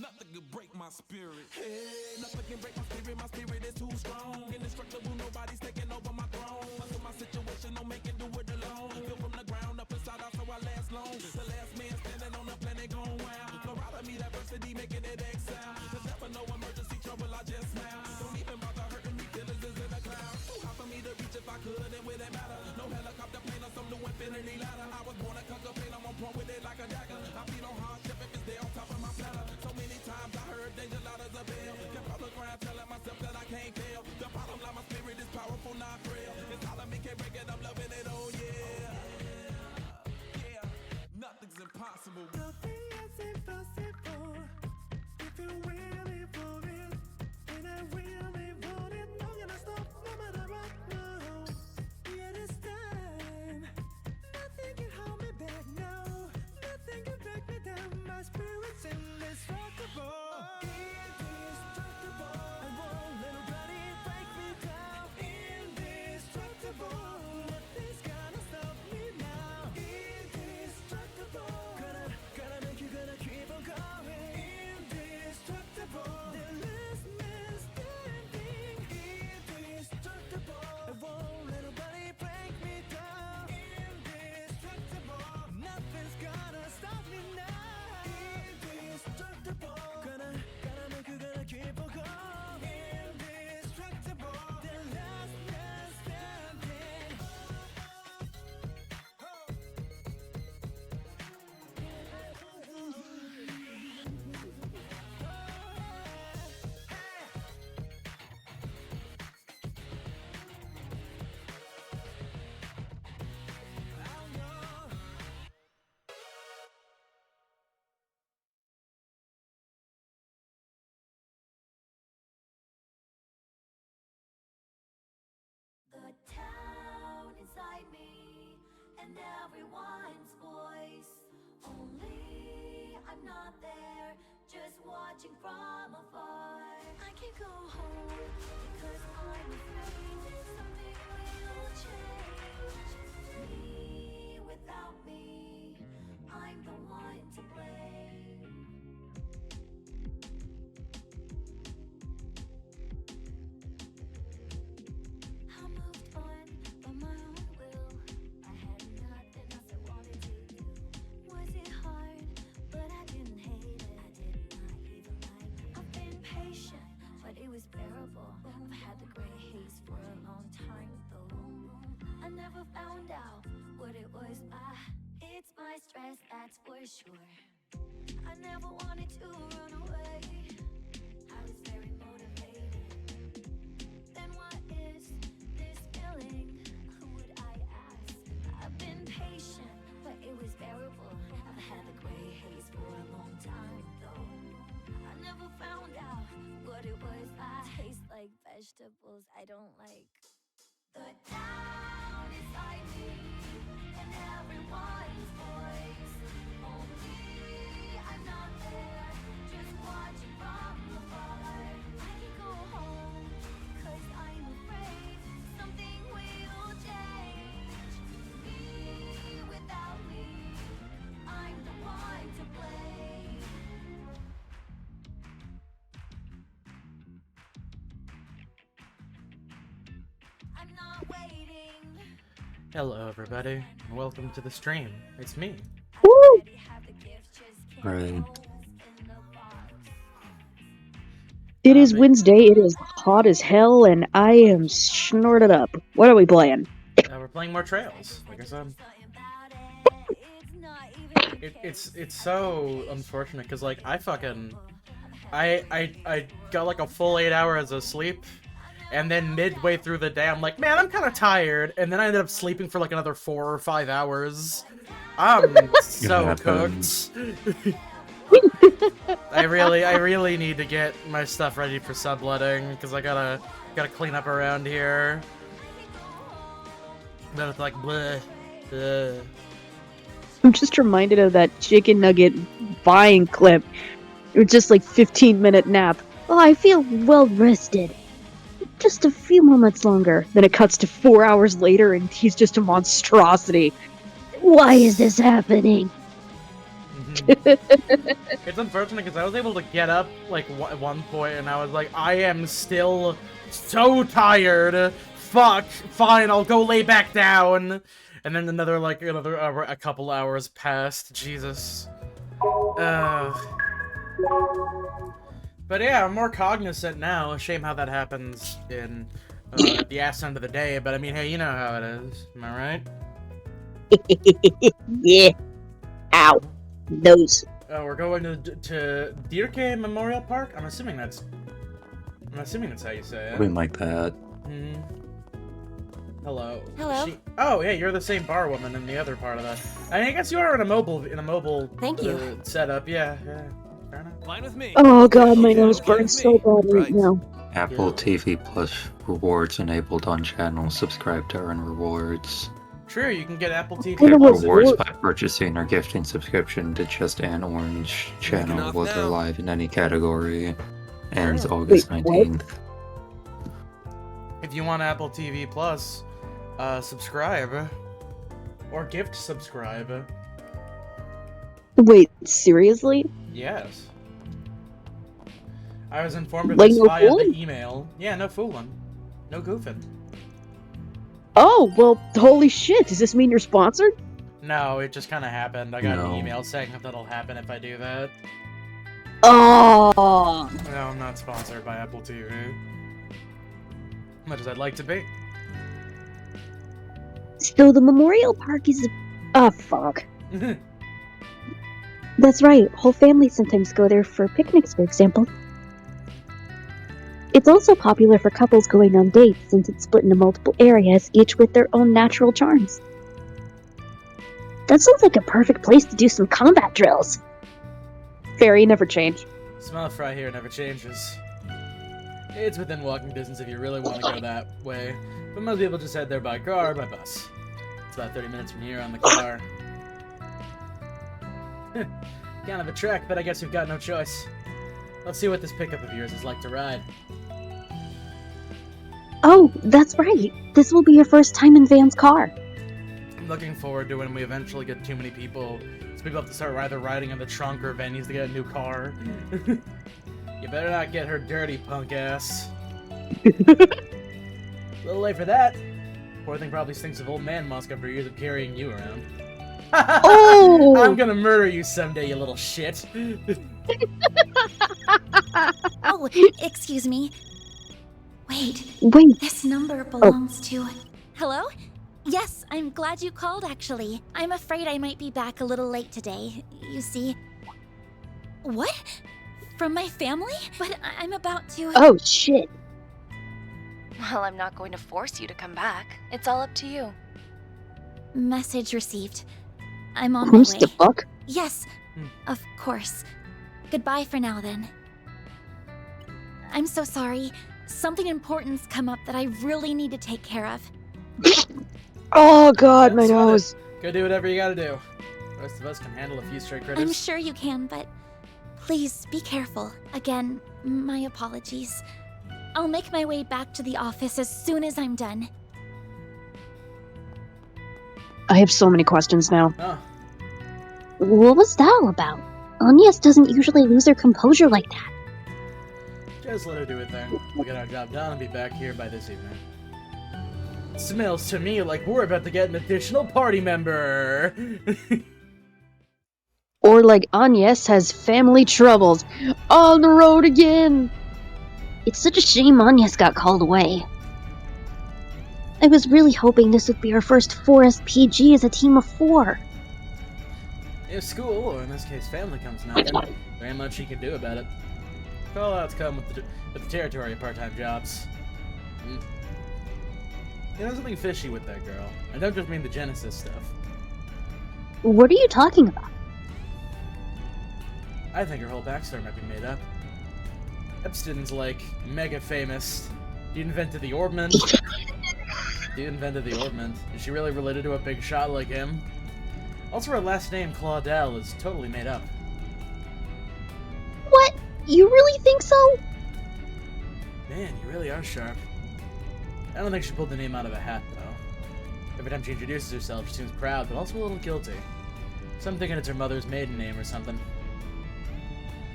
Nothing can break my spirit. Hey, nothing can break my spirit. My spirit is too strong. Indestructible, nobody's taking over my throne. Until my situation, no making do it alone. Built from the ground up inside out, so I last long. The last man standing on the planet gone wild. No out of me, diversity making it exile. There's never no emergency trouble, I just smile. Don't even bother hurting me, feelings is in the cloud. Too hard for me to reach if I could, and with it matter. No helicopter plane or some new infinity ladder. I was born to conquer pain, I'm on point with it like a dagger. I feel on hardship if it's there on top of my platter. So many times I heard danger loud as a bell. Kept on the ground telling myself that I can't fail. The bottom line, my spirit is powerful, not frail. It's all of me, can't break it, I'm loving it, oh yeah. Yeah, nothing's impossible. Nothing is impossible if you really want it. And I really want it. Not gonna stop no matter what. No, yeah, this time nothing can hold me back. No, nothing can break me down. My spirit's indestructible. Indestructible. I won't let nobody break me down. Indestructible. Nothing's gonna stop me now. Indestructible. Gonna make you gonna keep on going. Indestructible. The last man standing. Indestructible. I won't let nobody break me down. Indestructible. Nothing's gonna stop me now. Indestructible. Gonna make you gonna keep on going. Indestructible. The last man standing. The town inside me and everyone's voice. Only I'm not there, just watching from afar. I can't go home because I'm afraid something will change. Me without me, I'm the one to blame. I moved on by my own will. I had nothing else I wanted to do. Was it hard? But I didn't hate it. I did not even like it. I've been patient, but it was bearable. I've had the gray haze for a long time though. I never found out what it was. It's my stress, that's for sure. I never wanted to run away. I was very motivated. Then what is this feeling? Who would I ask? I've been patient, but it was bearable. I've had the gray haze for a long time though. I never found out what it was. I taste like vegetables I don't like. The town inside me and everyone's voice. Only I'm not there, just watching from afar. I can go home, 'cause I'm afraid something will change. Me without me, I'm the one to blame. I'm not waiting. Hello everybody, and welcome to the stream. It's me. Alright. It is Wednesday, it is hot as hell, and I am snorted up. What are we playing? We're playing more Trails, like I said. It's so unfortunate, because, like, I I got like a full 8 hours of sleep, and then midway through the day, I'm like, man, I'm kind of tired, and then I ended up sleeping for like another 4 or 5 hours. I'm so cooked. I really need to get my stuff ready for subletting, because I gotta clean up around here. Then it's like, bleh. I'm just reminded of that chicken nugget buying clip. It was just like 15-minute nap. Oh, I feel well rested. Just a few moments longer. Then it cuts to 4 hours later and he's just a monstrosity. Why is this happening? It's unfortunate because I was able to get up like at one point and I was like, I am still so tired. Fuck. Fine, I'll go lay back down. And then a couple hours passed. Jesus. But yeah, I'm more cognizant now. Shame how that happens in the ass end of the day. But I mean, hey, you know how it is. Am I right? Yeah. Ow. Nose. We're going to Deerke Memorial Park. I'm assuming that's how you say it. Something like that. Mm-hmm. Hello. Hello. Oh, yeah, you're the same bar woman in the other part of that. I guess you are in a mobile. Thank you. Setup. Yeah. Fair enough. Fine with me. Oh god, my nose burns so bad right now. Apple TV Plus rewards enabled on channel. Subscribe to earn rewards. True, you can get Apple TV. I know Get what rewards reward- by purchasing or gifting subscription to just an orange channel, off whether now. live in any category. Ends Sure. August Wait, what? 19th. If you want Apple TV Plus, subscribe. Or gift subscribe. Wait, seriously? Yes. I was informed of Like, this no via fooling? the email. Yeah, no fooling. No goofing. Oh, well, holy shit, does this mean you're sponsored? No, it just kind of happened. I got an No. email saying that that'll happen if I do that. Oh. No, I'm not sponsored by Apple TV. Much as I'd like to be. So the Memorial Park is... Ah, fuck. That's right, whole families sometimes go there for picnics, for example. It's also popular for couples going on dates since it's split into multiple areas, each with their own natural charms. That sounds like a perfect place to do some combat drills. Fairy never change. Smell fry here never changes. It's within walking distance if you really want to go that way, but most people just head there by car or by bus. It's about 30 minutes from here on the car. Kind of a trek, but I guess we've got no choice. Let's see what this pickup of yours is like to ride. Oh, that's right. This will be your first time in Van's car. I'm looking forward to when we eventually get too many people, so people have to start either riding in the trunk or Van needs to get a new car. You better not get her dirty, punk ass. A little late for that. Poor thing probably stinks of old man musk after years of carrying you around. Oh! I'm gonna murder you someday, you little shit. Oh, excuse me. Wait, Wait, this number belongs to... Hello? Yes, I'm glad you called, actually. I'm afraid I might be back a little late today. You see... What? From my family? But I'm about to... oh shit. Well, I'm not going to force you to come back. It's all up to you. Message received. I'm on my Who's way. the fuck? Yes, of course. Goodbye for now, then. I'm so sorry. Something important's come up that I really need to take care of. Oh god, my That's what nose. Go do whatever you gotta do. The rest of us can handle a few stray critters. I'm sure you can, but please be careful. Again, my apologies. I'll make my way back to the office as soon as I'm done. I have so many questions now. Oh, What was that all about? Agnes doesn't usually lose her composure like that. just let her do it then. We'll get our job done and be back here by this evening. Smells to me like we're about to get an additional party member. Or like Agnes has family troubles. On the road again! It's such a shame Agnes got called away. I was really hoping this would be our first 4SPG as a team of 4. If school, or in this case family, comes knocking, there ain't much you can do about it. Call-outs come with the territory of part-time jobs. Mm. You know, there's something fishy with that girl. I don't just mean the Genesis stuff. What are you talking about? I think her whole backstory might be made up. Epstein's like mega famous. He invented the orbment. Is she really related to a big shot like him? Also, her last name, Claudel, is totally made up. What? You really think so? Man, you really are sharp. I don't think she pulled the name out of a hat, though. Every time she introduces herself, she seems proud, but also a little guilty. So I'm thinking it's her mother's maiden name or something.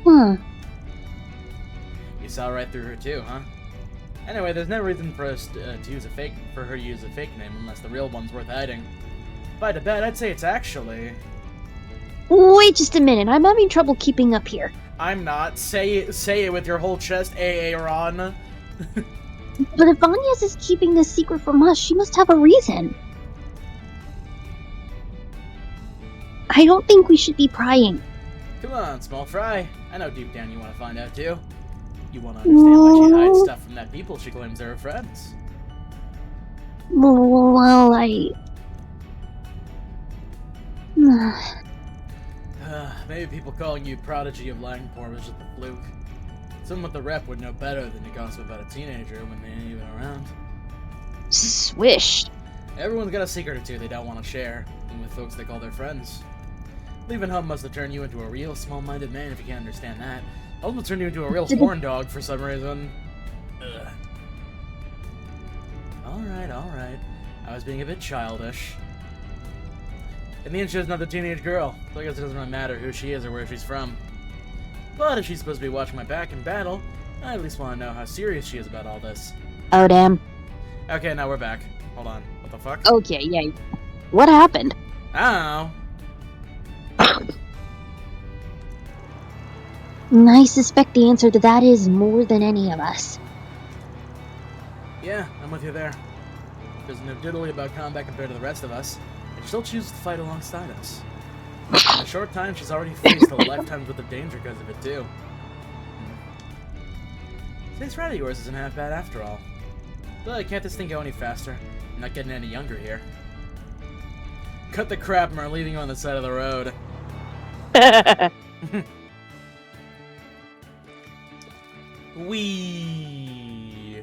Hmm. You saw right through her too, huh? Anyway, there's no reason for us for her to use a fake name unless the real one's worth hiding. If I had to bet, I'd say it's actually... Wait just a minute, I'm having trouble keeping up here. I'm not. Say it with your whole chest, Aaron. But if Vanyas is keeping this secret from us, she must have a reason. I don't think we should be prying. Come on, small fry. I know deep down you want to find out too. You want to understand why she hides stuff from that people she claims are her friends. Well, Maybe people calling you prodigy of Langport was just a fluke. Someone with the rep would know better than to gossip about a teenager when they ain't even around. Swish. Everyone's got a secret or two they don't want to share, even with folks they call their friends. Leaving home must have turned you into a real small-minded man if you can't understand that. Almost turned you into a real horn dog for some reason. Ugh. Alright. I was being a bit childish. In the end, she was not a teenage girl, so I guess it doesn't really matter who she is or where she's from. But if she's supposed to be watching my back in battle, I at least want to know how serious she is about all this. Oh, damn. Okay, now we're back. Hold on. What the fuck? Okay, yeah. What happened? I I suspect the answer to that is more than any of us. Yeah, I'm with you there. She doesn't know diddly about combat compared to the rest of us, and she still chooses to fight alongside us. In a short time, she's already faced a lifetime's worth of danger because of it, too. This ride of yours isn't half bad after all. But can't this thing go any faster? I'm not getting any younger here. Cut the crap, and we're leaving you on the side of the road. Wee.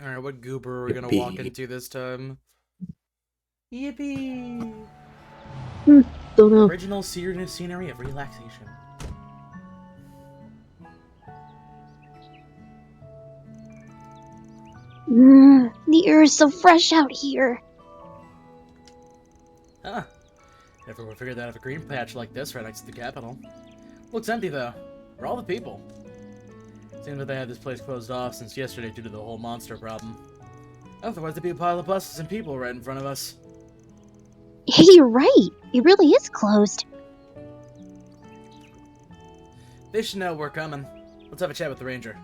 Alright, what goober are we gonna walk into this time? Yippee! Don't know. Original scenery of relaxation. The air is so fresh out here. Huh. Never would have figured that of a green patch like this right next to the capital. Looks empty though. Where are all the people? Seems like they had this place closed off since yesterday due to the whole monster problem. Otherwise there'd be a pile of buses and people right in front of us. Hey, you're right. It really is closed. They should know we're coming. Let's have a chat with the ranger.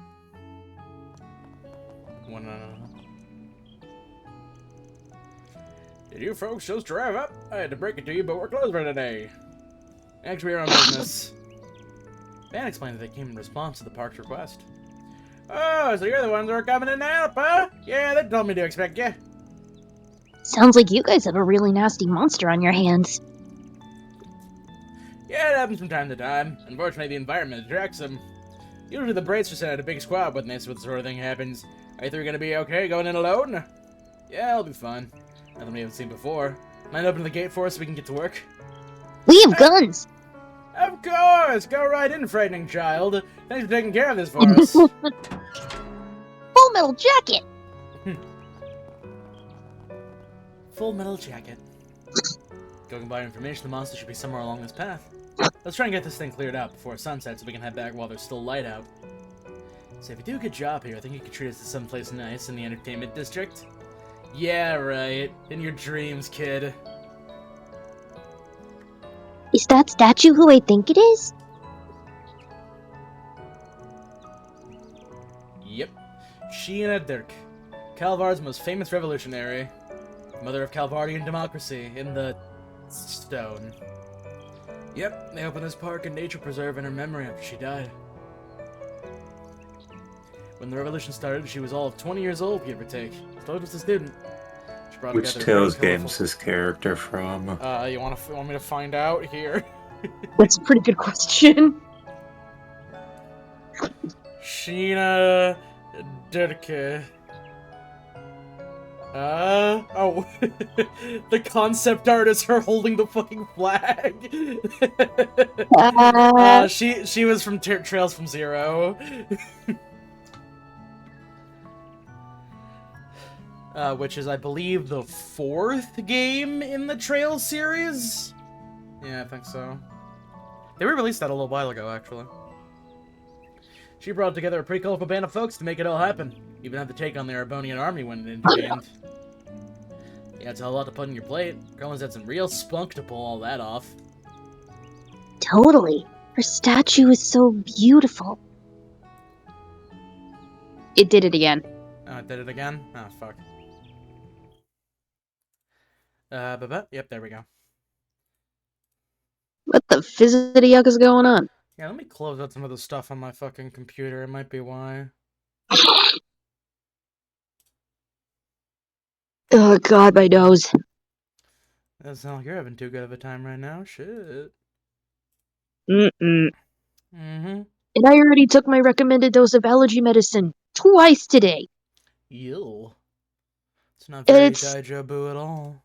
Did you folks just drive up? I had to break it to you, but we're closed for today. Actually, we're on business. Van explained that they came in response to the park's request. Oh, so you're the ones who are coming in to help, huh? Yeah, they told me to expect you. Sounds like you guys have a really nasty monster on your hands. Yeah, it happens from time to time. Unfortunately, the environment attracts them. Usually the Bracers send out a big squad when this sort of thing happens. Are you three gonna be okay going in alone? Yeah, I'll be fine. Nothing we haven't seen before. Mind open the gate for us so we can get to work? We have guns! Of course! Go right in, frightening child. Thanks for taking care of this for us. Full Metal Jacket! Full Metal Jacket. Going by information, the monster should be somewhere along this path. Let's try and get this thing cleared out before sunset so we can head back while there's still light out. So if you do a good job here, I think you could treat us to someplace nice in the entertainment district. Yeah, right. In your dreams, kid. Is that statue who I think it is? Yep. Sheena Dirk. Calvar's most famous revolutionary. Mother of Calvardian democracy in the stone. Yep, they opened this park and nature preserve in her memory after she died. When the revolution started, she was all of 20 years old, give or take. Still just a student. She brought Which together Tales very game's this character from? You want me to find out here? That's a pretty good question. Sheena Durke. Oh. The concept art is her holding the fucking flag. She was from Trails from Zero. Which is, I believe, the 4th game in the Trails series? Yeah, I think so. They re-released that a little while ago, actually. She brought together a pretty colorful band of folks to make it all happen. Even had to take on the Arbonian army when it intervened. Yeah, it's a lot to put on your plate. Girl's had some real spunk to pull all that off. Totally. Her statue is so beautiful. It did it again. Oh, it did it again? Oh, fuck. Yep, there we go. What the fizzity yuck is going on? Yeah, let me close out some of the stuff on my fucking computer. It might be why. Oh god, my nose. Doesn't sound like you're having too good of a time right now. Shit. Mm-mm. Mm-hmm. And I already took my recommended dose of allergy medicine twice today. Ew. It's not very It's- Daijobu at all.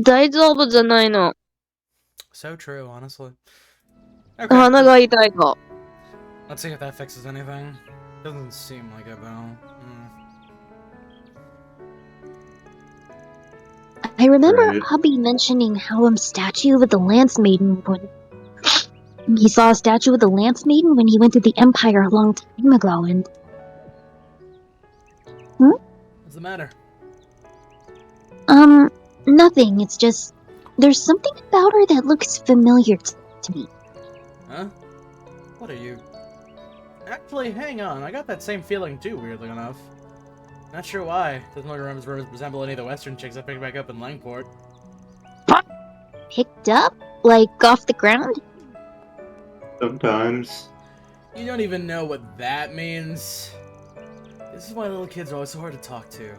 大丈夫じゃないの。 So true, honestly. Okay. 鼻が痛いの。 Let's see if that fixes anything. Doesn't seem like it, though. I remember Right. hubby mentioning how statue with the Lance Maiden when he saw a statue with the Lance Maiden when he went to the Empire a long time ago, and What's the matter? nothing. It's just there's something about her that looks familiar to me. Huh? What are you... Actually, hang on. I got that same feeling too, weirdly enough. Not sure why. Doesn't really resemble any of the Western chicks I picked back up in Langport. Picked up, like off the ground. Sometimes. You don't even know what that means. This is why little kids are always so hard to talk to.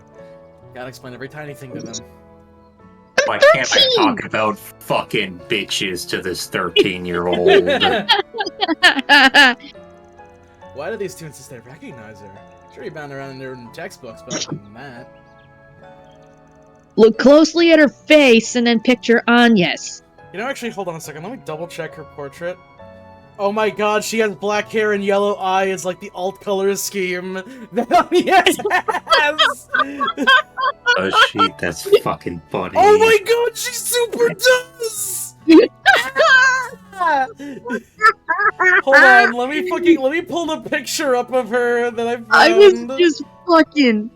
Gotta explain every tiny thing to them. Why can't I talk about fucking bitches to this 13-year-old? Why do these two insist they recognize her? Sure, you bound around in their textbooks, but other than that... Look closely at her face and then picture Anya's. You know, actually, hold on a second. Let me double-check her portrait. Oh my god, she has black hair and yellow eyes like the alt color scheme that Anya has! Oh shit, that's fucking funny. Oh my god, she super does! Hold on, let me pull the picture up of her that I found. I was just fucking...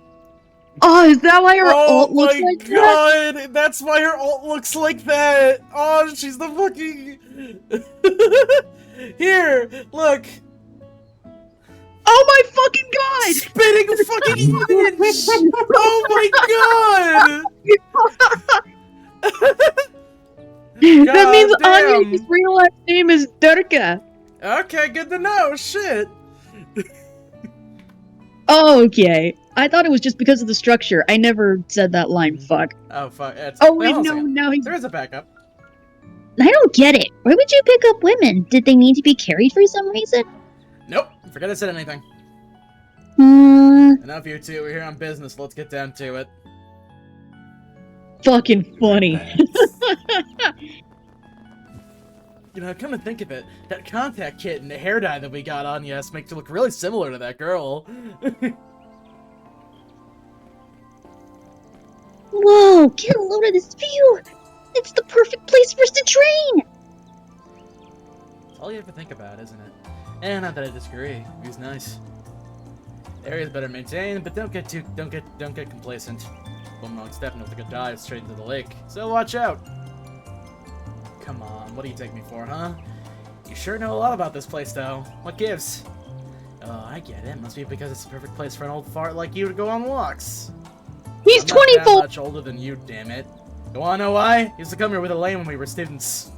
Oh, is that why her alt looks like that? Oh my god, that's why her alt looks like that! Oh, she's the fucking... Here, look! Oh my fucking god! Spitting fucking image! Oh my god! That means damn. Anya's real life name is Durka. Okay, good to know. Shit. Oh, okay. I thought it was just because of the structure. I never said that line, fuck. Oh fuck. Oh wait, no, now he's... There is a backup. I don't get it. Why would you pick up women? Did they need to be carried for some reason? Nope. Forget I said anything. Hmm. Enough, you two. We're here on business. Let's get down to it. Fucking funny. You know, come to think of it, that contact kit and the hair dye that we got on Yes makes it look really similar to that girl. Whoa, get a load of this view! It's the perfect place for us to train! That's all you have to think about, isn't it? And not that I disagree. View's nice. The area's better maintained, but don't get complacent. One wrong step and with a good dive straight into the lake. So watch out! Come on, what do you take me for, huh? You sure know a lot about this place, though. What gives? Oh, I get it. Must be because it's the perfect place for an old fart like you to go on walks. He's I'm not that 24! much older than you, damn it. You wanna know why? He used to come here with Elaine when we were students.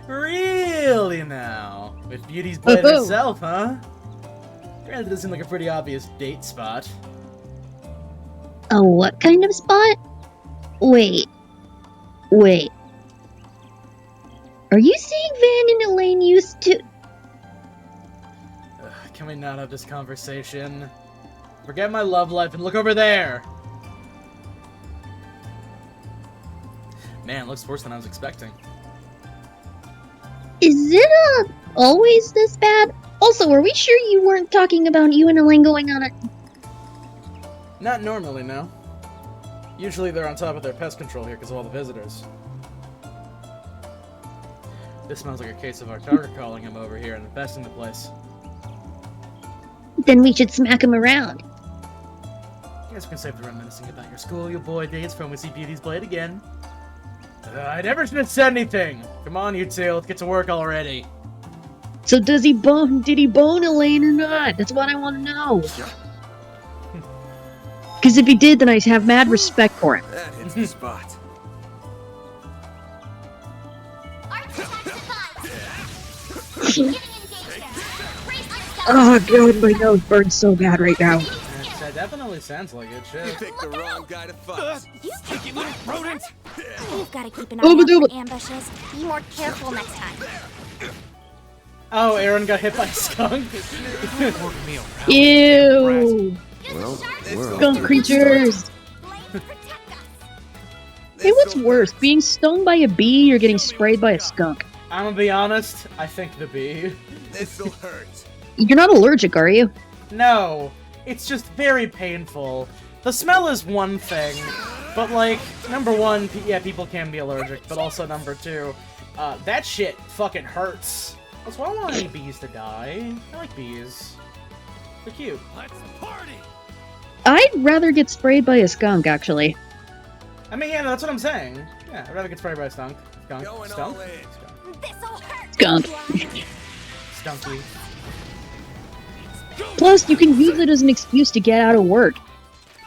Really now? With Beauty's Blade Oh-ho. herself, huh? Granted, this seemed like a pretty obvious date spot. A what kind of spot? Wait. Are you saying Van and Elaine used to... Can we not have this conversation? Forget my love life and look over there! Man, looks worse than I was expecting. Is it, always this bad? Also, are we sure you weren't talking about you and Elaine going on a... Not normally, no. Usually they're on top of their pest control here because of all the visitors. This smells like a case of Arcturus calling him over here and infesting the place. Then we should smack him around. You guys can save the reminiscing about your school, your boy dates from when we see Beauty's Blade again. I never should have said anything! Come on, you two, let's get to work already. So did he bone Elaine or not? That's what I want to know. Because if he did, then I'd have mad respect for him. That hits the spot. Oh god, my nose burns so bad right now. That definitely sounds like it, You shit. picked the wrong guy to fight. You Sticky little rodent! You've got to keep an eye Ooba out dooba. for ambushes. Be more careful next time. Oh, Aaron got hit by a skunk? Ew! Well, Skunk creatures! Hey, what's worse, being stung by a bee or getting sprayed by a skunk? I'm gonna be honest, I think the bee. This'll hurt. You're not allergic, are you? No, it's just very painful. The smell is one thing, but like, number one, yeah, people can be allergic, but also number two, that shit fucking hurts. That's why I don't want any bees to die. I like bees. They're cute. Let's party! I'd rather get sprayed by a skunk, actually. I mean, yeah, that's what I'm saying. Yeah, I'd rather get sprayed by a skunk. Skunk. Going Skunk? all in. This'll hurt. Skunk. Skunky. Plus, you can use it as an excuse to get out of work.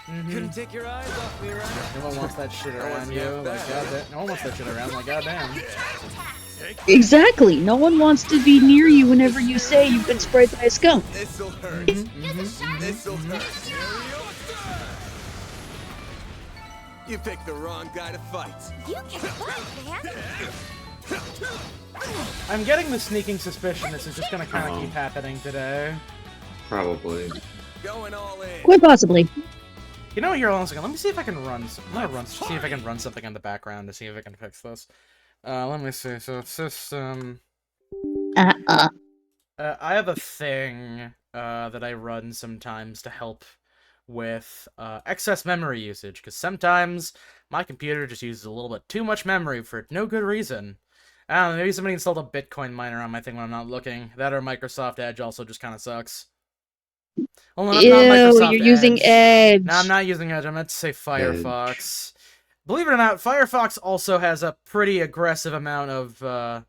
Couldn't take your eyes off me, right? No one wants that shit around you. Like, goddamn. No one wants that shit around. Like, goddamn. Exactly. No one wants to be near you whenever you say you've been sprayed by a skunk. This'll hurt. This'll hurt. You picked the wrong guy to fight. You can fight, man. I'm getting the sneaking suspicion this is just gonna kind of keep happening today. Probably. Going all in. Quite possibly. You know what? Here, hold on a second. Let me see if I can run. I'm gonna see if I can run something in the background to see if I can fix this. Let me see. So system. I have a thing that I run sometimes to help with excess memory usage, because sometimes my computer just uses a little bit too much memory for no good reason. I don't know, maybe somebody installed a Bitcoin miner on my thing when I'm not looking. That or Microsoft Edge also just kind of sucks. Well, not Ew, Microsoft you're using Edge. No, I'm not using Edge. I meant to say Firefox. Believe it or not, Firefox also has a pretty aggressive amount of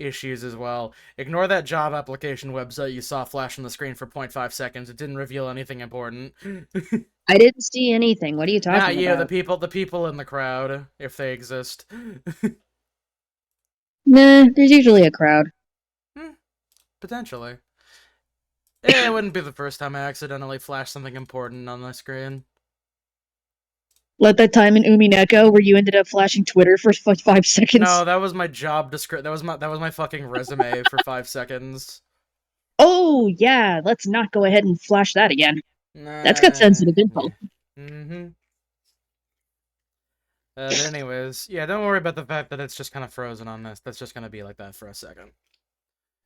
issues as well. Ignore that job application website you saw flash on the screen for 0.5 seconds. It didn't reveal anything important. I didn't see anything. What are you talking Not you, about? the people in the crowd, if they exist. Nah, there's usually a crowd. Potentially. It wouldn't be the first time I accidentally flashed something important on the screen. Like that time in Umineko where you ended up flashing Twitter for 5 seconds. No, that was my job description. That was my fucking resume for 5 seconds. Oh, yeah, let's not go ahead and flash that again. That's got sensitive info. Mm-hmm. But anyways, yeah, don't worry about the fact that it's just kind of frozen on this. That's just gonna be like that for a second.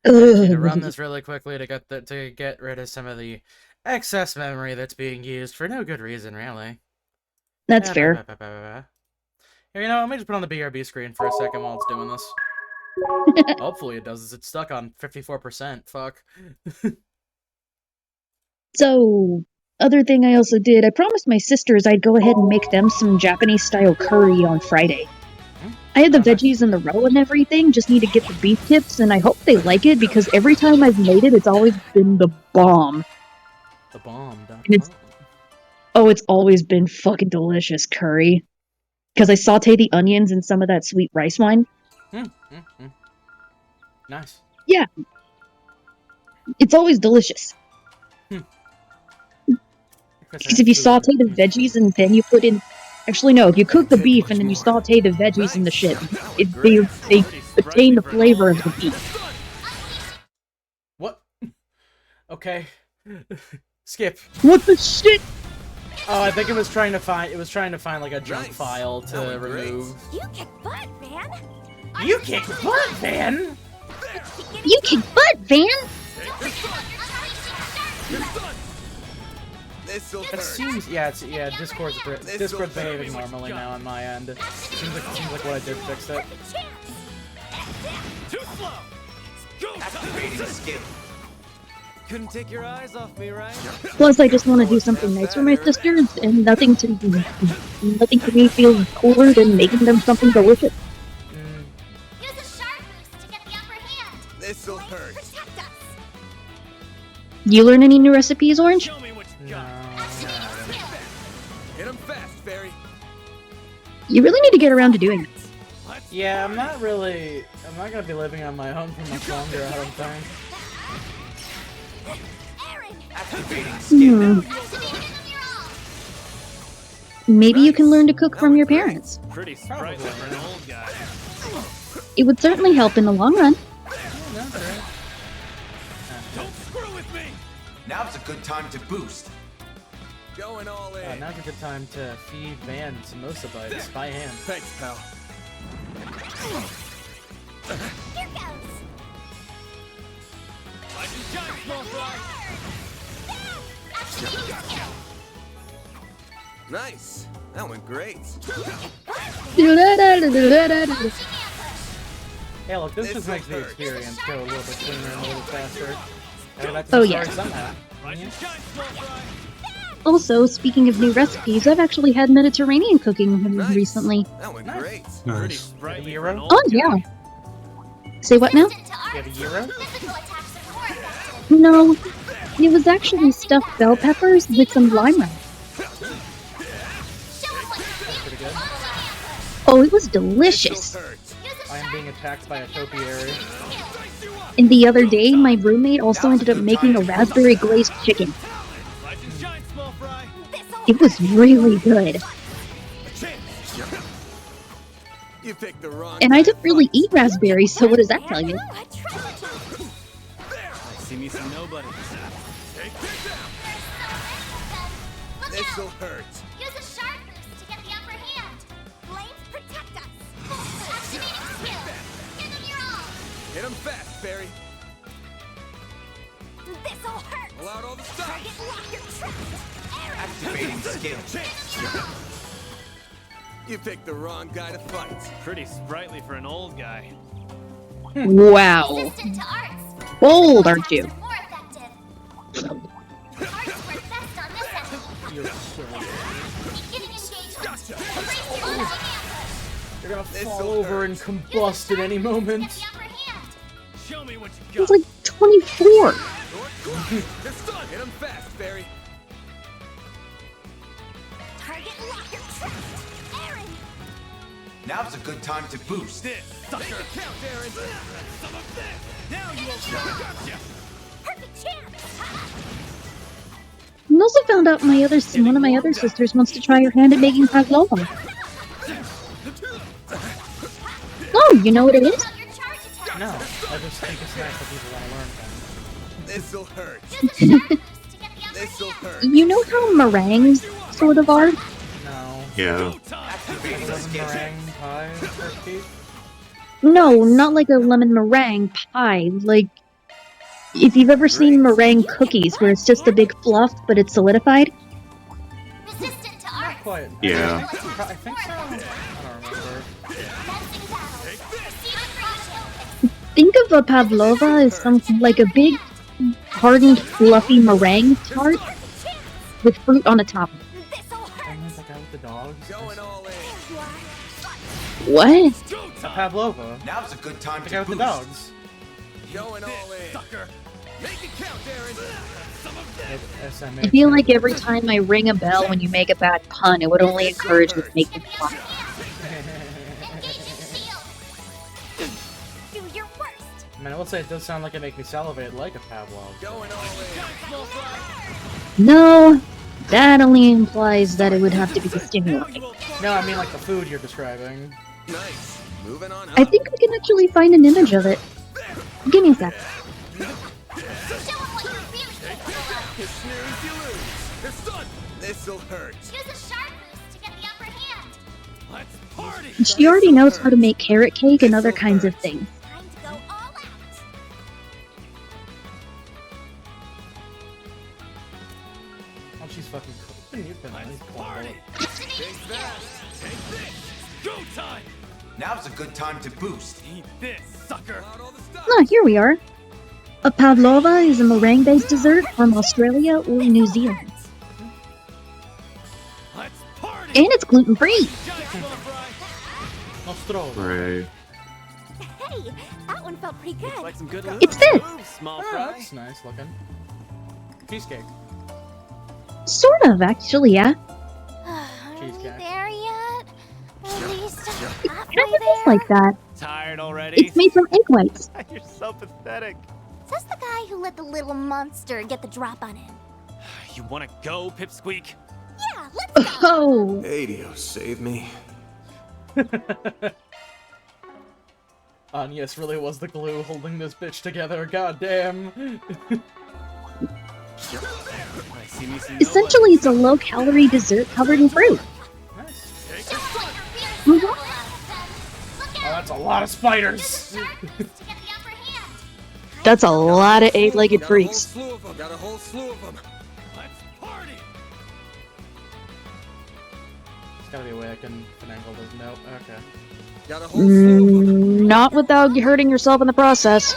I just need to run this really quickly to get rid of some of the excess memory that's being used for no good reason, really. That's fair. Here, you know, let me just put on the BRB screen for a second while it's doing this. Hopefully it does. It's stuck on 54%. Fuck. So, other thing I also did, I promised my sisters I'd go ahead and make them some Japanese-style curry on Friday. I had the veggies in the row and everything, just need to get the beef tips, and I hope they like it, because every time I've made it, it's always been the bomb. The bomb. Oh, it's always been fucking delicious curry. because I saute the onions in some of that sweet rice wine. Nice. Yeah. It's always delicious. Because if you saute the veggies and then you put in... Actually, no, if you cook the beef and then you saute the veggies and the shit, they retain the flavor of the beef. What? Okay. Skip. What the shit? Oh, I think it was trying to find like a junk Nice. file to That went great. remove. You kick butt, Van. You kick butt, Van! You kick butt, Van! This'll It hurt. seems, Discord's behaving normally now on my end. Seems like what I did fixed it. Too slow. Go time. Couldn't take your eyes off me, right? Plus, I just want to do something nice for my sisters, and nothing to me feels cooler than making them something delicious. Use a sharp boost to get the upper hand. This'll hurt. Protect us. You learn any new recipes, Orange? Show me what you No. got. Hit him fast, Fairy. You really need to get around to doing it. Yeah, I'm not gonna be living on my own for much longer, I don't think. Hmm. Maybe you can learn to cook from your parents. Pretty sprightly for an old guy. It would certainly help in the long run. Don't screw with me. Now's a good time to boost. Going all in. Now's a good time to feed Van samosa bites by hand. Thanks, pal. Here goes. I can shine, small fry. Nice. That went great. Hey, look, this just makes the experience go a little bit cleaner and a little faster. Oh, yeah. Somehow. I can shine, small fry. Also, speaking of new recipes, I've actually had Mediterranean cooking Nice. recently. That went Nice. great. Pretty Nice. sprightly Euro? for an old Oh, yeah. Say what now? Resistant to You have a arts. gyro? Physical attacks are more effective. No, it was actually stuffed bell peppers with some lime rice. Show 'em what you feel. Pretty good. Oh, it was This'll delicious. hurt. Use a I am being attacked by a topiary. And the other day, my roommate also ended up making a raspberry glazed chicken. I can shine, small fry. It was really good. You picked the wrong. And I guy don't to really fight. eat raspberries, so what does that tell you? I see me some nobody. This'll hurt. Use a sharp boost to get the upper hand. Blades protect us. Activating skill. Give them your all. Hit him fast, Fairy. This'll hurt. Pull out all the stops. Target locker trapped. Activating skill. You picked the wrong guy to fight. Pretty sprightly for an old guy. Wow. Resistant to arts. Bold, aren't you? More effective. Arts work best on this end. You're silly. Beginning engagement. Brace your body. You're gonna This'll fall over hurt. and combust at any moment. Get the upper hand. Show me what It you was got. like 24. It's done. Hit him fast, Fairy. Target locker trapped. Aaron. Now's a good time to boost. This sucker. Count, Aaron. Some of this. Now you won't go. Gotcha. Perfect chance. And also found out one of my other sisters wants to try her hand at making pavlova. Oh, you know what it is? Out your charge attack. No, I just think it's nice that people want to learn things. This'll hurt. Use a sharp boost to get the upper This'll hand. hurt. You know how meringues sort of are? No. Yeah. Activating Lemon skill. meringue pie turkey? No, not like a lemon meringue pie. Like, if you've ever seen meringue cookies where it's just a big fluff, but it's solidified. Resistant to Not arts. quite. Yeah. I think so. I don't remember. Commencing battle. Receive a crush. Think of a pavlova as something like a big, hardened, fluffy meringue tart with fruit on the top. This'll hurt. And there's the guy with the dogs. Going all in. What? A pavlova. Now's a good time The to guy with the boost. dogs. Going all in. Sucker. Make it count, Aaron. I feel like every time I ring a bell when you make a bad pun, it would only encourage me to make it fun. mean, I will say it does sound like it makes me salivate like a Pavlov. Going all in. No, that only implies that it would have to be a stimulant. No, I mean like the food you're describing. Nice. Moving on up. I think we can actually find an image of it. Give me a sec. You snooze, you lose. It's done. This'll hurt. Use a sharp boost to get the upper hand. Let's party. She already knows how to make carrot cake and other kinds of things. Time to go all out. Oh, she's fucking cool. You've been nice. Party. Take that. Take this. Go time. Now's a good time to boost. Eat this, sucker. Ah, here we are. A pavlova is a meringue-based dessert from Australia or New Zealand. Let's party. And it's gluten-free. Right. Hey, that one felt pretty good. Like some good It's this. moves, small Oh, fry. that's nice looking. Cheesecake. Sort of, actually, yeah. Are we Cheesecake. there yet? At least It halfway kind of is there. like that. Tired already? It's made from egg whites. You're so pathetic. Says the guy who let the little monster get the drop on him. You wanna go, Pipsqueak? Yeah, let's go. Oh, Adio, save me. Agnes really was the glue holding this bitch together. God damn. See me some essentially, it's a low-calorie dessert covered in fruit. Nice. Mhm. Oh, that's a lot of spiders. To get the upper hand. That's a lot of eight-legged freaks. Got a whole slew of them. Let's party. There's gotta be a way I can finagle this. No, okay. Got a whole slew of them. Not without hurting yourself in the process.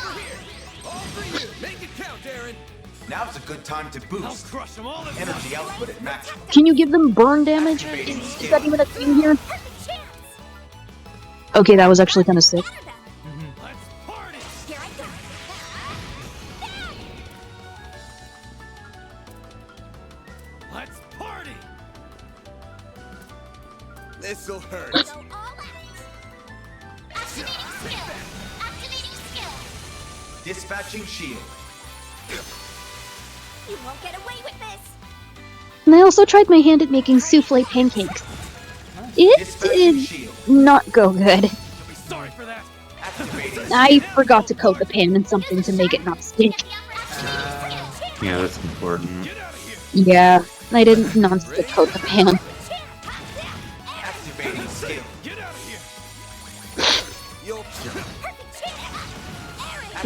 All for you. Make it count, Darren. Now's a good time to I'll boost. crush them all. Energy output at max. Can you give them burn damage? Is that even a thing here? Perfect chance. Okay, that was actually kind of sick. Better them. Let's party. Here I go. Let's party. This'll hurt. Go all out. Activating skill. Activating skill. Dispatching shield. You won't get away with this. And I also tried my hand at making souffle pancakes. It Dispatching did shield. not go good. You'll be sorry for that. Activating. I forgot to coat the pan in something to make it not stink. Get the upper hand. Yeah, that's important. Get out of here. Yeah, I didn't non-stick coat the pan. Activating skill. Get out of here. You'll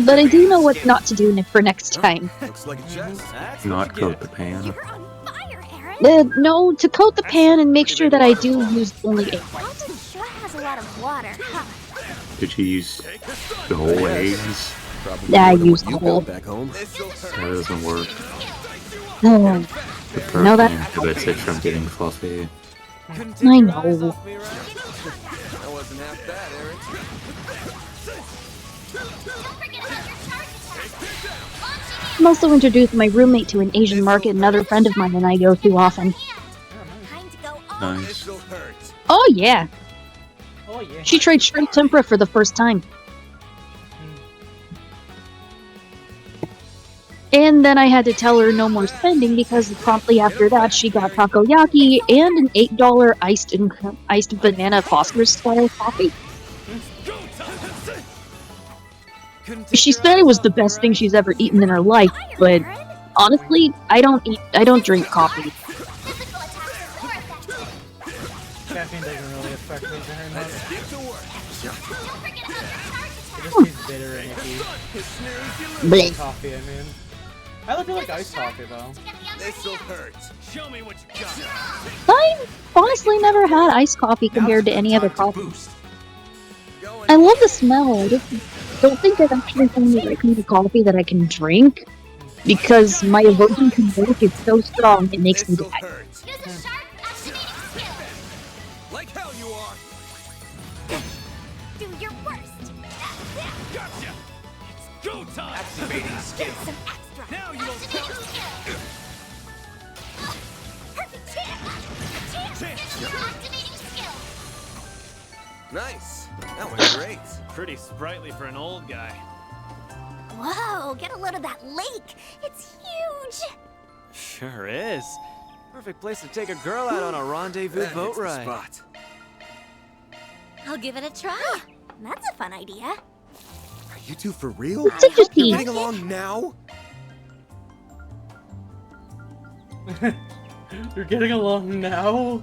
But I do know what not to do for next time. looks like a chest. That's Not coat the pan. You're on fire, Aaron. No, to coat the pan and make sure that I do use only egg whites. Mountain sure has a lot of water, huh? Did you use the whole eggs? I used the whole. back home. This'll That hurt. doesn't work. Oh, The No, protein that- inhibits it from getting fluffy. Couldn't take I your eyes know. off me, right? That wasn't half bad, Aaron. Don't forget about your charge attack. Launching I'm also introduced my roommate to an Asian market, another friend of mine and I go to often. in. Time to go all out. Nice. This'll hurt. Oh yeah, Oh yeah. she tried shrimp tempura for the first time. And then I had to tell her no more spending because promptly after that she got takoyaki and an $8 iced banana phosphorus style coffee. Go time. Couldn't take She your said it eyes was off the me, best right? thing she's ever eaten in her life, but honestly, I don't drink coffee. Physical attacks are more effective. Caffeine doesn't really affect me very much. Let's get to work. Don't forget about your charge attack. It just tastes bitter and icky. You snooze, you lose. Blech. Coffee, I mean. I like iced coffee though. To get the upper This'll hand. hurt. Show me what you got. I've honestly never had iced coffee compared to any other Time to coffee. boost. Going I love the smell. I just don't think I've actually found the right kind of coffee that I can drink because my aversion to milk is so strong it makes me This'll gag. hurt. Use a sharp activating skill. Like hell you are. Do your worst. Gotcha. It's go time. Activating skill. Some extra. Now you don't Activating skill. Perfect chance. Chance. Activating skill. Nice. That went great. Pretty sprightly for an old guy. Whoa, get a load of that lake. It's huge. Sure is. Perfect place to take a girl out on a rendezvous boat ride. Spot. I'll give it a try. That's a fun idea. Are you two for real? It's interesting. You're getting along now? You're getting along now?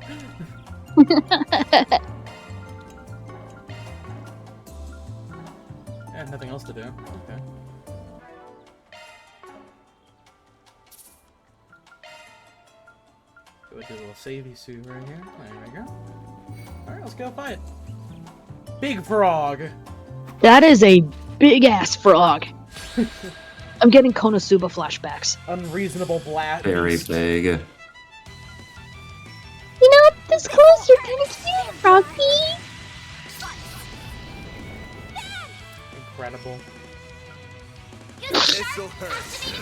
And nothing else to do. Okay. Go with a little savey suit right here. There we go. Alright, let's go fight. Big frog! That is a big ass frog. I'm getting Konosuba flashbacks. Unreasonable blast. Very vague. You know, this clothes are kind of cute, Froggy. Incredible. This'll hurt.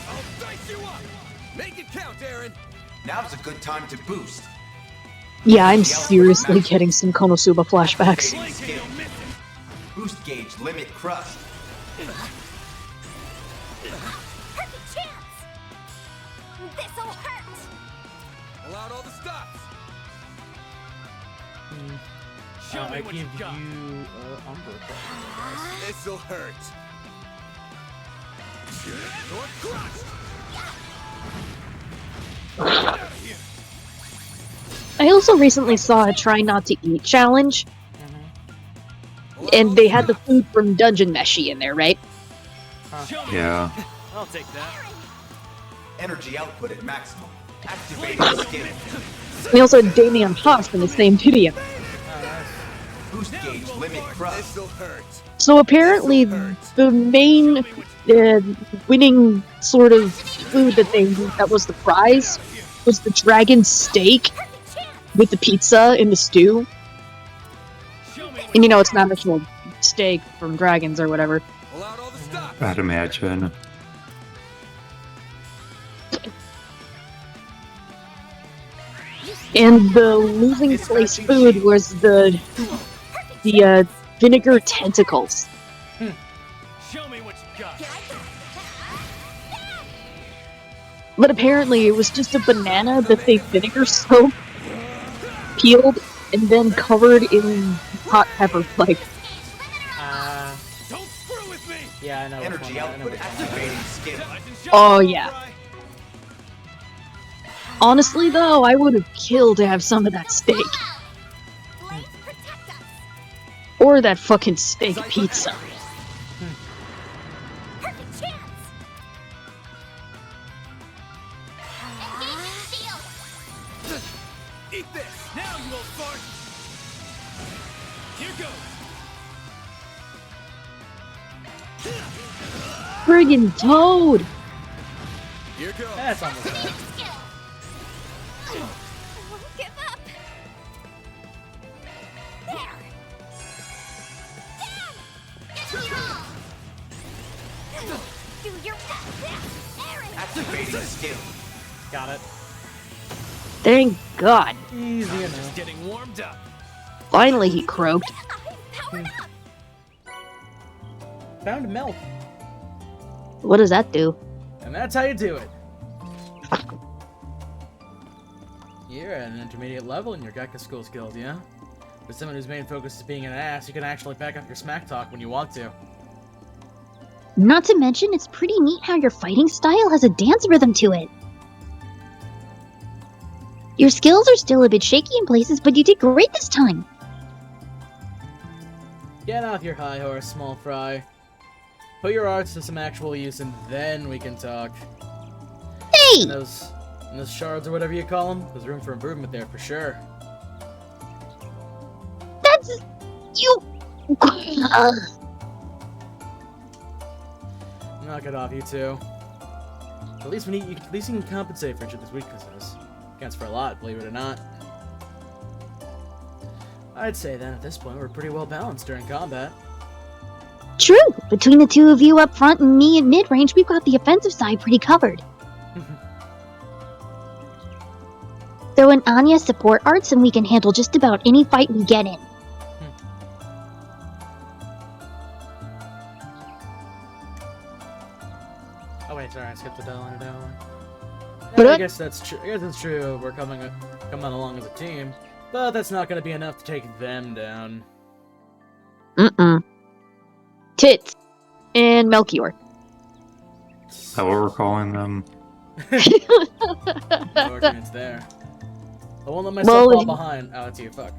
I'll dice you up. Make it count, Aaron. Now's a good time to boost. Yeah, I'm seriously getting some Konosuba flashbacks. Skill. Boost gauge limit crushed. Perfect chance. This'll hurt. Allowed all the stops. I give you Umber. This'll hurt. You're crushed. I also recently saw a try not to eat challenge. And they had the food from Dungeon Meshi in there, right? Yeah. I'll take that. Energy output at maximum. Activating skill. They also had Damien Haas in the same video. Boost gauge limit crushed. This'll hurt. So apparently, the main winning sort of food that was the prize was the dragon steak with the pizza and the stew. And you know, it's not actual steak from dragons or whatever. Allowed all the stops. I'd imagine. And the losing place food was the vinegar tentacles. Show me what you got. But apparently it was just a banana that they vinegar soaked, peeled, and then covered in hot pepper flake. Don't screw with me. Yeah, I know. Energy output activating skill. Oh yeah. Honestly though, I would have killed to have some of that steak. Blaze, protect us. Or that fucking steak pizza. Perfect chance. Engaging shield. Eat this. Now you old fart. Here goes. Friggin' Toad! Here goes. That's almost bad. Skill. I won't give up. There. Dad! Get me all. Do your best. Aaron. Activating skill. Got it. Thank God. Easy Just enough. getting warmed up. Finally he croaked. I'm powered up. Found milk. What does that do? And that's how you do it. You're at an intermediate level in your Gekka school skills, yeah? For someone whose main focus is being an ass, you can actually back up your smack talk when you want to. Not to mention, it's pretty neat how your fighting style has a dance rhythm to it. Your skills are still a bit shaky in places, but you did great this time. Get off your high horse, small fry. Put your arts to some actual use, and then we can talk. Hey! And those shards, or whatever you call them, there's room for improvement there for sure. That's... you... Knock it off, you two. At least you can compensate for each other's weaknesses. Counts for a lot, believe it or not. I'd say then at this point we're pretty well balanced during combat. True! Between the two of you up front and me at mid-range, we've got the offensive side pretty covered. Throw in Anya's support arts and we can handle just about any fight we get in. Oh wait, sorry, I skipped the deadline. But I guess that's true. I guess it's true. We're coming along as a team, but that's not going to be enough to take them down. Tits and Melchior. Is that what we're calling them? No arguments there. I won't let myself fall behind. Oh, it's you. Fuck.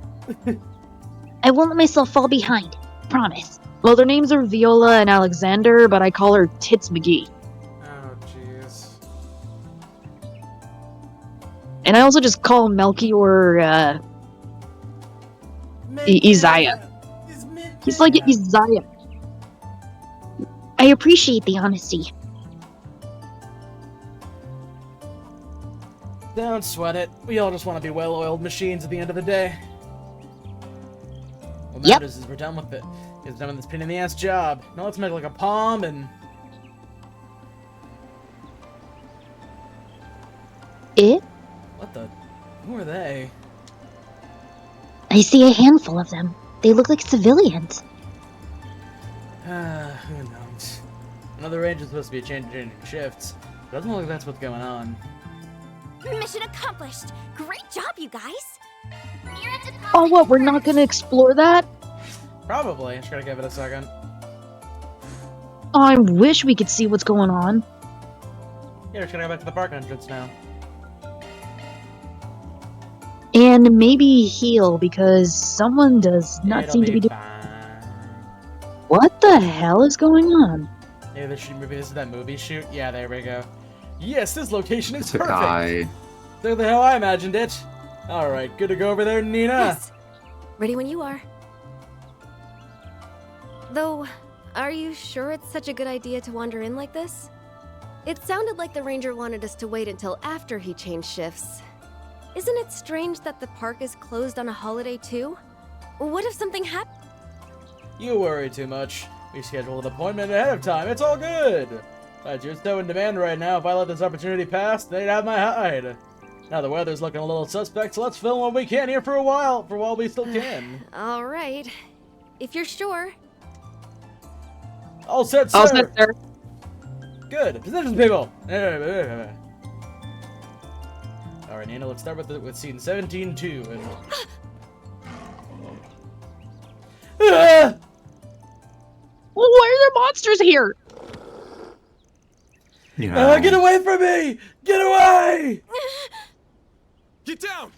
I won't let myself fall behind. Promise. Well, their names are Viola and Alexander, but I call her Tits McGee. Oh, jeez. And I also just call Melchior, Isaiah. He's like Isaiah. I appreciate the honesty. Don't sweat it. We all just want to be well-oiled machines at the end of the day. What matters is we're done with it. It's done with this pain-in-the-ass job. Now let's make like a palm and... It? What the... Who are they? I see a handful of them. They look like civilians. Who knows? Another range is supposed to be a changing shifts. But doesn't look like that's what's going on. Mission accomplished! Great job, you guys! Oh, what? We're not gonna explore that? Probably. Just gotta give it a second. Oh, I wish we could see what's going on. Yeah, we're just gonna go back to the park entrance now. And maybe heal, because someone does not It'll seem to be doing... fine. What the hell is going on? Maybe this is that movie shoot? Yeah, there we go. Yes, this location is It's a perfect! guy. So the hell I imagined it. Alright, good to go over there, Nina? Yes. Ready when you are. Though, are you sure it's such a good idea to wander in like this? It sounded like the ranger wanted us to wait until after he changed shifts. Isn't it strange that the park is closed on a holiday too? What if something happened? You worry too much. We scheduled an appointment ahead of time. It's all good. But you're so in demand right now. If I let this opportunity pass, they'd have my hide. Now the weather's looking a little suspect, so let's film what we can here for while we still can. All right. If you're sure. All set, sir. All set, sir. Good. Positions, people. Alright, Nina, let's start with scene 17-2. Why are there monsters here? Yeah. Get away from me! Get away! Get down!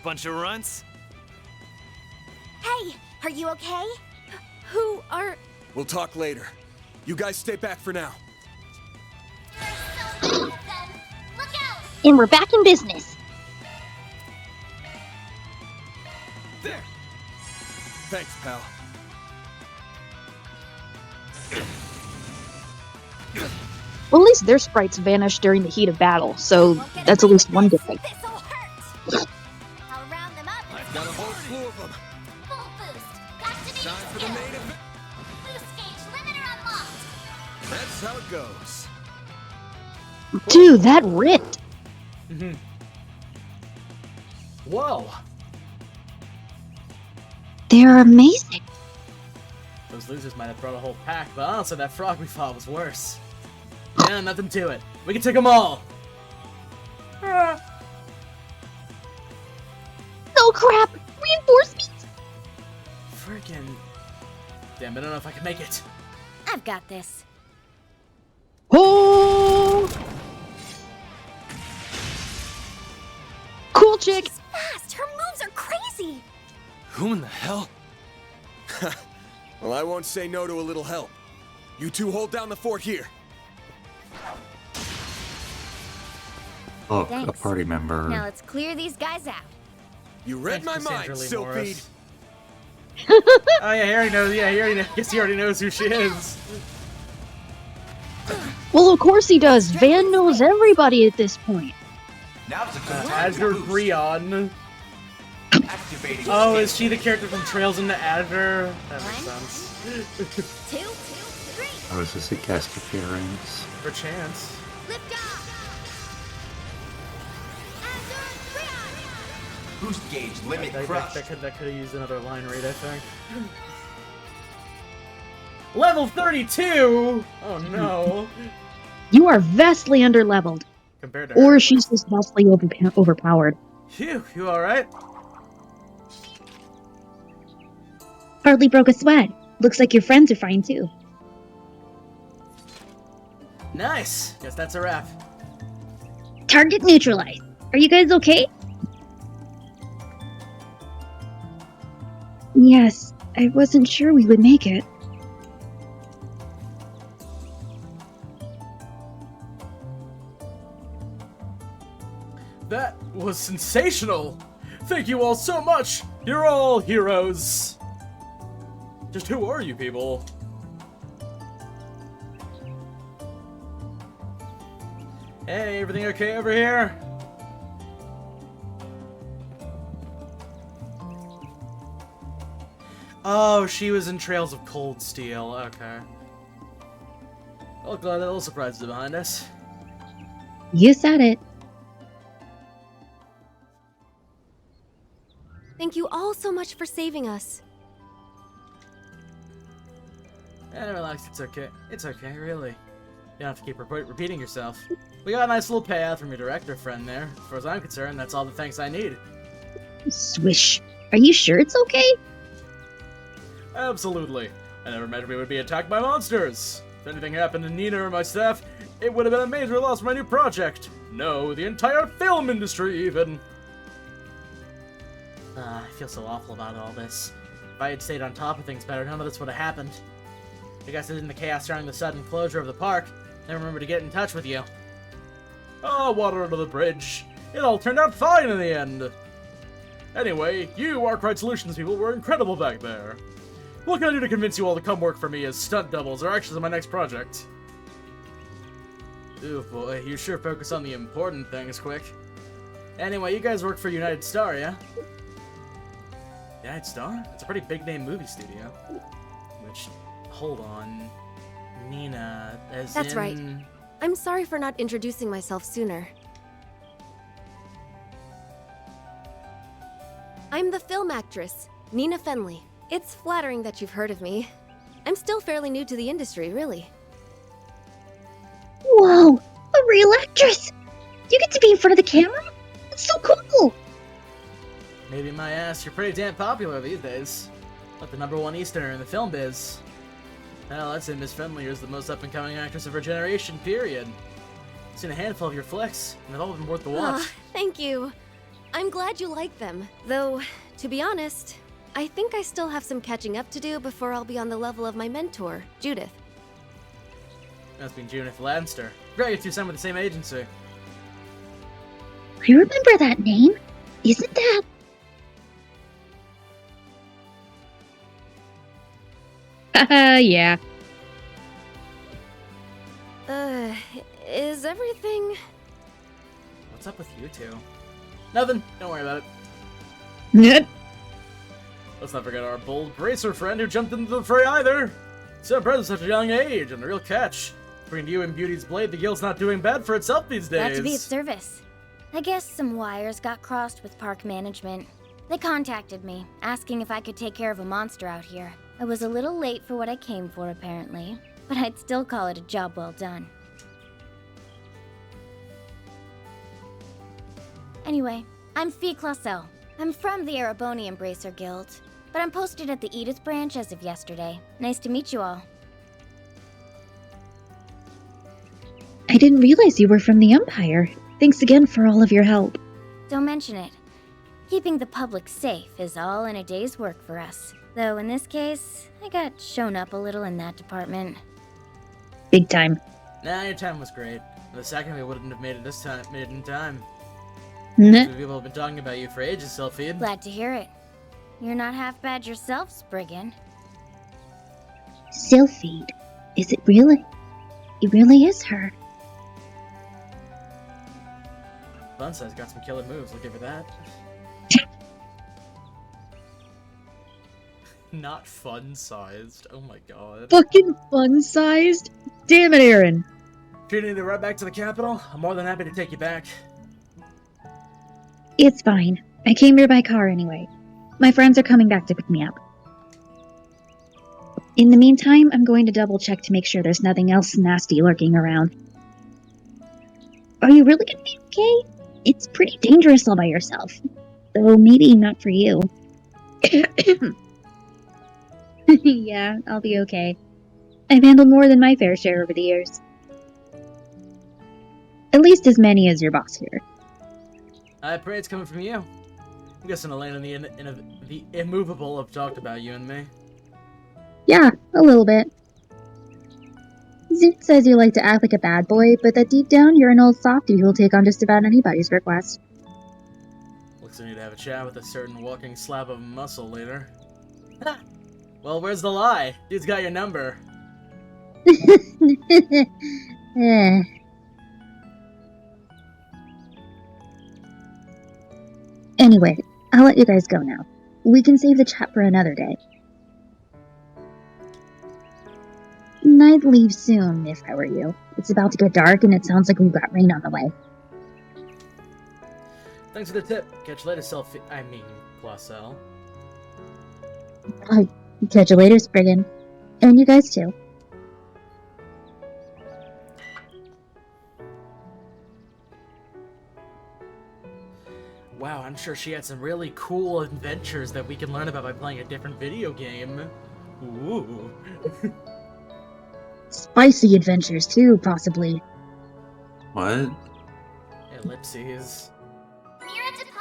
Bunch of runts. Hey, are you okay? Who are... We'll talk later. You guys stay back for now. And we're back in business. There! Thanks, pal. Well, at least their sprites vanished during the heat of battle, so that's at least one good thing. This'll hurt! I'll round them up. I've got a whole slew of them. Full boost. Activate Time for the skill. main event. Boost gauge limiter unlocked. That's how it goes. Dude, that ripped. Whoa! They're amazing. Those losers might have brought a whole pack, but honestly, that frog we fought was worse. Yeah, nothing to it. We can take them all! Oh crap! Reinforcements! Freaking... Damn, I don't know if I can make it. I've got this. Oh! Cool chick! She's fast! Her moves are crazy! Who in the hell? Well, I won't say no to a little help. You two hold down the fort here. Look, a Thanks. party member. Now let's clear these guys out. You read my Thanks, mind, Cassandra Lee Sylphide. Morris. Oh yeah, he already knows. Yeah, he already knows. Guess he already knows who she is. Well, of course he does. Van knows everybody at this point. Now's a good time Azure to boost. Breon. Activating Oh, skill. is she the character from Trails into Azure? That makes sense. 2, 3. Oh, is this a guest appearance? For chance. Lift off! boost gauge limit That crushed. could have used another line read, I think. Level 32! Oh no. You are vastly underleveled. Compared to Or her. she's just vastly overpowered. Phew, you alright? Hardly broke a sweat. Looks like your friends are fine too. Nice! Guess that's a wrap. Target neutralized. Are you guys okay? Yes, I wasn't sure we would make it. That was sensational! Thank you all so much! You're all heroes! Just who are you people? Hey, everything okay over here? Oh, she was in Trails of Cold Steel, okay. Well, glad that little surprise is behind us. You said it. Thank you all so much for saving us. Relax, it's okay. It's okay, really. You don't have to keep repeating yourself. We got a nice little payout from your director friend there. As far as I'm concerned, that's all the thanks I need. Swish. Are you sure it's okay? Absolutely. I never imagined we would be attacked by monsters. If anything happened to Nina or my staff, it would have been a major loss for my new project. No, the entire film industry, even. I feel so awful about all this. If I had stayed on top of things better, none of this would have happened. I guess in the chaos during the sudden closure of the park, I remember to get in touch with you. Oh, water under the bridge. It all turned out fine in the end. Anyway, you Arkwright Solutions people were incredible back there. What can I do to convince you all to come work for me as stunt doubles or actors in my next project? Ooh boy, you sure focus on the important things quick. Anyway, you guys work for United Star, yeah? United Star? It's a pretty big name movie studio. Which, hold on. Nina, as That's in... right. I'm sorry for not introducing myself sooner. I'm the film actress, Nina Fenley. It's flattering that you've heard of me. I'm still fairly new to the industry, really. Whoa! A real actress! You get to be in front of the camera? That's so cool! Maybe my ass, you're pretty damn popular these days. Like the #1 Easterner in the film biz. Hell, I'd say Miss Fenley is the most up-and-coming actress of her generation, period. I've seen a handful of your flicks, and they've all been worth the watch. Thank you. I'm glad you like them. Though, to be honest, I think I still have some catching up to do before I'll be on the level of my mentor, Judith. Must be Judith Lanster. Great, you two signed with the same agency. I remember that name. Isn't that... yeah. Is everything... What's up with you two? Nothing. Don't worry about it. Ned? Let's not forget our bold bracer friend who jumped into the fray either. So impressed at such a young age, and a real catch. Between you and Beauty's Blade, the guild's not doing bad for itself these days. Glad to be of service. I guess some wires got crossed with park management. They contacted me, asking if I could take care of a monster out here. I was a little late for what I came for, apparently, but I'd still call it a job well done. Anyway, I'm Fee Clausel. I'm from the Erebonian Bracer Guild, but I'm posted at the Edith branch as of yesterday. Nice to meet you all. I didn't realize you were from the Empire. Thanks again for all of your help. Don't mention it. Keeping the public safe is all in a day's work for us. Though in this case, I got shown up a little in that department. Big time. Nah, your time was great. The second we wouldn't have made it in time. Nah. People have been talking about you for ages, Sylphid. Glad to hear it. You're not half bad yourself, Spriggan. Sylphid. Is it really? It really is her. Bunsize got some killer moves, I'll give her that. Not fun-sized. Oh my god. Fucking fun-sized? Damn it, Aaron. If you need to ride back to the capital, I'm more than happy to take you back. It's fine. I came here by car anyway. My friends are coming back to pick me up. In the meantime, I'm going to double check to make sure there's nothing else nasty lurking around. Are you really gonna be okay? It's pretty dangerous all by yourself. Though maybe not for you. Yeah, I'll be okay. I've handled more than my fair share over the years. At least as many as your boss here. I pray it's coming from you. I'm guessing Elena and the immovable have talked about you and me. Yeah, a little bit. Zoot says you like to act like a bad boy, but that deep down you're an old softie who'll take on just about anybody's request. Looks like I need to have a chat with a certain walking slab of muscle later. Ha! Well, where's the lie? Dude's got your number. Eh. Anyway, I'll let you guys go now. We can save the chat for another day. I'd leave soon if I were you. It's about to get dark and it sounds like we've got rain on the way. Thanks for the tip. Catch you later, Placel. Catch you later, Spriggan. And you guys too. Wow, I'm sure she had some really cool adventures that we can learn about by playing a different video game. Ooh. Spicy adventures too, possibly. What? Ellipses.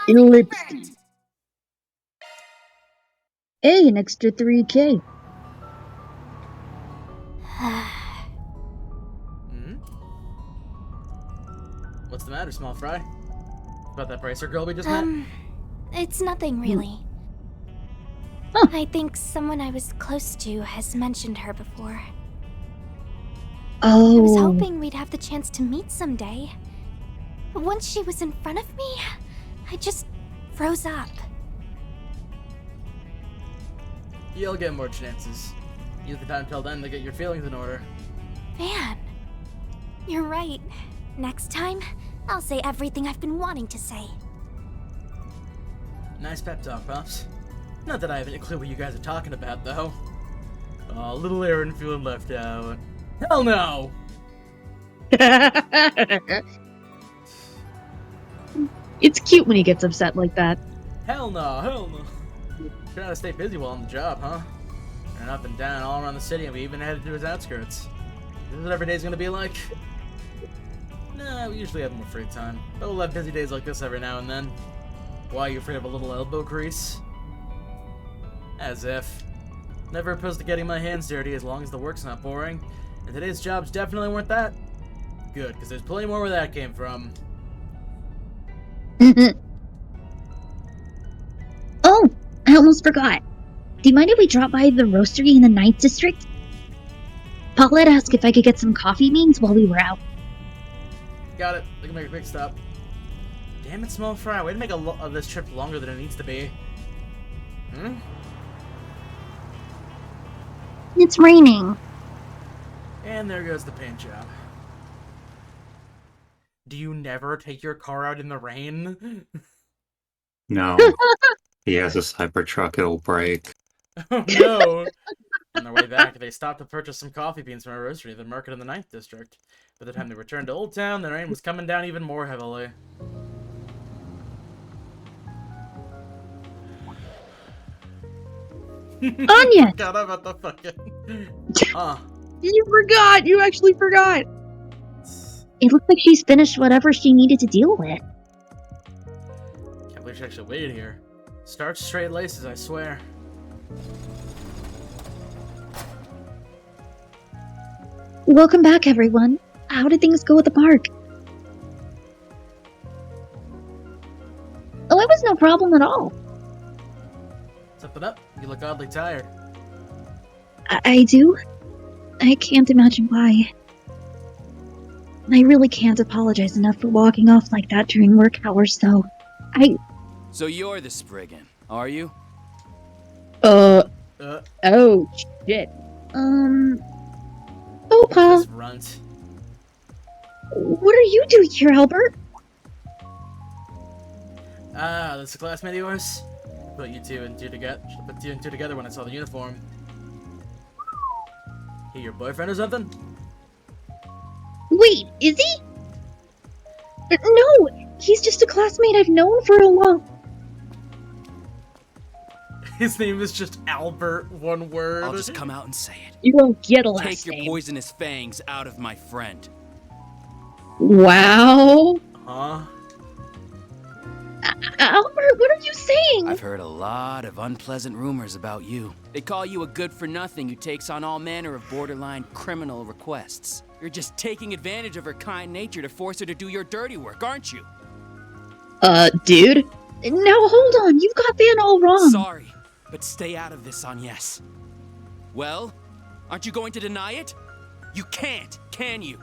Ellipses. Hey, an extra 3K. What's the matter, small fry? About that bracer girl we just met? It's nothing really. Huh. I think someone I was close to has mentioned her before. Oh. I was hoping we'd have the chance to meet someday. But once she was in front of me, I just froze up. You'll get more chances. Use the time till then to get your feelings in order. Man, you're right. Next time, I'll say everything I've been wanting to say. Nice pep talk, Pops. Not that I have any clue what you guys are talking about, though. Aw, little Aaron feeling left out. Hell no! It's cute when he gets upset like that. Hell no. Trying to stay busy while on the job, huh? Running up and down all around the city, and we even headed to his outskirts. This is what every day's gonna be like? Nah, we usually have more free time, but we'll have busy days like this every now and then. Why, are you afraid of a little elbow grease? As if. Never opposed to getting my hands dirty as long as the work's not boring, and today's jobs definitely weren't that. Good, because there's plenty more where that came from. Oh, I almost forgot. Do you mind if we drop by the roastery in the 9th district? Paulette asked if I could get some coffee beans while we were out. Got it. We can make a quick stop. Damn it, small fry. Way to make this trip longer than it needs to be. It's raining. And there goes the paint job. Do you never take your car out in the rain? No. He has a Cybertruck, it'll break. Oh no! On their way back, they stopped to purchase some coffee beans from a roastery at the market in the 9th district. By the time they returned to Old Town, the rain was coming down even more heavily. Anya! God, I'm about to fucking... You forgot! You actually forgot! It looks like she's finished whatever she needed to deal with. Can't believe she actually waited here. Starch straight laces, I swear. Welcome back, everyone. How did things go at the park? Oh, it was no problem at all. Something up? You look oddly tired. I do? I can't imagine why. I really can't apologize enough for walking off like that during work hours, though. So you're the Spriggan, are you? Oh, shit. Opa! This runt. What are you doing here, Albert? Ah, that's a classmate of yours? Put two and two together when I saw the uniform. He your boyfriend or something? Wait, is he? No, he's just a classmate I've known for a long... His name is just Albert, one word. I'll just come out and say it. You don't get a last Take your name. poisonous fangs out of my friend. Wow. Huh? Albert, what are you saying? I've heard a lot of unpleasant rumors about you. They call you a good-for-nothing who takes on all manner of borderline criminal requests. You're just taking advantage of her kind nature to force her to do your dirty work, aren't you? Dude? Now hold on, you've got that all wrong. Sorry, but stay out of this, Agnes. Well, aren't you going to deny it? You can't, can you?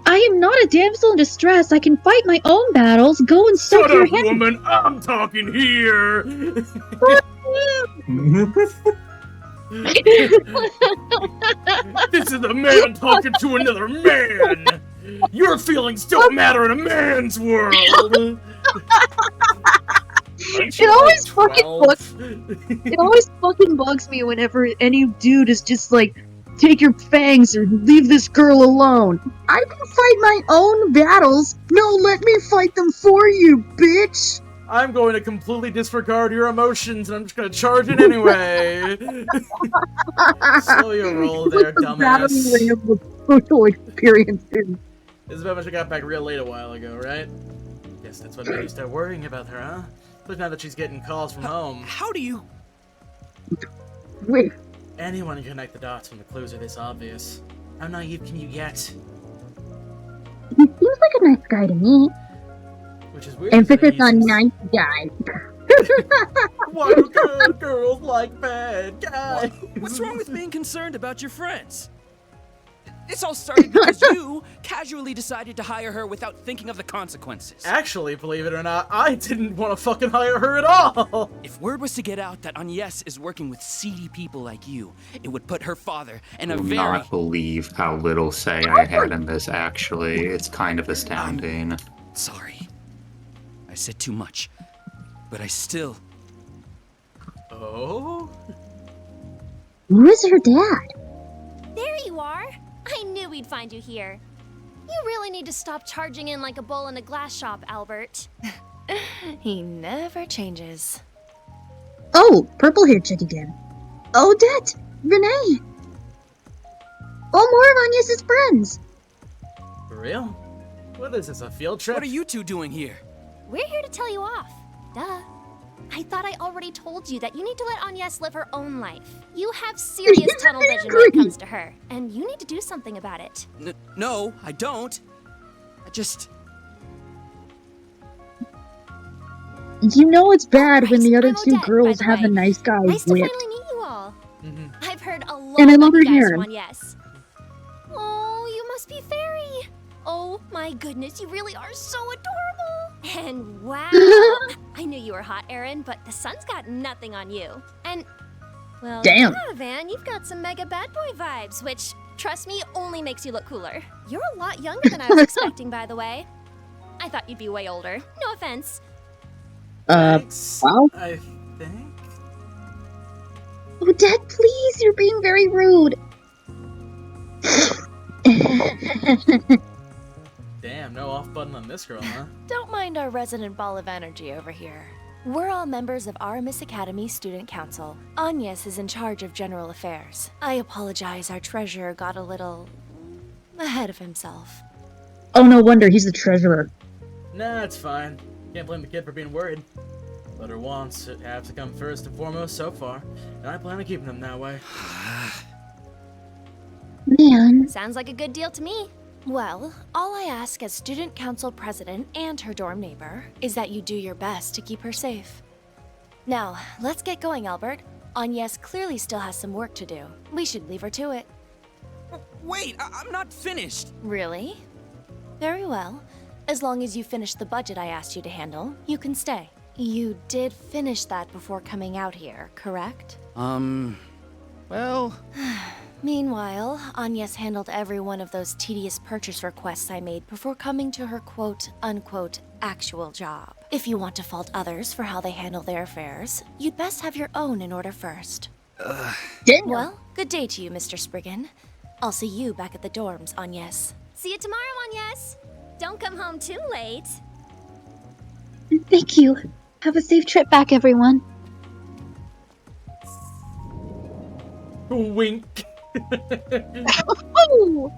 I am not a damsel in distress. I can fight my own battles. Go and soak Shut your up, head. woman! I'm talking here! This is a man talking to another man! Your feelings don't matter in a man's world! It always fucking bugs me whenever any dude is just like, take your fangs or leave this girl alone. I can fight my own battles. No, let me fight them for you, bitch. I'm going to completely disregard your emotions and I'm just going to charge it anyway. Slow your roll there, dumbass. Social experiences. Isabel must have got back real late a while ago, right? Guess that's what made you start worrying about her, huh? But now that she's getting calls from home. How do you... Wait. Anyone can connect the dots when the clues are this obvious. How naive can you get? He seems like a nice guy to me. Which is weird. Emphasis on nice guy. Why do good girls like bad guys? What's wrong with being concerned about your friends? This all started because you casually decided to hire her without thinking of the consequences. Actually, believe it or not, I didn't want to fucking hire her at all. If word was to get out that Agnes is working with seedy people like you, it would put her father in a Do very... not believe how little say I had in this, actually. It's kind of astounding. Sorry. I said too much. But I still... Oh? Where's her dad? There you are. I knew we'd find you here. You really need to stop charging in like a bull in a glass shop, Albert. He never changes. Oh, purple hair chick again. Odette! Renee! Oh, more of Agnes's friends! For real? What is this, a field trip? What are you two doing here? We're here to tell you off. Duh. I thought I already told you that you need to let Agnes live her own life. You have serious tunnel vision when it comes to her, and you need to do something about it. No, I don't. I just... You know it's bad when the other I'm two Odette, girls by the have way. a nice guy Nice to whipped. finally meet you all. I've heard a lot And I love about her you guys hair. from Agnes. Oh, you must be Fairy. Oh my goodness, you really are so adorable. And wow, I knew you were hot, Aaron, but the sun's got nothing on you. And, well, Damn. yeah, Van, you've got some mega bad boy vibes, which, trust me, only makes you look cooler. You're a lot younger than I was expecting, by the way. I thought you'd be way older. No offense. Thanks, Wow. I think? Odette, please, you're being very rude. Damn, no off button on this girl, huh? Don't mind our resident ball of energy over here. We're all members of our Miss Academy Student Council. Agnes is in charge of general affairs. I apologize, our treasurer got a little... ahead of himself. Oh, no wonder, he's the treasurer. Nah, it's fine. Can't blame the kid for being worried. But her wants have to come first and foremost so far, and I plan on keeping them that way. Man. Sounds like a good deal to me. Well, all I ask as student council president and her dorm neighbor is that you do your best to keep her safe. Now, let's get going, Albert. Agnes clearly still has some work to do. We should leave her to it. Wait, I'm not finished. Really? Very well. As long as you finish the budget I asked you to handle, you can stay. You did finish that before coming out here, correct? Well... Meanwhile, Agnes handled every one of those tedious purchase requests I made before coming to her quote-unquote actual job. If you want to fault others for how they handle their affairs, you'd best have your own in order first. Damn. Well, good day to you, Mr. Spriggan. I'll see you back at the dorms, Agnes. See you tomorrow, Agnes. Don't come home too late. Thank you. Have a safe trip back, everyone. Wink. Oh!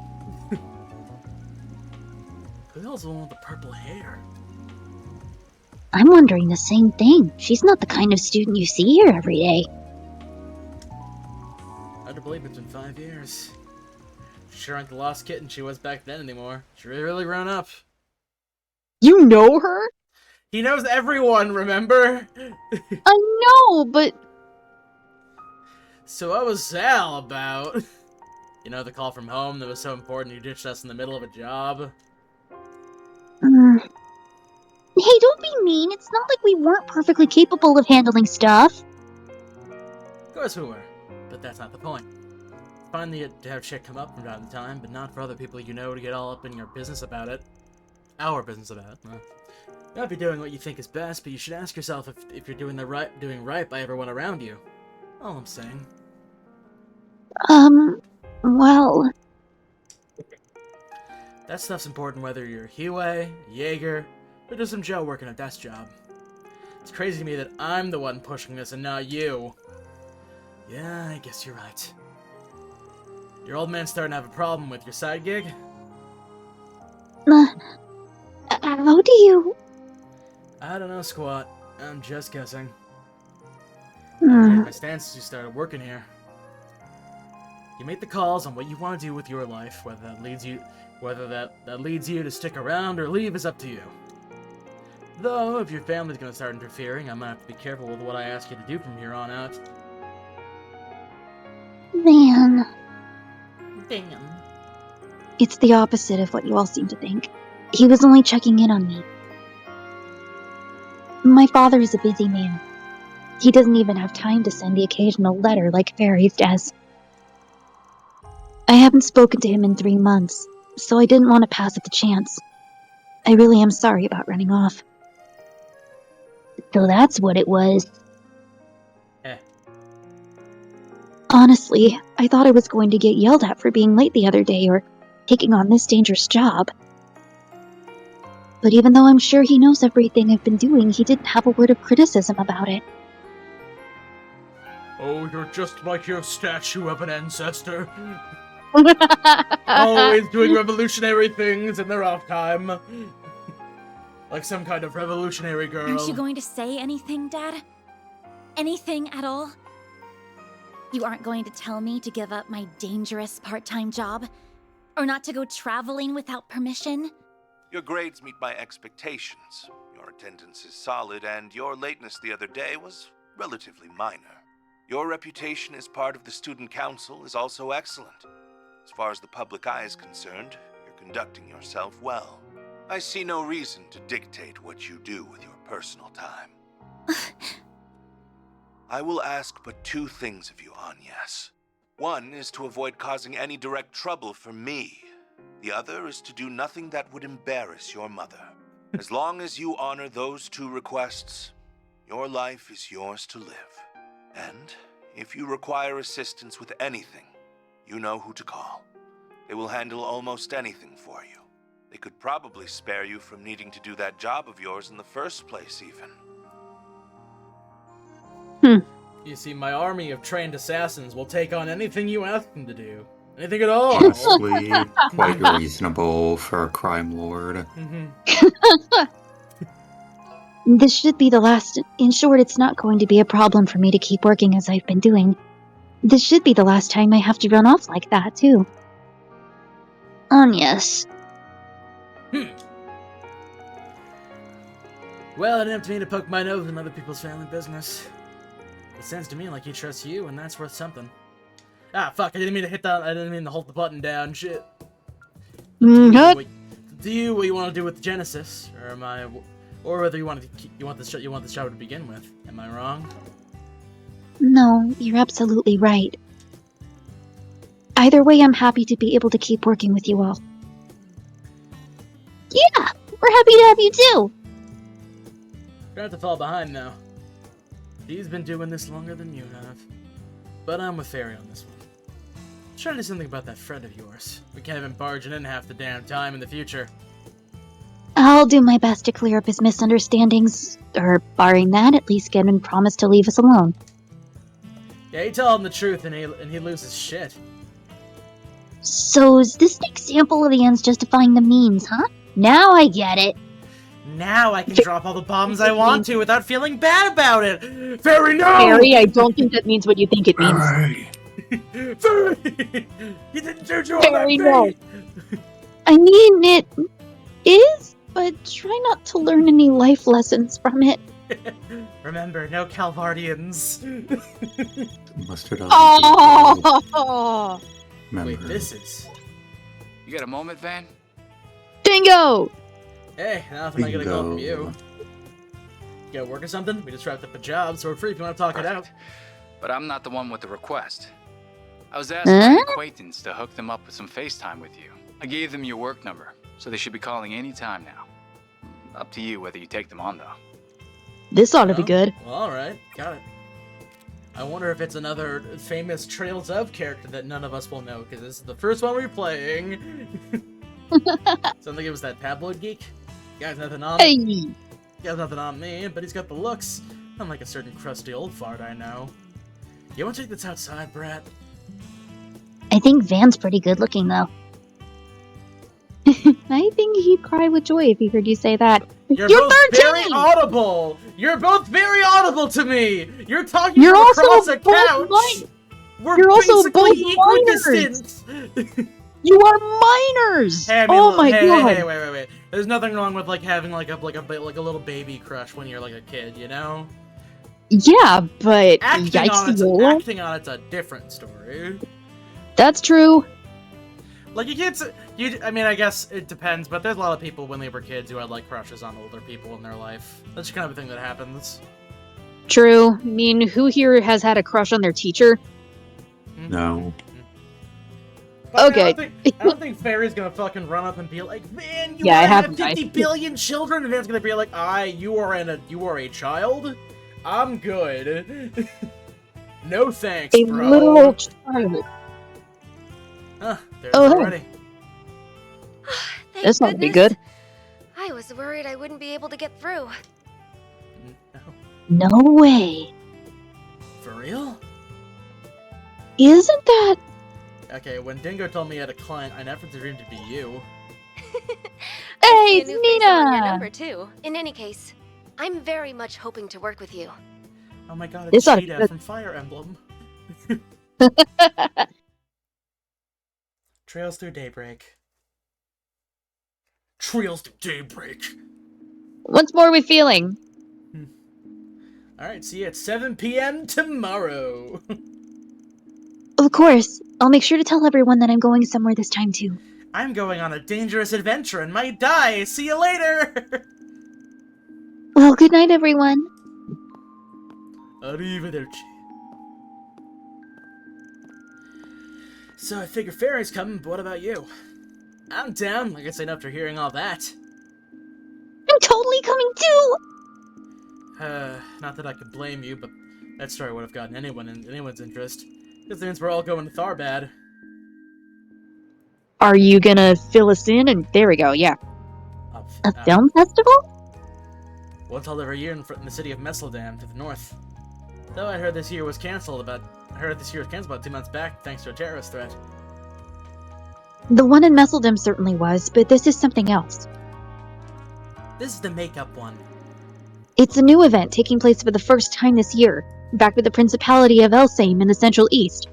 Who the hell's the one with the purple hair? I'm wondering the same thing. She's not the kind of student you see here every day. Hard to believe it's been 5 years. Sure ain't the lost kitten she was back then anymore. She's really grown up. You know her? He knows everyone, remember? I know, but... So what was Sal about? You know, the call from home that was so important you ditched us in the middle of a job? Hey, don't be mean. It's not like we weren't perfectly capable of handling stuff. Of course we were, but that's not the point. It's fine to have shit come up from time to time, but not for other people you know to get all up in your business about it. Our business about it. You might be doing what you think is best, but you should ask yourself if you're doing right by everyone around you. All I'm saying. Well... That stuff's important whether you're Huey, Jaeger, or just some Joe working a desk job. It's crazy to me that I'm the one pushing this and not you. Yeah, I guess you're right. Your old man's starting to have a problem with your side gig? How do you... I don't know, Squat. I'm just guessing. I've changed my stance since you started working here. You make the calls on what you want to do with your life, whether that leads you to stick around or leave is up to you. Though, if your family's gonna start interfering, I might have to be careful with what I ask you to do from here on out. Man... Damn. It's the opposite of what you all seem to think. He was only checking in on me. My father is a busy man. He doesn't even have time to send the occasional letter like Fairies does. I haven't spoken to him in 3 months, so I didn't want to pass up the chance. I really am sorry about running off. So that's what it was. Honestly, I thought I was going to get yelled at for being late the other day or taking on this dangerous job. But even though I'm sure he knows everything I've been doing, he didn't have a word of criticism about it. Oh, you're just like your statue of an ancestor. Always doing revolutionary things in their off time. Like some kind of revolutionary girl. Aren't you going to say anything, Dad? Anything at all? You aren't going to tell me to give up my dangerous part-time job? Or not to go traveling without permission? Your grades meet my expectations. Your attendance is solid, and your lateness the other day was relatively minor. Your reputation as part of the student council is also excellent. As far as the public eye is concerned, you're conducting yourself well. I see no reason to dictate what you do with your personal time. I will ask but 2 things of you, Agnes. One is to avoid causing any direct trouble for me. The other is to do nothing that would embarrass your mother. As long as you honor those 2 requests, your life is yours to live. And if you require assistance with anything, you know who to call. They will handle almost anything for you. They could probably spare you from needing to do that job of yours in the first place, even. You see, my army of trained assassins will take on anything you ask them to do. Anything at all. Honestly, quite reasonable for a crime lord. This should be the last. In short, it's not going to be a problem for me to keep working as I've been doing. This should be the last time I have to run off like that, too. Yes. Well, I didn't have to mean to poke my nose in other people's family business. It sounds to me like he trusts you, and that's worth something. Ah, fuck, I didn't mean to hit that. I didn't mean to hold the button down. Shit. Do you what you want to do with the Genesis, or whether you want this job to begin with? Am I wrong? No, you're absolutely right. Either way, I'm happy to be able to keep working with you all. Yeah, we're happy to have you too. Gonna have to fall behind now. He's been doing this longer than you have. But I'm with Fairy on this one. Try to do something about that friend of yours. We can't even barge in half the damn time in the future. I'll do my best to clear up his misunderstandings, or barring that, at least get him promised to leave us alone. Yeah, you tell him the truth and he loses shit. So is this an example of the ends justifying the means, huh? Now I get it. Now I can drop all the bombs I want to without feeling bad about it! Fairy, no! Fairy, I don't think that means what you think it means. Fairy! You didn't do all Fairy, that no. I mean, it is, but try not to learn any life lessons from it. Remember, no Calvardians. Mustard on Oh! Wait, this is... You got a moment, Van? Dingo! Hey, nothing I gotta go from you. You gotta work or something? We just wrapped up a job, so we're free if you want to talk it out. But I'm not the one with the request. I was asked by an acquaintance to hook them up with some FaceTime with you. I gave them your work number, so they should be calling any time now. Up to you whether you take them on, though. This ought to be good. Well, alright, got it. I wonder if it's another famous Trails of character that none of us will know, because this is the first one we're playing. Sounds like it was that tabloid geek. Guy's nothing on Hey. me. Guy's nothing on me, but he's got the looks. Unlike a certain crusty old fart I know. You want to take this outside, Brat? I think Van's pretty good looking, though. I think he'd cry with joy if he heard you say that. You're You're both 13! very audible! You're both very audible to me! You're talking You're from also across a both couch! min- We're You're also both basically minors! equidistant! You are minors! Hey, I mean, oh my hey, god! Hey, wait. There's nothing wrong with like having like a little baby crush when you're like a kid, you know? Yeah, but Acting on it's a different story. That's true. Like you can't. I mean, I guess it depends, but there's a lot of people when they were kids who had like crushes on older people in their life. That's kind of a thing that happens. True. I mean, who here has had a crush on their teacher? No. But Okay. I don't think Fairy's gonna fucking run up and be like, "Man, you Yeah, I have have 50 billion children," and Van's gonna be like, you are a child. I'm good. No thanks, A bro. literal child. Huh, there's Oh, hey. already. Thank This might be goodness. good. I was worried I wouldn't be able to get through. No way. For real? Isn't that... Okay, when Dingo told me he had a client, I never dreamed it'd be you. I see Hey, a it's new face on your Nina! number too. In any case, I'm very much hoping to work with you. Oh my god, This it's ought to be Cheetah good. from Fire Emblem. Trails through Daybreak. Trails through Daybreak. What's more are we feeling? Alright, see you at 7 p.m. tomorrow. Of course. I'll make sure to tell everyone that I'm going somewhere this time, too. I'm going on a dangerous adventure and might die. See you later. Well, good night, everyone. Arrivederci. So I figure Fairy's coming, but what about you? I'm down, like I said, after hearing all that. I'm totally coming, too! Not that I could blame you, but that story would have gotten anyone's interest. Because it means we're all going to Tharbad. Are you gonna fill us in? And there we go, yeah. A film festival? Once held every year in the city of Messeldam to the north. Though I heard this year was cancelled about 2 months back thanks to a terrorist threat. The one in Messeldam certainly was, but this is something else. This is the makeup one. It's a new event taking place for the first time this year, back with the Principality of Elsame in the Central East.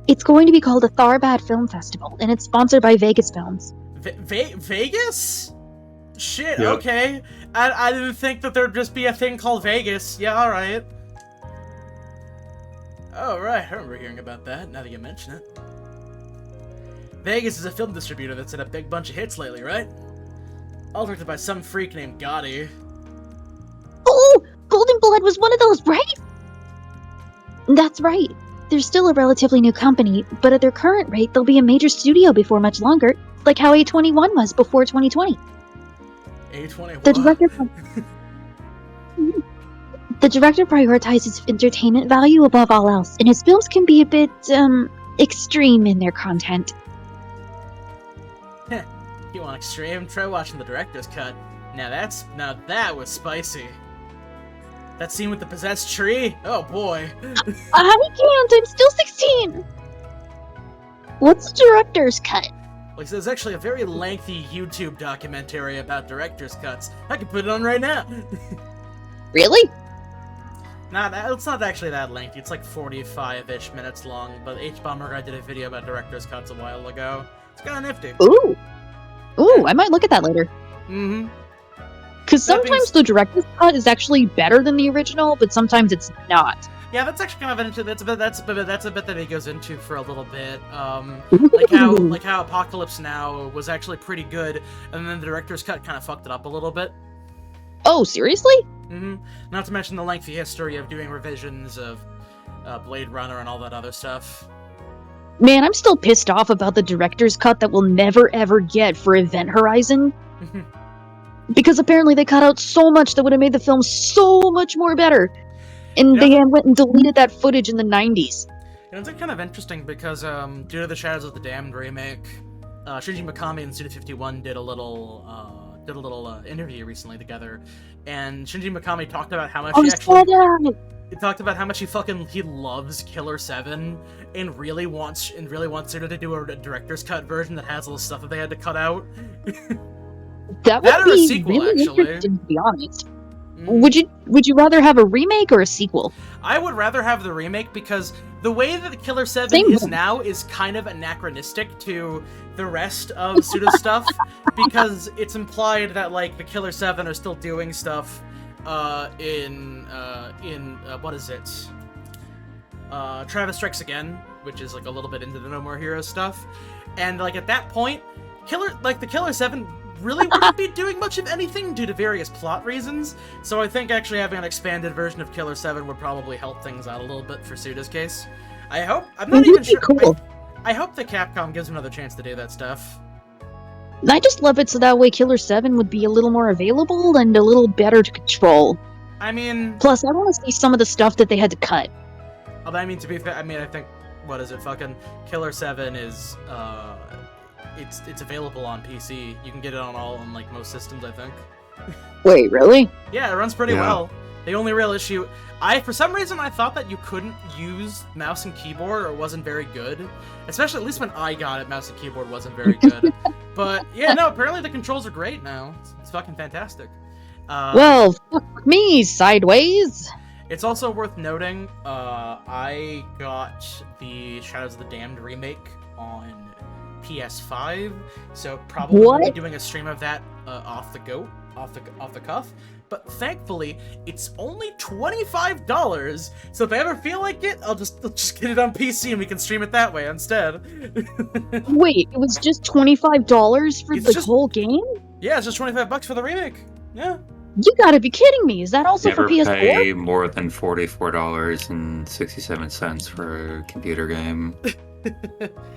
It's going to be called a Tharbad Film Festival, and it's sponsored by Vegas Films. Vegas? Shit, Yep. okay. I didn't think that there'd just be a thing called Vegas. Yeah, alright. Oh, right, I remember hearing about that, now that you mention it. Vegas is a film distributor that's had a big bunch of hits lately, right? All directed by some freak named Gotti. Oh! Golden Blood was one of those, right? That's right. They're still a relatively new company, but at their current rate, they'll be a major studio before much longer, like how A21 was before 2020. A21? The director from... The director prioritizes entertainment value above all else, and his films can be a bit, extreme in their content. You want extreme? Try watching the director's cut. Now that was spicy. That scene with the possessed tree? Oh boy. I can't, I'm still 16! What's the director's cut? Like, there's actually a very lengthy YouTube documentary about director's cuts. I can put it on right now. Really? It's not actually that lengthy. It's like 45-ish minutes long, but H-Bomber Guy did a video about director's cuts a while ago. It's kinda nifty. Ooh! Ooh, I might look at that later. Mm-hmm. Because sometimes the director's cut is actually better than the original, but sometimes it's not. Yeah, that's actually kind of interesting. That's a bit that he goes into for a little bit. Like how Apocalypse Now was actually pretty good, and then the director's cut kind of fucked it up a little bit. Oh, seriously? Mm-hmm. Not to mention the lengthy history of doing revisions of Blade Runner and all that other stuff. Man, I'm still pissed off about the director's cut that we'll never ever get for Event Horizon. Because apparently they cut out so much that would have made the film so much more better. And they went and deleted that footage in the 90s. And it's kind of interesting because, due to the Shadows of the Damned remake, Shinji Mikami and Suda51 did a little interview recently together, and Shinji Mikami talked about how much he talked about how much he loves Killer 7 and really wants Suda to do a director's cut version that has all the stuff that they had to cut out. That would be a sequel, really interesting, to be honest. Would you rather have a remake or a sequel? I would rather have the remake because the way that the Killer 7 is now is kind of anachronistic to the rest of Suda's stuff, because it's implied that like the Killer 7 are still doing stuff in what is it? Travis Strikes Again, which is like a little bit into the No More Heroes stuff, and like at that point, the Killer 7 really wouldn't be doing much of anything due to various plot reasons, so I think actually having an expanded version of Killer 7 would probably help things out a little bit for Suda's case. I hope. I'm not even sure. Cool. I hope that Capcom gives him another chance to do that stuff. I just love it so that way Killer 7 would be a little more available and a little better to control. I mean... Plus, I want to see some of the stuff that they had to cut. I mean, to be fair, I think, what is it, fucking Killer 7 is, it's available on PC. You can get it on like most systems, I think. Wait, really? Yeah, it runs pretty well. The only real issue, for some reason I thought that you couldn't use mouse and keyboard or it wasn't very good. Especially, at least when I got it, mouse and keyboard wasn't very good. But yeah, no, apparently the controls are great now. It's fucking fantastic. Well, fuck me, sideways. It's also worth noting, I got the Shadows of the Damned remake on PS5, so probably won't be doing a stream of that off the cuff. But thankfully, it's only $25. So if I ever feel like it, I'll just get it on PC and we can stream it that way instead. Wait, it was just $25 for the whole game? Yeah, it's just $25 for the remake. Yeah. You gotta be kidding me! Is that also Never for PS4? pay more than $44.67 for a computer game.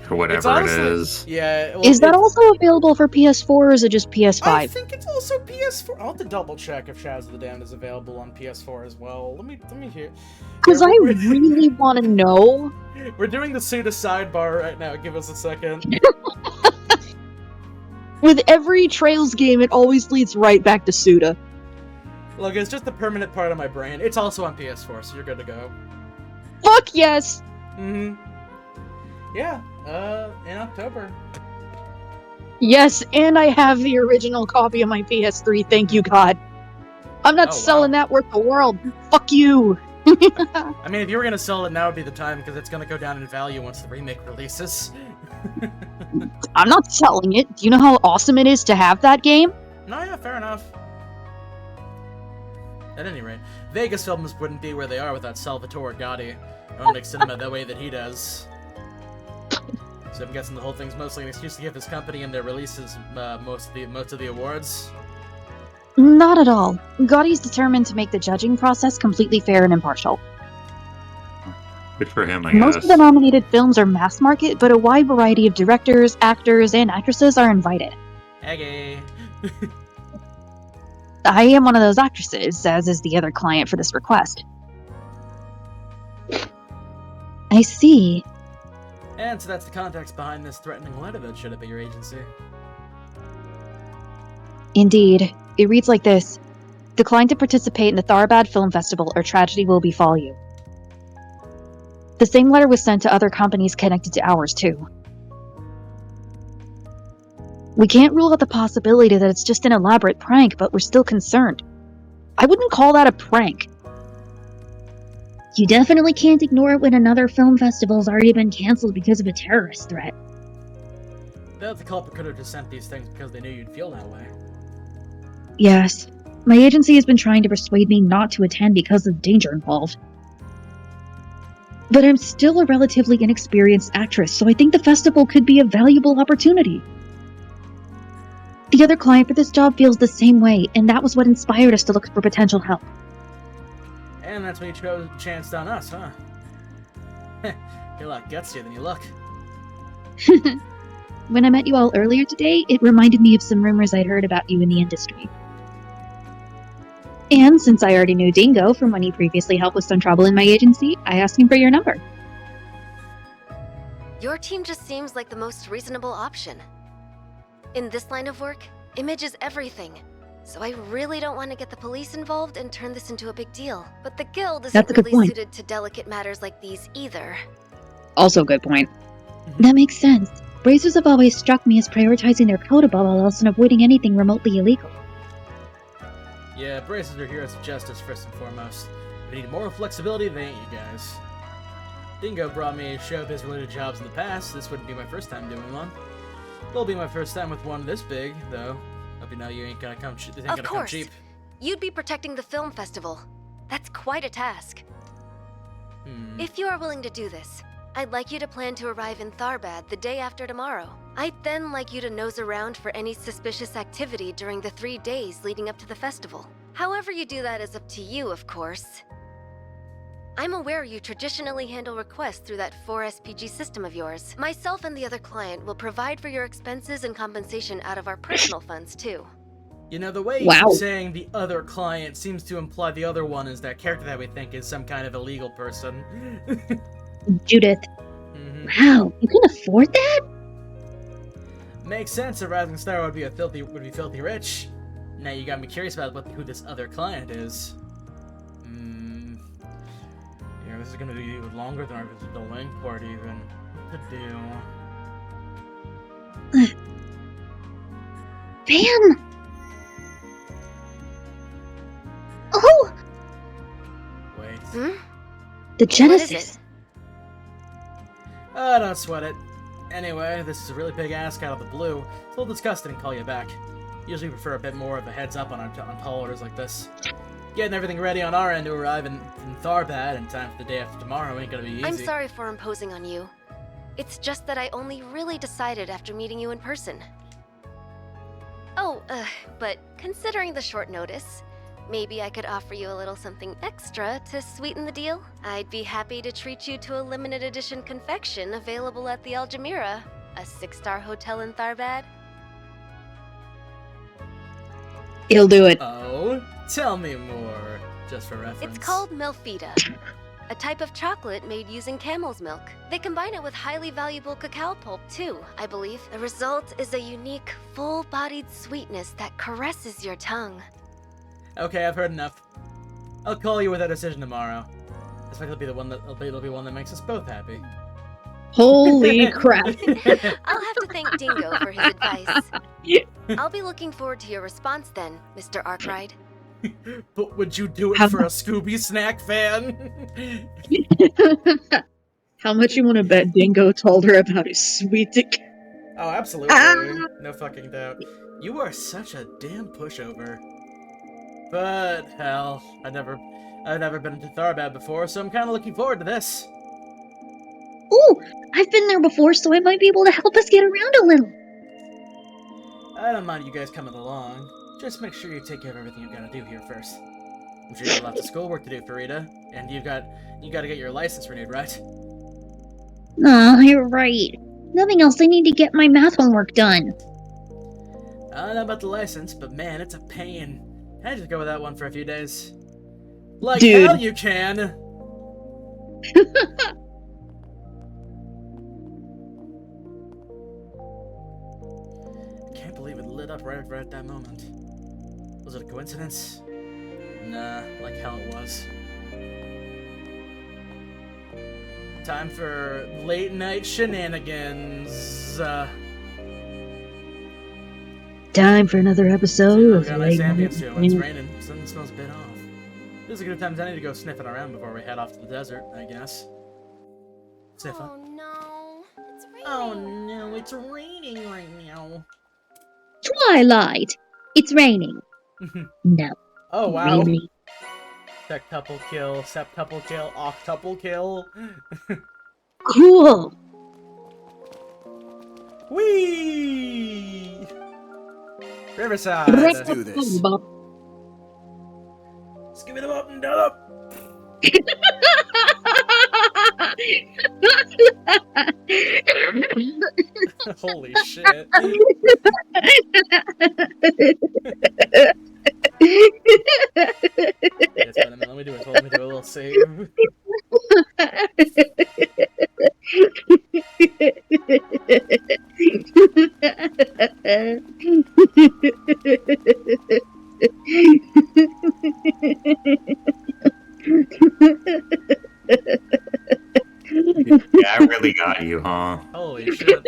For whatever it is. Yeah. Well, is that also available for PS4 or is it just PS5? I think it's also PS4. I'll have to double check if Shadows of the Damned is available on PS4 as well. Let me hear. Because I really want to know. We're doing the Suda sidebar right now. Give us a second. With every Trails game, it always leads right back to Suda. Look, it's just a permanent part of my brain. It's also on PS4, so you're good to go. Fuck yes! Mm-hmm. Yeah, in October. Yes, and I have the original copy of my PS3, thank you God. I'm not selling that worth the world. Fuck you! I mean, if you were gonna sell it, now would be the time, because it's gonna go down in value once the remake releases. I'm not selling it. Do you know how awesome it is to have that game? No, yeah, fair enough. At any rate, Vegas films wouldn't be where they are without Salvatore Gotti. I want to make cinema the way that he does. So I'm guessing the whole thing's mostly an excuse to give his company and their releases most of the awards. Not at all. Gotti's determined to make the judging process completely fair and impartial. Good for him, I Most guess. of the nominated films are mass market, but a wide variety of directors, actors, and actresses are invited. Aggie. I am one of those actresses, as is the other client for this request. I see. And so that's the context behind this threatening letter that showed up at your agency. Indeed. It reads like this. Decline to participate in the Tharbad Film Festival or tragedy will befall you. The same letter was sent to other companies connected to ours, too. We can't rule out the possibility that it's just an elaborate prank, but we're still concerned. I wouldn't call that a prank. You definitely can't ignore it when another film festival's already been cancelled because of a terrorist threat. The culprit could have just sent these things because they knew you'd feel that way. Yes. My agency has been trying to persuade me not to attend because of the danger involved. But I'm still a relatively inexperienced actress, so I think the festival could be a valuable opportunity. The other client for this job feels the same way, and that was what inspired us to look for potential help. And that's when you chose chanced on us, huh? You're a lot gutsier than you look. When I met you all earlier today, it reminded me of some rumors I'd heard about you in the industry. And since I already knew Dingo from when he previously helped with some trouble in my agency, I asked him for your number. Your team just seems like the most reasonable option. In this line of work, image is everything. So I really don't want to get the police involved and turn this into a big deal. But the guild isn't really suited to delicate matters like these either. Also a good point. That makes sense. Bracers have always struck me as prioritizing their code above all else and avoiding anything remotely illegal. Yeah, bracers are heroes of justice first and foremost. If you need more flexibility, they ain't you guys. Dingo brought me showbiz-related jobs in the past. This wouldn't be my first time doing one. It'll be my first time with one this big, though. Hope you know you ain't gonna come cheap. Of course. You'd be protecting the film festival. That's quite a task. If you are willing to do this, I'd like you to plan to arrive in Tharbad the day after tomorrow. I'd then like you to nose around for any suspicious activity during the 3 days leading up to the festival. However you do that is up to you, of course. I'm aware you traditionally handle requests through that 4SPG system of yours. Myself and the other client will provide for your expenses and compensation out of our personal funds, too. You know, the way you keep saying the other client seems to imply the other one is that character that we think is some kind of illegal person. Judith. Wow, you can afford that? Makes sense. A rising star would be filthy rich. Now you got me curious about who this other client is. Yeah, this is gonna be longer than our visit to the Link Port even. What to do? Bam! Oh! Wait. The Genesis. Oh, don't sweat it. Anyway, this is a really big ask out of the blue. It's a little disgusting to call you back. Usually prefer a bit more of a heads up on tall orders like this. Getting everything ready on our end to arrive in Tharbad in time for the day after tomorrow ain't gonna be easy. I'm sorry for imposing on you. It's just that I only really decided after meeting you in person. Oh, but considering the short notice, maybe I could offer you a little something extra to sweeten the deal. I'd be happy to treat you to a limited edition confection available at the Algemira, a 6-star hotel in Tharbad. He'll do it. Oh, tell me more, just for reference. It's called Melfita, a type of chocolate made using camel's milk. They combine it with highly valuable cacao pulp too, I believe. The result is a unique, full-bodied sweetness that caresses your tongue. Okay, I've heard enough. I'll call you with that decision tomorrow. This might be the one it'll be one that makes us both happy. Holy crap! I'll have to thank Dingo for his advice. I'll be looking forward to your response then, Mr. Arkwright. But would you do it for a Scooby Snack fan? How much you want to bet Dingo told her about his sweet dick? Oh, absolutely. No fucking doubt. You are such a damn pushover. But hell, I've never been to Tharbad before, so I'm kind of looking forward to this. Ooh, I've been there before, so I might be able to help us get around a little. I don't mind you guys coming along. Just make sure you take care of everything you gotta do here first. I'm sure you have lots of schoolwork to do, Farida, and you gotta get your license renewed, right? Aw, you're right. Nothing else. I need to get my math homework done. I don't know about the license, but man, it's a pain. Can I just go with that one for a few days? Like Dude. hell you can! I can't believe it lit up right at that moment. Was it a coincidence? Nah, like hell it was. Time for late night shenanigans. Time for another episode We of got a nice Late ambience Night too. It's Shenanigans. raining. Sun smells a bit off. This is a good time as any to go sniffing around before we head off to the desert, I guess. Sniffing. Oh no, it's raining. Oh no, it's raining right now. Twilight! It's raining. No. Oh wow. Really? Septuple kill, octuple kill. Cool! Whee! Riverside. Let's do this. Give me the button, up. Holy shit. Yes, but let me do it. Let me do a little save. Yeah, I really got you, huh? Holy shit.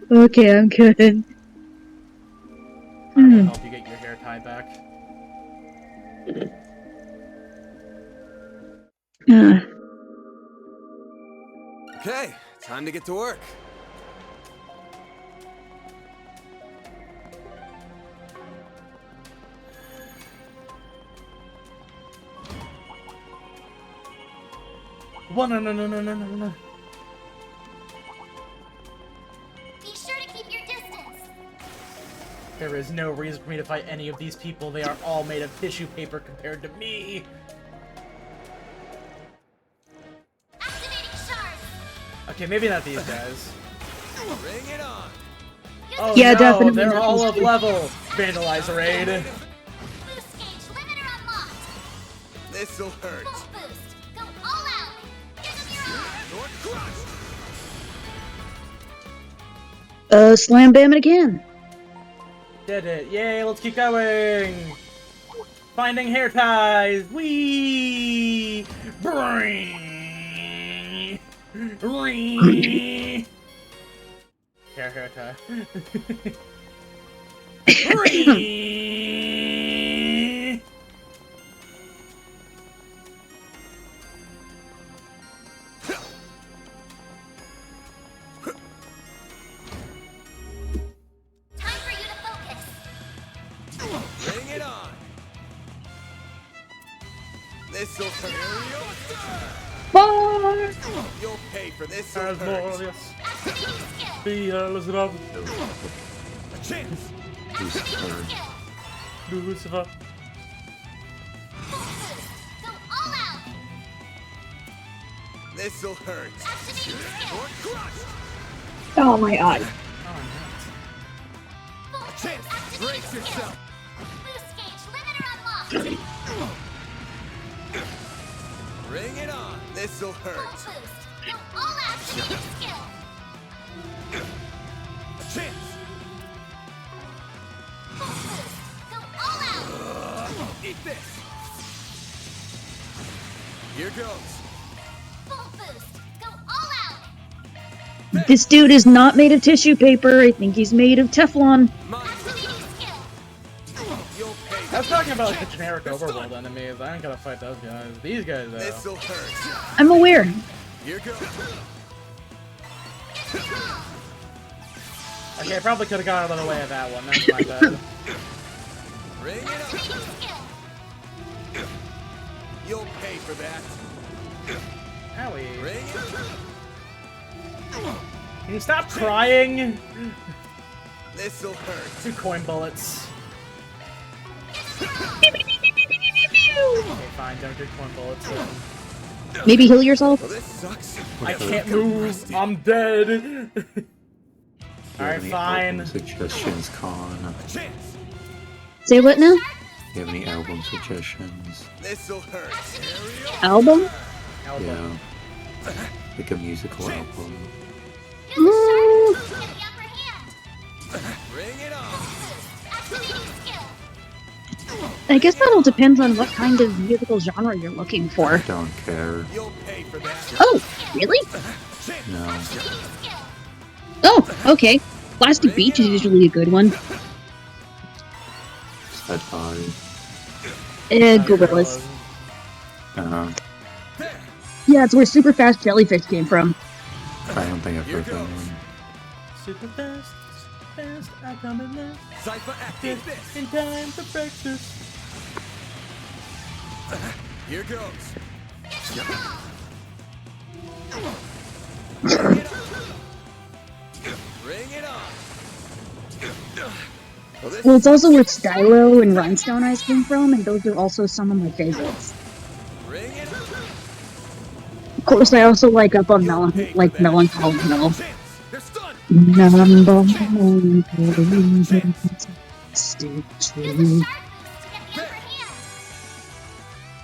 Okay, I'm good. I will help you get your hair tied back. Okay, time to get to work. Well, no. Be sure to keep your distance. There is no reason for me to fight any of these people. They are all made of tissue paper compared to me. Activating shards. Okay, maybe not these guys. Bring it on. Oh Yeah, no, definitely they're not all these of two. level. Vandalize raid. Boost gauge limiter unlocked. This'll hurt. Full boost. Go all out. Give them your all. Sword crush. Slam bam it again. Did it. Yay, let's keep going. Finding hair ties. Wee. Bring. Ring. Hair tie. Ring. Time for you to focus. Bring it on. This'll hurt. Far. You'll pay for this. This'll There's more of hurt. this. Activating skill. Be Elizabeth. A chance. Activating skill. Lucifer. Full boost. Go all out. This'll hurt. Activating skill. Sword crush. Oh my god. Full A boost. chance. Activating Brace skill. yourself. Boost gauge limiter unlocked. Bring it on. This'll Full hurt. boost. Go all out. Activating skill. A chance. Full boost. Go all out. Eat this. Here goes. Full boost. Go all out. This dude is not made of tissue paper. I think he's made of Teflon. Mine. Activating skill. You'll pay. I was talking about like the generic overworld enemies. I ain't gonna fight those guys. These guys though. This'll hurt. I'm aware. Here goes. Okay, I probably could have got out of the way of that one. That's my bad. Bring it Activating on. skill. You'll pay for that. Howie. Bring it on. Can you stop crying? This'll hurt. 2 coin bullets. Okay, fine, don't do coin bullets then. Maybe heal yourself? Well, this sucks. I can't move. I'm dead. Do you Alright, have any fine. album suggestions, Con? Say what now? Do you have any album suggestions? This'll hurt. Album? Yeah. Like a musical album. Mm, Bring it on. I guess that all depends on what kind of musical genre you're looking for. Don't care. You'll pay for that. Oh, really? No. Oh, okay. Plastic Beach is usually a good one. Set by. Gorillas. Yeah, it's where Super Fast Jellyfish came from. I don't think I've heard that one. Super fast, fast, I come in there. Cypher, active this. In time for breakfast. Here goes. Bring it on. Well, it's also where Stylo and Rhinestone Eyes came from, and those are also some of my favorites. Bring it on. Of course, I also like Up on Melancholy Hill. They're stunned.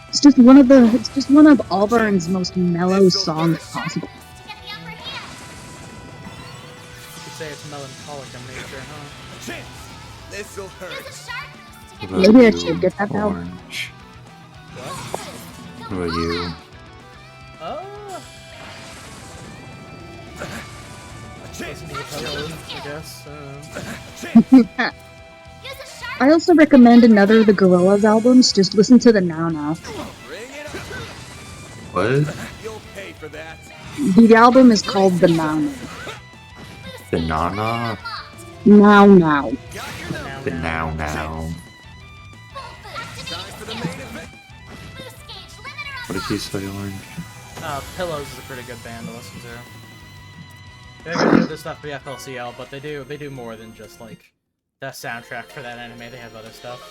It's just one of Auburn's most mellow songs possible. You could say it's melancholic in nature, huh? This'll hurt. Maybe I should get that out. Orange. What about you? Oh. Listen to the pillows, I guess. I also recommend another of the Gorillaz albums. Just listen to the Now Now. What? You'll pay for that. The album is called The Now Now. The Nana? Now Now. The Now Now. What did you say, Orange? Pillows is a pretty good band to listen to. They do this stuff for the FLCL, but they do more than just like the soundtrack for that anime. They have other stuff.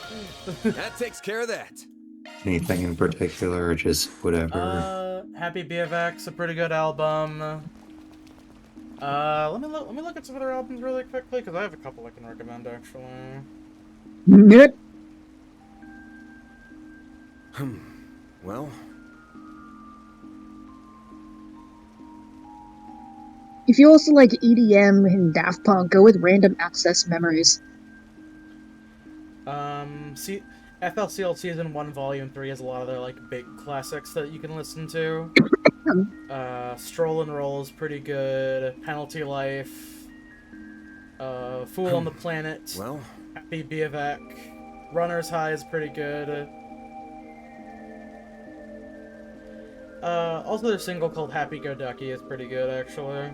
That takes care of that. Anything in particular, or just whatever? Happy BFX, a pretty good album. Let me look at some other albums really quickly because I have a couple I can recommend actually. Good. Well. If you also like EDM and Daft Punk, go with Random Access Memories. See, FLCL Season 1 Volume 3 has a lot of their like big classics that you can listen to. Stroll and Roll is pretty good. Penalty Life. Fool on the Planet. Well. Happy BFX. Runner's High is pretty good. Also their single called Happy Go Ducky is pretty good actually.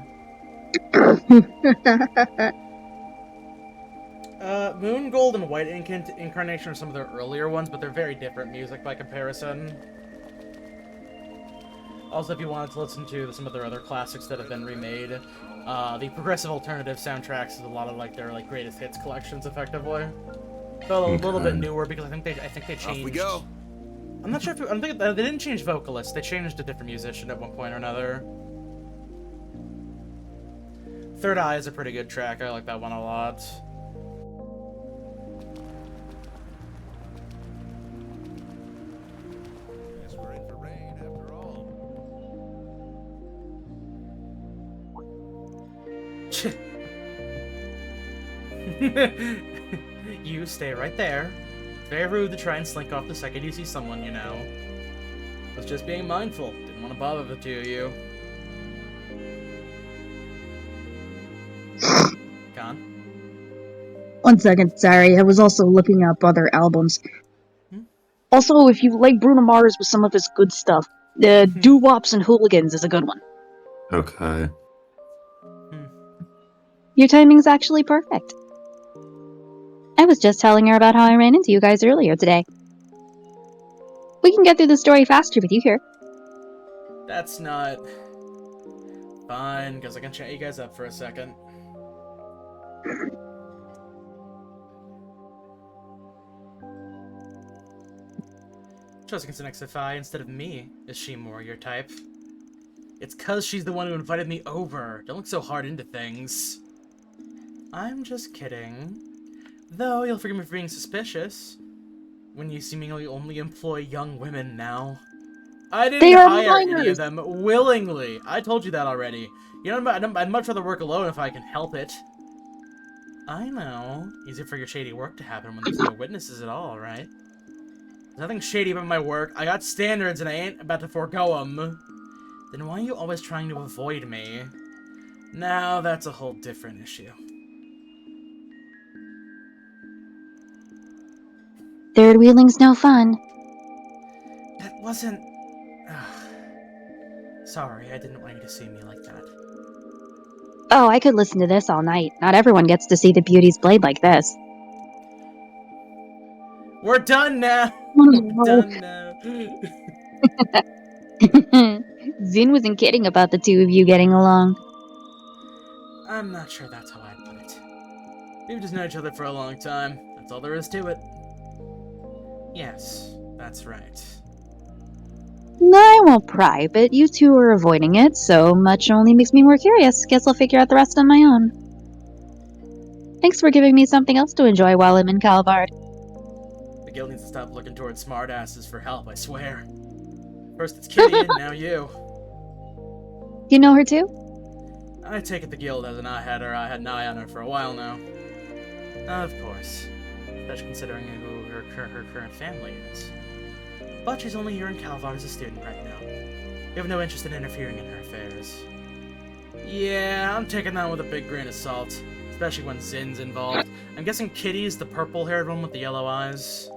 Moon Gold and White Incarnation are some of their earlier ones, but they're very different music by comparison. Also, if you wanted to listen to some of their other classics that have been remade, the Progressive Alternative soundtracks is a lot of like their like greatest hits collections, effectively. But a little bit newer because I think they changed. Off we go. I'm not sure if I think they didn't change vocalists. They changed a different musician at one point or another. Third Eye is a pretty good track. I like that one a lot. Guess we're in for rain after all. You stay right there. It's very rude to try and slink off the second you see someone you know. Was just being mindful. Didn't want to bother the two of you. Gone. 1 second, sorry. I was also looking up other albums. Also, if you like Bruno Mars with some of his good stuff, Doo-Wops and Hooligans is a good one. Okay. Your timing's actually perfect. I was just telling her about how I ran into you guys earlier today. We can get through the story faster with you here. That's not fine, because I can chat you guys up for a second. Chosen to Nexify instead of me. Is she more your type? It's cause she's the one who invited me over. Don't look so hard into things. I'm just kidding. Though, you'll forgive me for being suspicious. When you seemingly only employ young women now. I didn't hire any of them willingly. I told you that already. You know, I'd much rather work alone if I can help it. I know. Easy for your shady work to happen when there's no witnesses at all, right? There's nothing shady about my work. I got standards and I ain't about to forego them. Then why are you always trying to avoid me? Now that's a whole different issue. Third wheeling's no fun. That wasn't... Sorry, I didn't want you to see me like that. Oh, I could listen to this all night. Not everyone gets to see the beauty's blade like this. We're done now! We're done now. Zin wasn't kidding about the two of you getting along. I'm not sure that's how I'd put it. We've just known each other for a long time. That's all there is to it. Yes, that's right. I won't pry, but you two are avoiding it, so much only makes me more curious. Guess I'll figure out the rest on my own. Thanks for giving me something else to enjoy while I'm in Calvard. The guild needs to stop looking towards smartasses for help, I swear. First it's Kitty, and now you. You know her too? I take it the guild has an eye had her. I had an eye on her for a while now. Of course. Especially considering who her current family is. But she's only here in Calvard as a student right now. We have no interest in interfering in her affairs. Yeah, I'm taking that with a big grain of salt. Especially when Zin's involved. I'm guessing Kitty's the purple-haired one with the yellow eyes.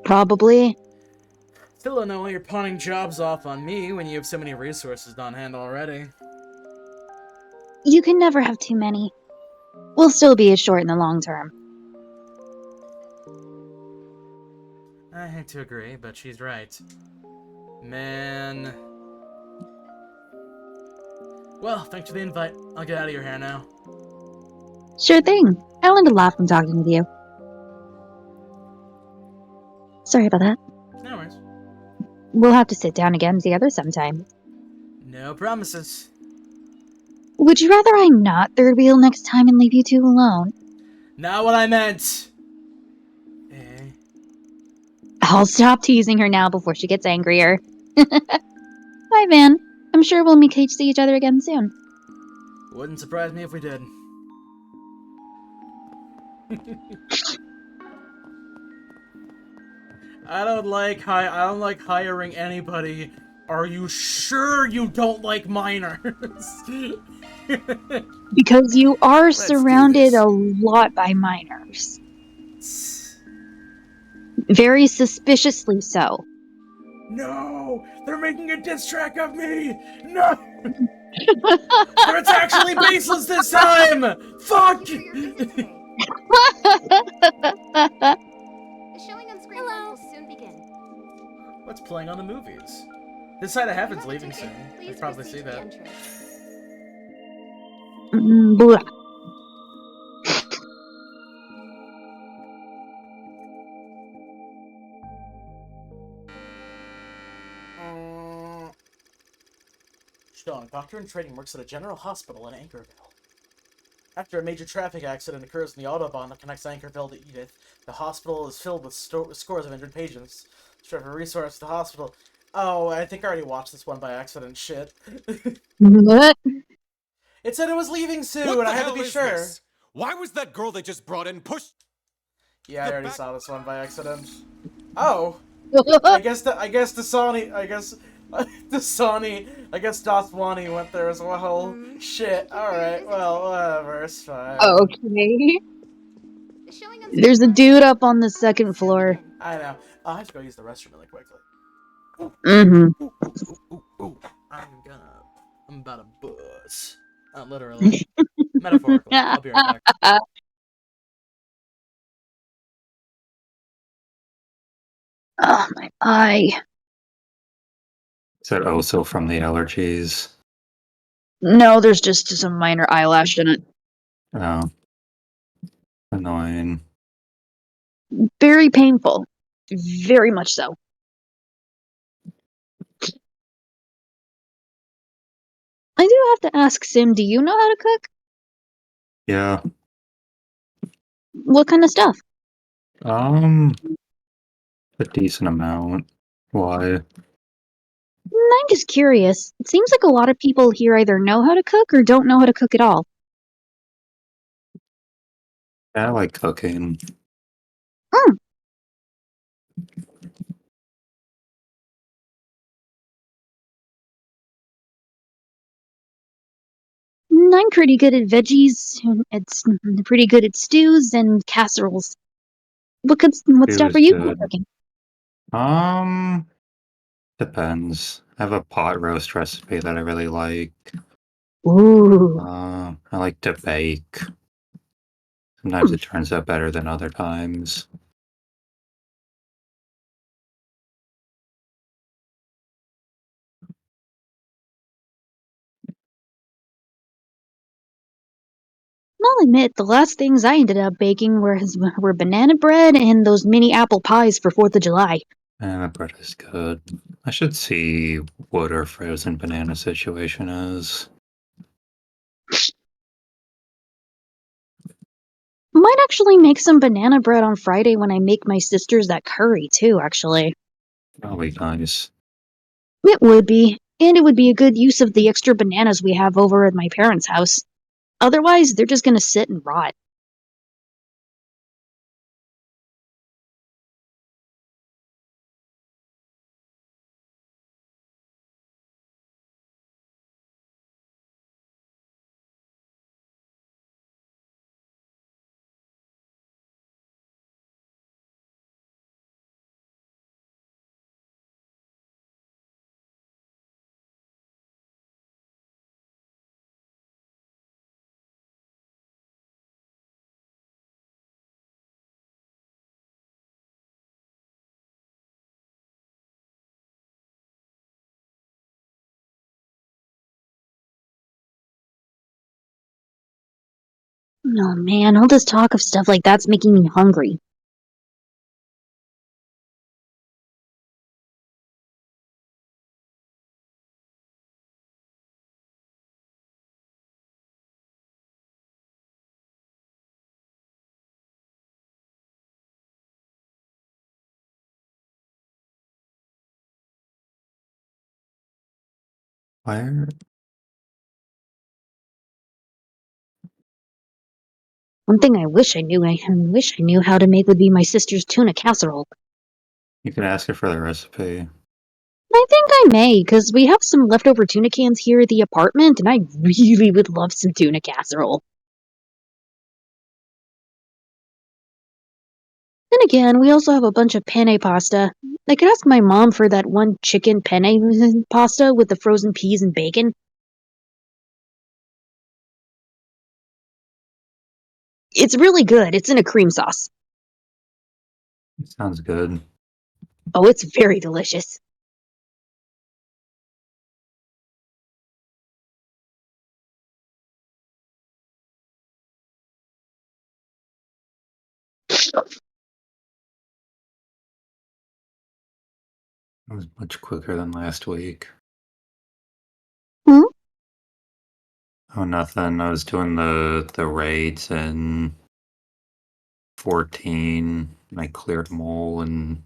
Probably. Still don't know why you're pawning jobs off on me when you have so many resources on hand already. You can never have too many. We'll still be short in the long term. I hate to agree, but she's right. Man. Well, thanks for the invite. I'll get out of your hair now. Sure thing. I learned a lot from talking with you. Sorry about that. No worries. We'll have to sit down again together sometime. No promises. Would you rather I not third wheel next time and leave you two alone? Not what I meant! Eh? I'll stop teasing her now before she gets angrier. Bye, Van. I'm sure we'll see each other again soon. Wouldn't surprise me if we did. I don't like hiring anybody. Are you sure you don't like minors? Because you are surrounded a lot by minors. Very suspiciously so. No! They're making a diss track of me! No! It's actually baseless this time! Fuck! The showing on screen will soon begin. What's playing on the movies? This side of heaven's leaving soon. You'll probably see that. Blah. Sean, doctor in training, works at a general hospital in Anchorville. After a major traffic accident occurs in the Autobahn that connects Anchorville to Edith, the hospital is filled with scores of injured patients. Strive for resource to the hospital. Oh, I think I already watched this one by accident. Shit. What? It said it was leaving soon, What and the I had to hell be is sure. this? Why was that girl they just brought in pushed? Yeah, I already saw this one by accident. Oh, I guess the Daswani went there as well. Shit. All right. Well, whatever. It's fine. Okay. There's a dude up on the second floor. I know. I have to go use the restroom really quickly. Mm-hmm. Ooh. I'm about to buzz. Not literally. Metaphorically. I'll be right back. Oh, my eye. Is that also from the allergies? No, there's just some minor eyelash in it. Oh. Annoying. Very painful. Very much so. I do have to ask, Sim, do you know how to cook? Yeah. What kind of stuff? A decent amount. Why? I'm just curious. It seems like a lot of people here either know how to cook or don't know how to cook at all. Yeah, I like cooking. Hmm. I'm pretty good at veggies. It's pretty good at stews and casseroles. What It stuff was are you good at good. cooking? Depends. I have a pot roast recipe that I really like. Ooh. I like to bake. Sometimes it turns out better than other times. I'll admit, the last things I ended up baking were banana bread and those mini apple pies for 4th of July. The bread is good. I should see what our frozen banana situation is. Might actually make some banana bread on Friday when I make my sisters that curry, too, actually. That'll be nice. It would be. And it would be a good use of the extra bananas we have over at my parents' house. Otherwise, they're just gonna sit and rot. Oh man, all this talk of stuff like that's making me hungry. Where? One thing I wish I knew how to make would be my sister's tuna casserole. You can ask her for the recipe. I think I may, because we have some leftover tuna cans here at the apartment, and I really would love some tuna casserole. Then again, we also have a bunch of penne pasta. I could ask my mom for that one chicken penne pasta with the frozen peas and bacon. It's really good. It's in a cream sauce. Sounds good. Oh, it's very delicious. It was much quicker than last week. Hmm? Oh, nothing. I was doing the raids in 14, and I cleared them all in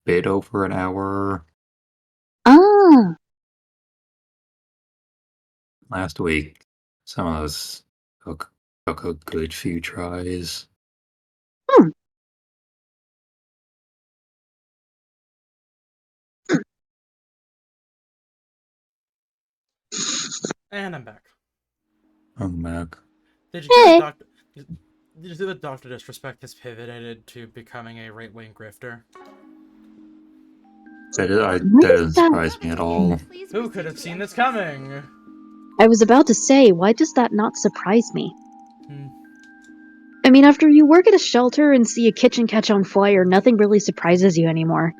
a bit over an hour. Ah. Last week, some of those took a good few tries. Hmm. And I'm back. I'm back. Did you see the Hey. doctor? Did you see the Doctor Disrespect has pivoted to becoming a right-wing grifter? That What is doesn't that? surprise me at all. Who could have seen this coming? I was about to say, why does that not surprise me? Hmm. I mean, after you work at a shelter and see a kitchen catch on fire, nothing really surprises you anymore.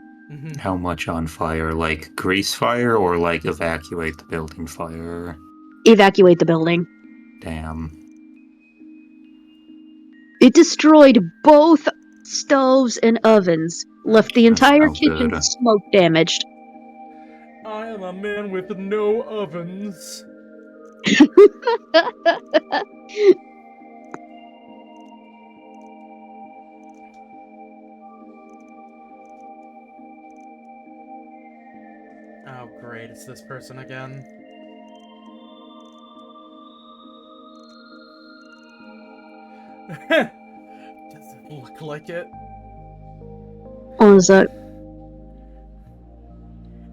How much on fire? Like grease fire or like evacuate the building fire? Evacuate the building. Damn. It destroyed both stoves and ovens, left the That's entire no kitchen good. smoke damaged. I am a man with no ovens. Oh, great, it's this person again. Doesn't look like it. What was that?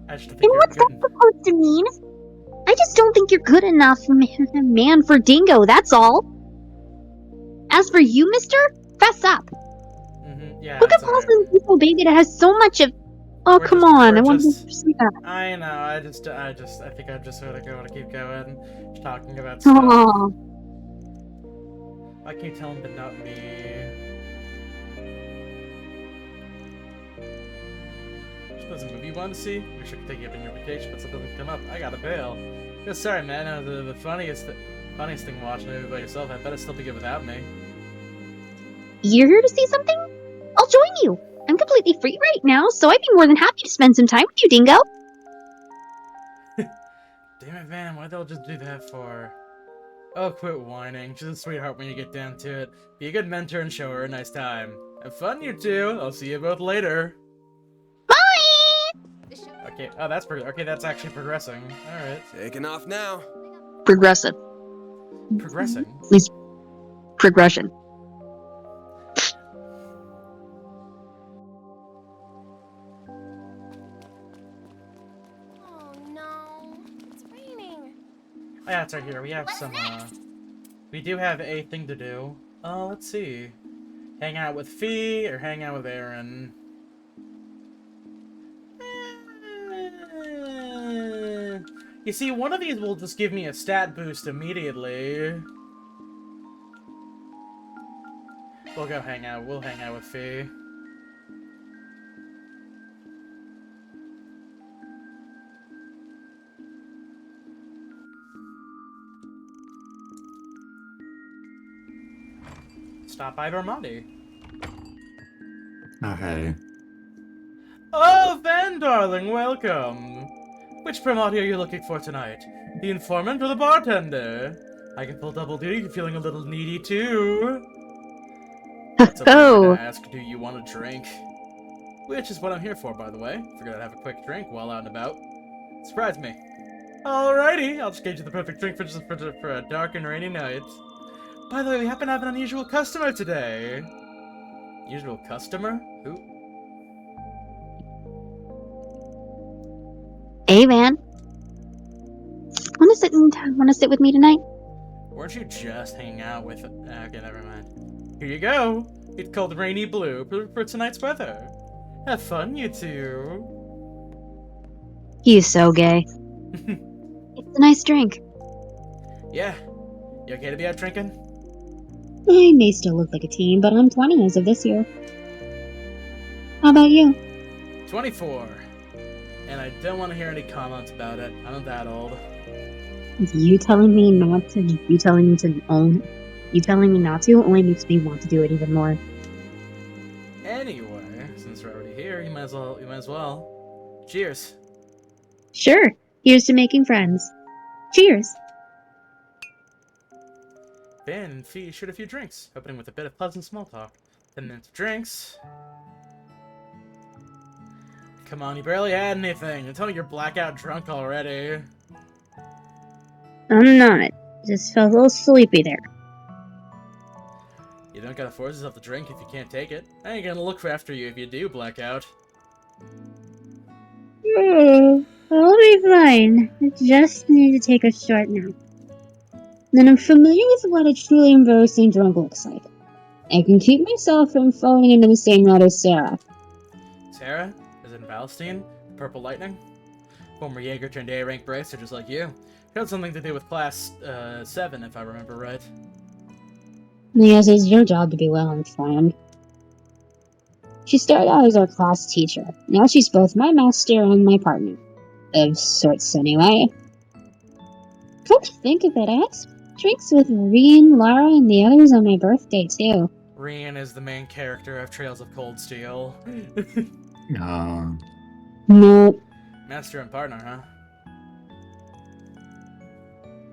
I just think And you're what's that good. supposed to mean? I just don't think you're good enough, man for Dingo, that's all. As for you, mister, fess up. Yeah, Who could it's alright. possibly be so big that it has so much of... Oh, come on, I want to see that. I know, I think I'm just gonna keep going, talking about stuff. Aww. Why can't you tell him but not me? There's a movie you want to see? Wish I could take you up on your vacation, but something doesn't come up. I gotta bail. Yeah, sorry, man. The funniest thing watching a movie by yourself. I bet it'd still be good without me. You're here to see something? I'll join you. I'm completely free right now, so I'd be more than happy to spend some time with you, Dingo. Damn it, Van. Why'd they all just do that for? Oh, quit whining. She's a sweetheart when you get down to it. Be a good mentor and show her a nice time. Have fun, you two. I'll see you both later. Bye! Okay, oh, okay, that's actually progressing. Alright. Taking off now. Progressive. Progressing? At least, progression. Oh no, it's raining. Oh, yeah, it's right here. We have we do have a thing to do. Let's see. Hang out with Fee or hang out with Aaron? You see, one of these will just give me a stat boost immediately. We'll hang out with Fee. Stop by Dormati. Oh, hey. Oh, Van, darling, welcome. Which Primati are you looking for tonight? The informant or the bartender? I can pull double duty if you're feeling a little needy, too. That's a weird way to ask, do you want a drink? Which is what I'm here for, by the way. Figured I'd have a quick drink while out and about. Surprise me. Alrighty, I'll just get you the perfect drink for a dark and rainy night. By the way, we happen to have an unusual customer today. Usual customer? Who? Hey, Van. Wanna sit with me tonight? Weren't you just hanging out with... Okay, never mind. Here you go. It's called Rainy Blue for tonight's weather. Have fun, you two. He's so gay. It's a nice drink. Yeah. You okay to be out drinking? I may still look like a teen, but I'm 20 as of this year. How about you? 24. And I don't want to hear any comments about it. I'm not that old. You telling me not to only makes me want to do it even more. Anyway, since we're already here, you might as well. Cheers. Sure. Here's to making friends. Cheers. Van and Fee shared a few drinks, opening with a bit of pleasant small talk. 10 minutes of drinks. Come on, you barely had anything. Tell me you're blackout drunk already. I'm not. Just felt a little sleepy there. You don't gotta force yourself to drink if you can't take it. I ain't gonna look after you if you do black out. I'll be fine. I just need to take a short nap. Then I'm familiar with what a truly embarrassing drunk looks like. I can keep myself from falling into the same rut as Sarah. Sarah? Is it in Palestine? The Purple Lightning? Former Jaeger turned A-rank bracer just like you. She had something to do with Class 7, if I remember right. Yes, it's your job to be well informed. She started out as our class teacher. Now she's both my master and my partner. Of sorts, anyway. Come to think of it, I had drinks with Rian, Lara, and the others on my birthday, too. Rian is the main character of Trails of Cold Steel. No. Master and partner, huh?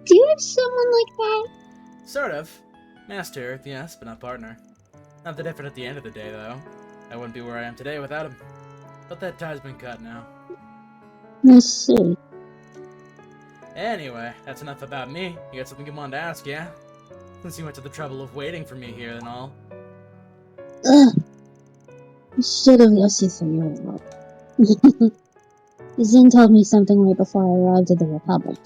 Do you have someone like that? Sort of. Master, yes, but not partner. Not that different at the end of the day, though. I wouldn't be where I am today without him. But that tie's been cut now. I see. Anyway, that's enough about me. You got something you wanted to ask, yeah? Since you went to the trouble of waiting for me here and all. Ugh. I should have asked you for your help. Zin told me something right before I arrived at the Republic.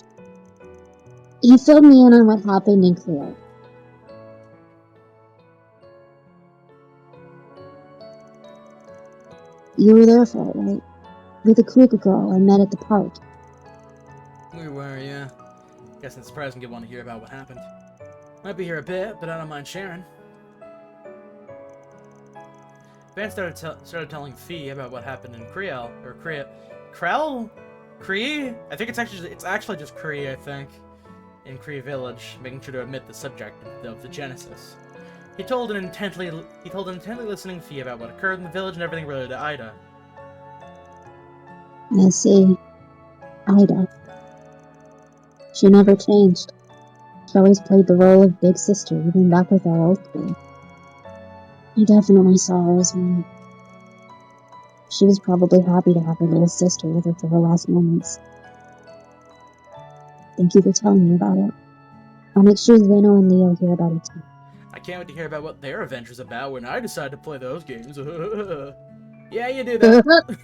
He filled me in on what happened in Korea. You were there for it, right? With the Kruger girl I met at the park. We were, yeah. Guess it's surprising you want to hear about what happened. Might be here a bit, but I don't mind sharing. Van started telling Fee about what happened in Kree. I think it's actually just Kree, I think. In Kree Village, making sure to omit the subject of the Genesis. He told an intently listening Fee about what occurred in the village and everything related to Ida. I see. Ida. She never changed. She always played the role of big sister, even back with our old queen. I definitely saw her as one. She was probably happy to have her little sister with her for her last moments. Thank you for telling me about it. I'll make sure Zeno and Leo hear about it too. I can't wait to hear about what their adventure's about when I decide to play those games. Yeah, you do that.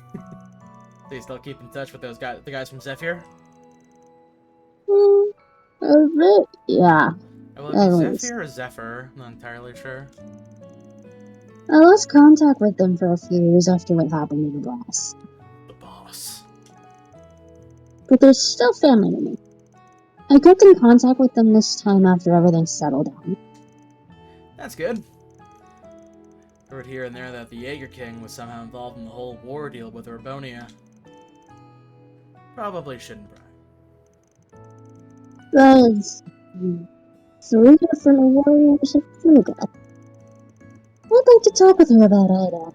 Please still keep in touch with the guys from Zephyr. A bit, yeah. Will it be Zephyr or Zephyr? I'm not entirely sure. I lost contact with them for a few years after what happened to the boss. The boss. But they're still family to me. I kept in contact with them this time after everything settled down. That's good. Heard here and there that the Jaeger King was somehow involved in the whole war deal with Urbonia. Probably shouldn't brag. That's... three different warriors of Fuga. I'd like to talk with her about Ida.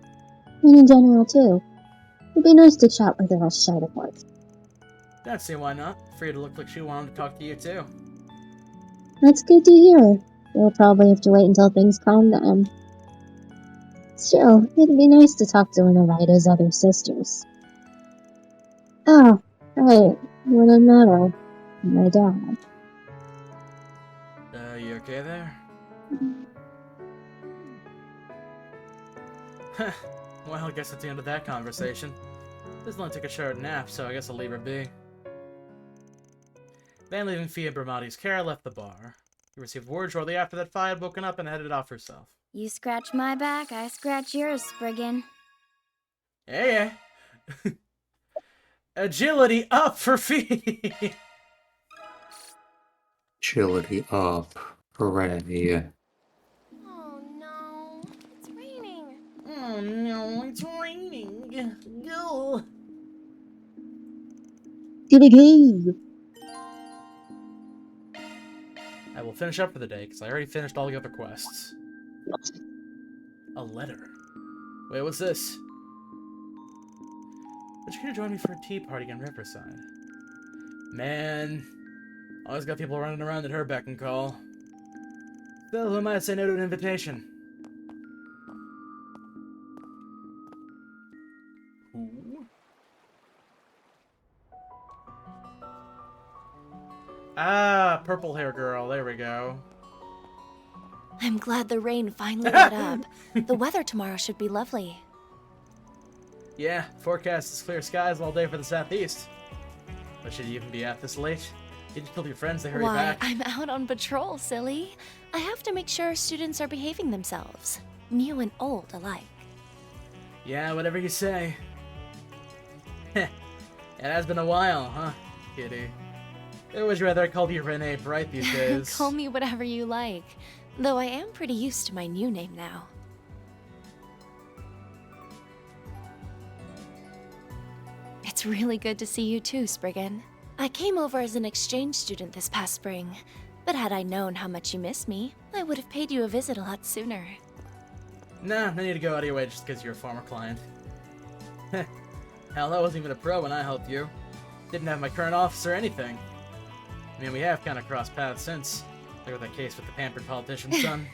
And in general, too. It'd be nice to chat with her outside of work. Don't see why not. Free to look like she wanted to talk to you, too. That's good to hear. We'll probably have to wait until things calm down. Still, it'd be nice to talk to one of Ida's other sisters. Oh, right. When I met her, my dad. You okay there? Well, I guess that's the end of that conversation. This only took a short nap, so I guess I'll leave her be. Van, leaving Fee in Bramati's care, left the bar. He received word shortly after that Fi had woken up and headed off herself. You scratch my back, I scratch yours, Spriggan. Hey, yeah. Agility up for Fee! Agility up. Hooray. Oh no, it's raining. Oh no, it's raining. Go. Go. I will finish up for the day, because I already finished all the other quests. A letter. Wait, what's this? But you could join me for a tea party in Riverside. Man, always got people running around at her beck and call. Still, who might say no to an invitation? Who? Ah, purple hair girl. There we go. I'm glad the rain finally let up. The weather tomorrow should be lovely. Yeah, forecast is clear skies all day for the southeast. But should you even be out this late? You just told your friends to hurry back. I'm out on patrol, silly. I have to make sure students are behaving themselves, new and old alike. Yeah, whatever you say. It has been a while, huh, kitty? I would rather I called you Renee Bright these days. Call me whatever you like, though I am pretty used to my new name now. It's really good to see you too, Spriggan. I came over as an exchange student this past spring, but had I known how much you miss me, I would have paid you a visit a lot sooner. Nah, no need to go out of your way just because you're a former client. Hell, I wasn't even a pro when I helped you. Didn't have my current office or anything. I mean, we have kind of crossed paths since. Like with that case with the pampered politician's son.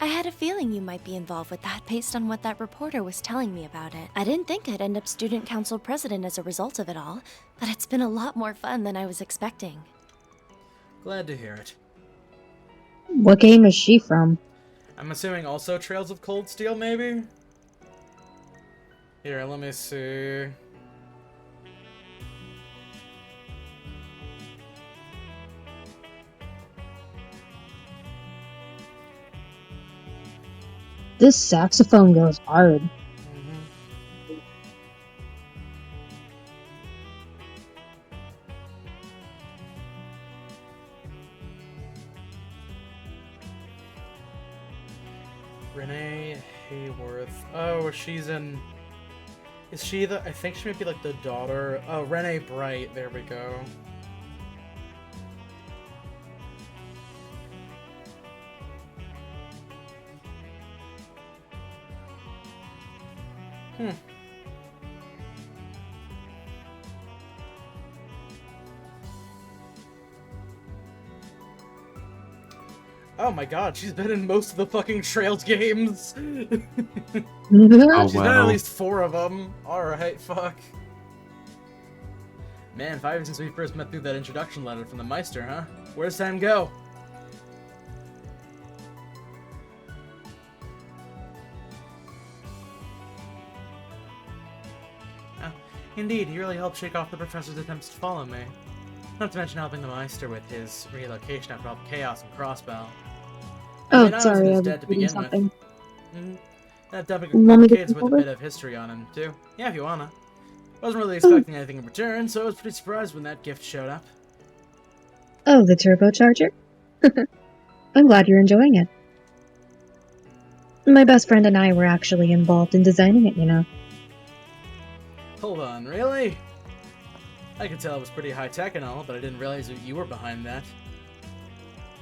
I had a feeling you might be involved with that based on what that reporter was telling me about it. I didn't think I'd end up student council president as a result of it all, but it's been a lot more fun than I was expecting. Glad to hear it. What game is she from? I'm assuming also Trails of Cold Steel, maybe? Here, let me see. This saxophone goes hard. Renee Hayworth. Oh, she's in... Is she the... I think she might be like the daughter... Oh, Renee Bright. There we go. Oh my god, she's been in most of the fucking Trails games. Oh, She's been in at wow. least 4 of them. Alright, fuck. Man, 5 years since we first met through that introduction letter from the Meister, huh? Where's time go? Oh, indeed, he really helped shake off the professor's attempts to follow me. Not to mention helping the Meister with his relocation after all the chaos and Crossbell. Oh, I mean, I sorry, I was was dead to reading begin with. something. That dumping Want me to kids take with a over? bit of history on him, too. Yeah, if you wanna. Wasn't really expecting anything in return, so I was pretty surprised when that gift showed up. Oh, the turbocharger? I'm glad you're enjoying it. My best friend and I were actually involved in designing it, you know. Hold on, really? I could tell it was pretty high-tech and all, but I didn't realize that you were behind that.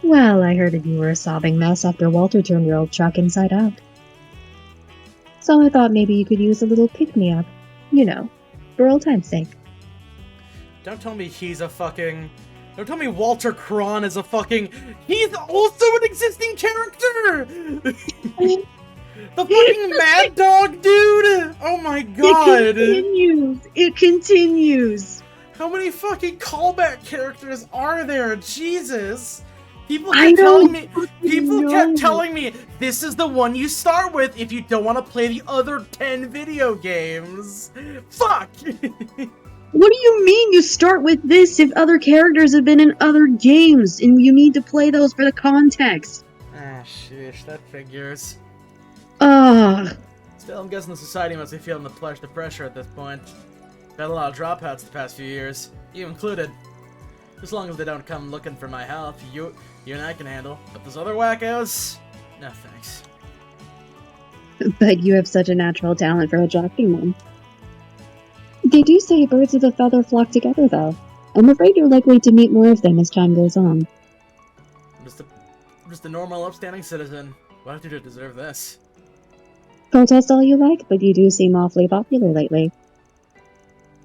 Well, I heard that you were a sobbing mess after Walter turned your old truck inside out. So I thought maybe you could use a little pick-me-up. You know, for old time's sake. Don't tell me he's a fucking... Don't tell me Walter Kron is a fucking... He's also an existing character! The fucking Mad Dog dude! Oh my god! It continues! How many fucking callback characters are there? Jesus! People I kept don't telling me. fucking People know. kept telling me this is the one you start with if you don't want to play the other 10 video games. Fuck. What do you mean you start with this if other characters have been in other games and you need to play those for the context? Ah, sheesh, that figures. Ugh. Still, I'm guessing the society must be feeling the pressure at this point. Had a lot of dropouts the past few years, you included. As long as they don't come looking for my help, you and I can handle. But those other wackos? No thanks. But you have such a natural talent for attracting them. They do say birds of a feather flock together, though. I'm afraid you're likely to meet more of them as time goes on. I'm just a normal, upstanding citizen. What did I do to deserve this? Protest all you like, but you do seem awfully popular lately.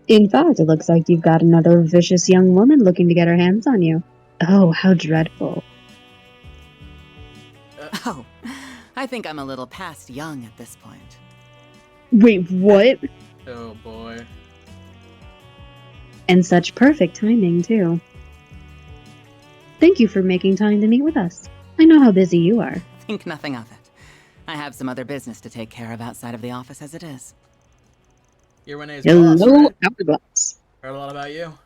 In fact, it looks like you've got another vicious young woman looking to get her hands on you. Oh, how dreadful. Oh, I think I'm a little past young at this point. Wait, what? Oh boy. And such perfect timing, too. Thank you for making time to meet with us. I know how busy you are. Think nothing of it. I have some other business to take care of outside of the office as it is. You're Renee's Hello, boss, right? Hourglass. Heard a lot about you.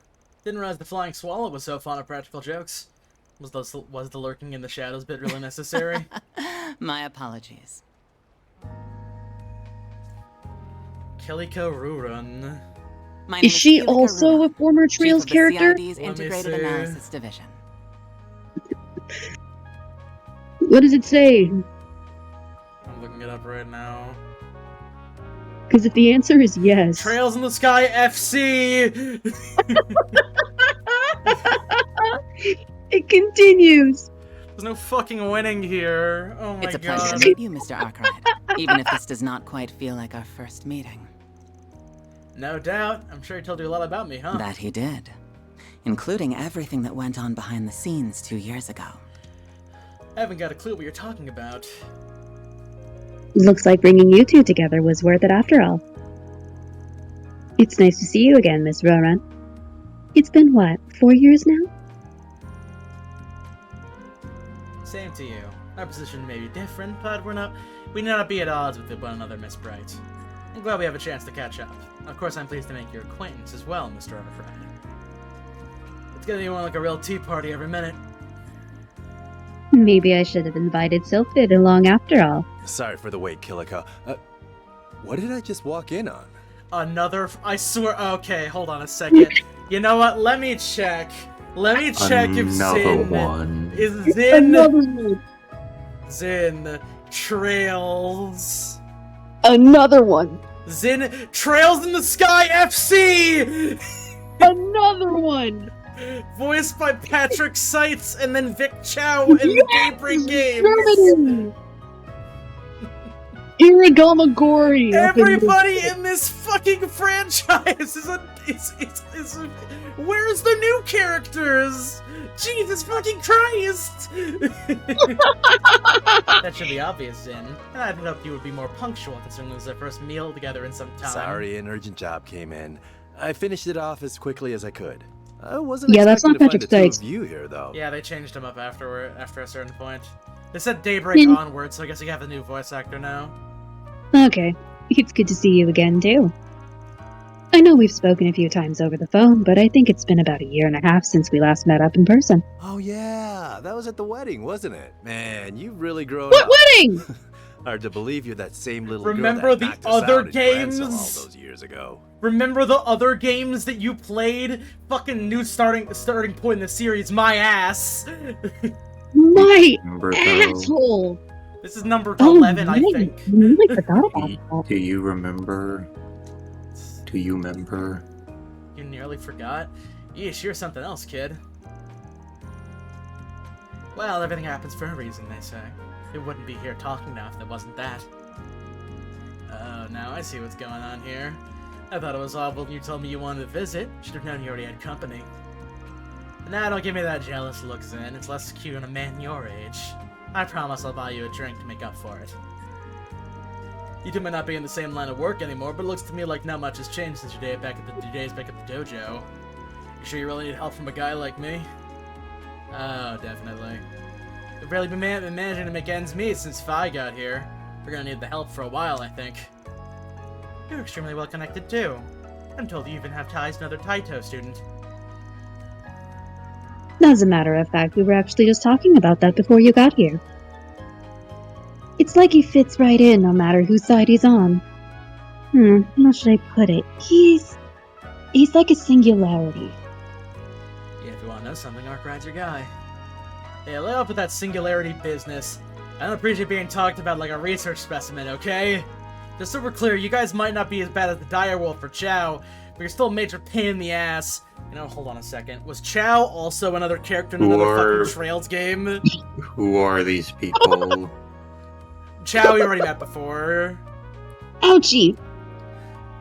Didn't realize the flying swallow was so fond of practical jokes. Was the lurking in the shadows bit really necessary? My apologies. Kiliko Rurun. My name Is she Yulika also Rura, a former Chief Trails of the character? CID's Integrated see. Analysis Division. What does it say? I'm looking it up right now. Because if the answer is yes... Trails in the Sky FC! It continues! There's no fucking winning here. Oh my It's a god. pleasure to meet you, Mr. Arkwright, even if this does not quite feel like our first meeting. No doubt. I'm sure he told you a lot about me, huh? That he did. Including everything that went on behind the scenes 2 years ago. I haven't got a clue what you're talking about. Looks like bringing you two together was worth it after all. It's nice to see you again, Miss Roran. It's been, what, 4 years now? Same to you. Our position may be different, but we need not be at odds with one another, Miss Bright. I'm glad we have a chance to catch up. Of course, I'm pleased to make your acquaintance as well, Mr. Everfred. It's gonna be more like a real tea party every minute. Maybe I should have invited Sylphid along after all. Sorry for the wait, Kilika. What did I just walk in on? I swear. Okay, hold on a second. You know what? Let me check. Let me check if Zin one. is Zin. Another one. Zin Trails. Another one. Zin Trails in the Sky FC. Another one. Voiced by Patrick Seitz and then Vic Chow in the Daybreak games. Irigamagori. Everybody in this fucking franchise is where's the new characters? Jesus fucking Christ! That should be obvious, Zin. And I'd hoped you would be more punctual considering it was our first meal together in some time. Sorry, an urgent job came in. I finished it off as quickly as I could. I wasn't that's not expecting to Patrick find the two Seitz. of you here, though. Yeah, they changed him up after a certain point. They said Daybreak onward, so I guess you have a new voice actor now. Okay, it's good to see you again, too. I know we've spoken a few times over the phone, but I think it's been about 1.5 years since we last met up in person. Oh yeah, that was at the wedding, wasn't it? Man, you've really grown What up. wedding? Hard to believe you're that same little Remember girl that the knocked us other out in Grancel all games? those years ago. Remember the other games that you played? Fucking new starting point in the series, my ass. My Remember asshole! This is number 11, I think. I really forgot about that. Do you remember? Do you remember? You nearly forgot? Yeesh, you're something else, kid. Well, everything happens for a reason, they say. We wouldn't be here talking now if there wasn't that. Oh, now I see what's going on here. I thought it was awful when you told me you wanted to visit. Should have known you already had company. Nah, don't give me that jealous look, Zen. It's less cute on a man your age. I promise I'll buy you a drink to make up for it. You two might not be in the same line of work anymore, but it looks to me like not much has changed since your days back at the dojo. You sure you really need help from a guy like me? Oh, definitely. We've barely been managing to make ends meet since Phi got here. We're gonna need the help for a while, I think. You're extremely well connected too. I'm told you even have ties to another Taito student. As a matter of fact, we were actually just talking about that before you got here. It's like he fits right in no matter whose side he's on. How should I put it? He's like a singularity. Yeah, if you want to know something, Arkrad's your guy. Hey, lay off with that singularity business. I don't appreciate being talked about like a research specimen, okay? Just so we're clear, you guys might not be as bad as the Direwolf or Chow, but you're still a major pain in the ass. You know, hold on a second. Was Chow also another character in another fucking Trails game? Who are these people? Chow we already met before. Ouchie!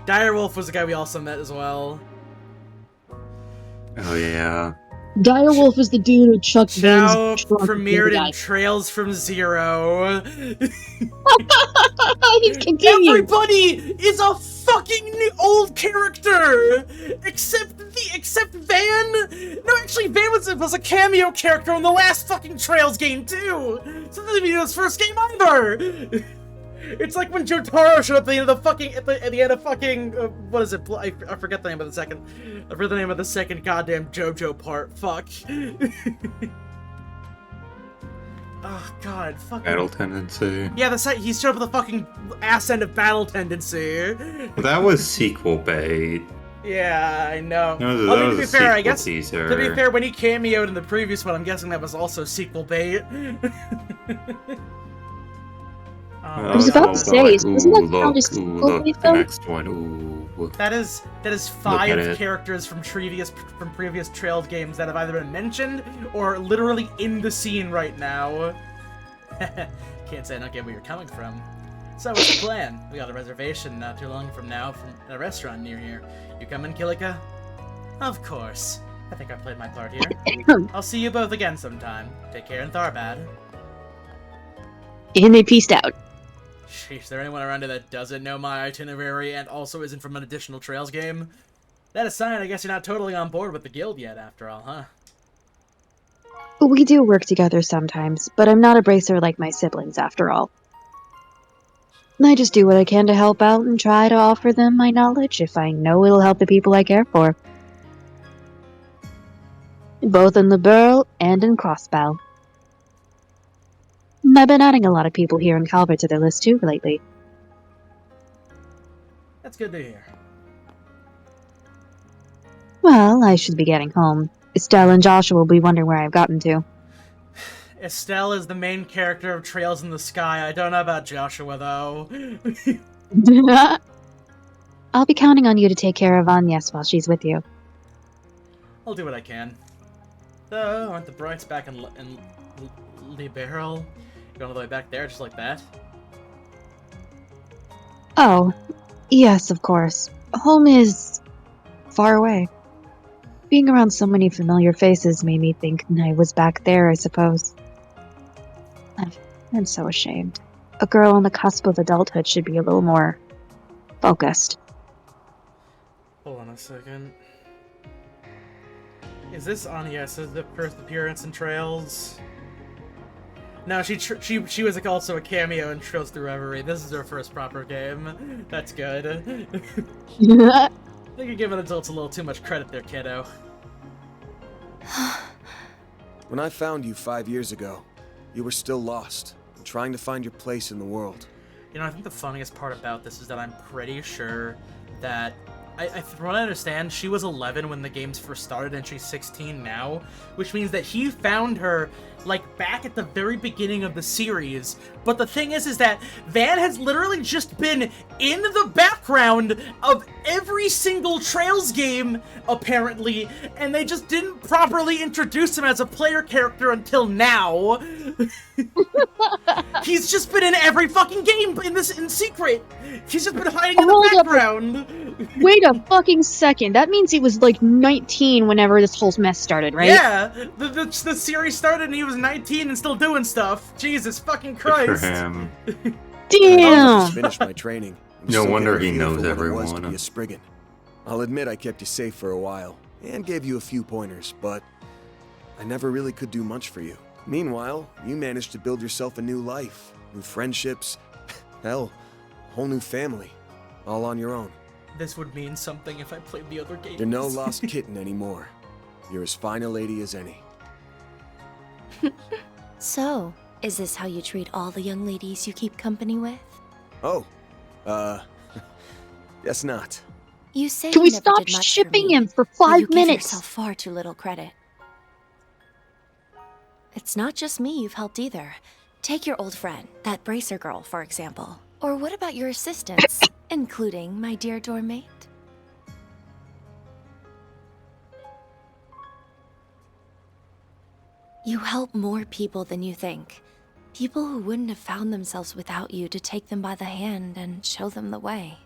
Direwolf was the guy we also met as well. Oh yeah. Direwolf is the dude who chucked Chow Van's trunk premiered into the in Trails from Zero. He's continued. Everybody is a fucking old character, except Van. No, actually, Van was a cameo character in the last fucking Trails game too. So that doesn't mean his first game either. It's like when Jotaro showed up at the end of the fucking at the end of fucking what is it? I forget the name of the second. I forget the name of the second goddamn JoJo part. Fuck. Oh god, fucking Battle Tendency. Yeah, he showed up with the fucking ass end of Battle Tendency. That was sequel bait. Yeah, I know. That was to be a fair, I sequel guess teaser. to be fair, when he cameoed in the previous one, I'm guessing that was also sequel bait. I was about to say, isn't that probably sequel bait the though? next one. Ooh. That is Look 5 at it. characters from previous Trails games that have either been mentioned or literally in the scene right now. Can't say I don't get where you're coming from. So what's the plan? We got a reservation not too long from now from a restaurant near here. You coming, Kilika? Of course. I think I played my part here. I'll see you both again sometime. Take care in Tharbad. And they pieced out. Sheesh, is there anyone around here that doesn't know my itinerary and also isn't from an additional Trails game? That aside, I guess you're not totally on board with the guild yet, after all, huh? We do work together sometimes, but I'm not a bracer like my siblings, after all. I just do what I can to help out and try to offer them my knowledge if I know it'll help the people I care for. Both in the Burl and in Crossbow. I've been adding a lot of people here in Calvert to their list too lately. That's good to hear. Well, I should be getting home. Estelle and Joshua will be wondering where I've gotten to. Estelle is the main character of Trails in the Sky. I don't know about Joshua, though. I'll be counting on you to take care of Agnes while she's with you. I'll do what I can. So, aren't the Brights back in Liberal? Going all the way back there, just like that? Oh, yes, of course. Home is far away. Being around so many familiar faces made me think I was back there, I suppose. I'm so ashamed. A girl on the cusp of adulthood should be a little more focused. Hold on a second. Is this Agnes's first appearance in Trails? No, she was also a cameo in Trails Through Reverie. This is her first proper game. That's good. I think you're giving adults a little too much credit there, kiddo. When I found you 5 years ago, you were still lost and trying to find your place in the world. You know, I think the funniest part about this is that I'm pretty sure that, from what I understand, she was 11 when the games first started and she's 16 now, which means that he found her, like, back at the very beginning of the series. But the thing is that Van has literally just been in the background of every single Trails game, apparently, and they just didn't properly introduce him as a player character until now. He's just been in every fucking game in secret. He's just been hiding in the background. Wait a fucking second. That means he was like 19 whenever this whole mess started, right? Yeah, the series started and he was 19 and still doing stuff. Jesus fucking Christ. Good for him. Damn. I just finished my training. I'm No still wonder getting he a feel knows for what it was everyone. to be a Spriggan. I'll admit I kept you safe for a while and gave you a few pointers, but I never really could do much for you. Meanwhile, you managed to build yourself a new life, new friendships, hell, a whole new family, all on your own. This would mean something if I played the other games. You're no lost kitten anymore. You're as fine a lady as any. So, is this how you treat all the young ladies you keep company with? Oh, guess not. You say Can you we never stop did much shipping for me, him for but 5 you give minutes? yourself far too little credit. It's not just me you've helped either. Take your old friend, that bracer girl, for example. Or what about your assistants, including my dear dorm mate? You help more people than you think. People who wouldn't have found themselves without you to take them by the hand and show them the way.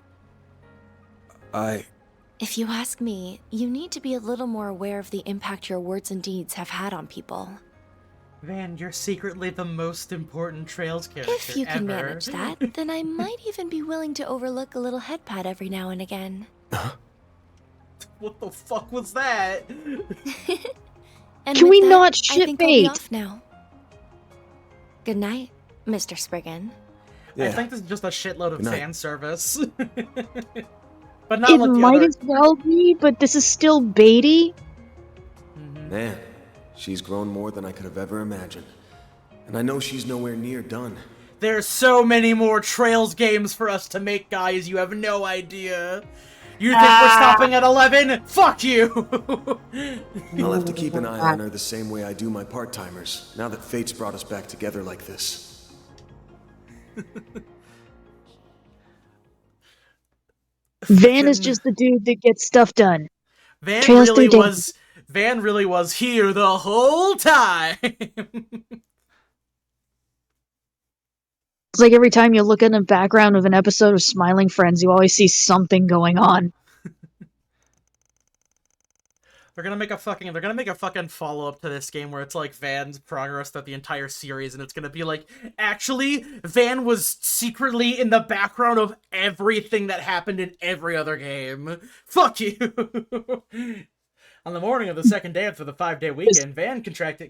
If you ask me, you need to be a little more aware of the impact your words and deeds have had on people. Van, you're secretly the most important Trails character If you can ever. manage that, then I might even be willing to overlook a little head pat every now and again. What the fuck was that? And Can with we that, not I ship think I'll be bait? off now. Good night, Mr. Spriggan. I think this is just a shitload of Good night. fan service. But not It like the might other... as well be, but this is still baity. Man, she's grown more than I could have ever imagined. And I know she's nowhere near done. There's so many more Trails games for us to make, guys. You have no idea. You think we're stopping at 11? Fuck you! I'll have to keep an eye on her the same way I do my part-timers, now that fate's brought us back together like this. Van is just the dude that gets stuff done. Van Trails really through was... Van really was here the whole time! like every time you look in the background of an episode of Smiling Friends, you always see something going on. They're gonna make a fucking follow-up to this game where it's like Van's progress throughout the entire series, and it's gonna be like, actually, Van was secretly in the background of everything that happened in every other game. Fuck you! On the morning of the second day after the 5-day weekend, Van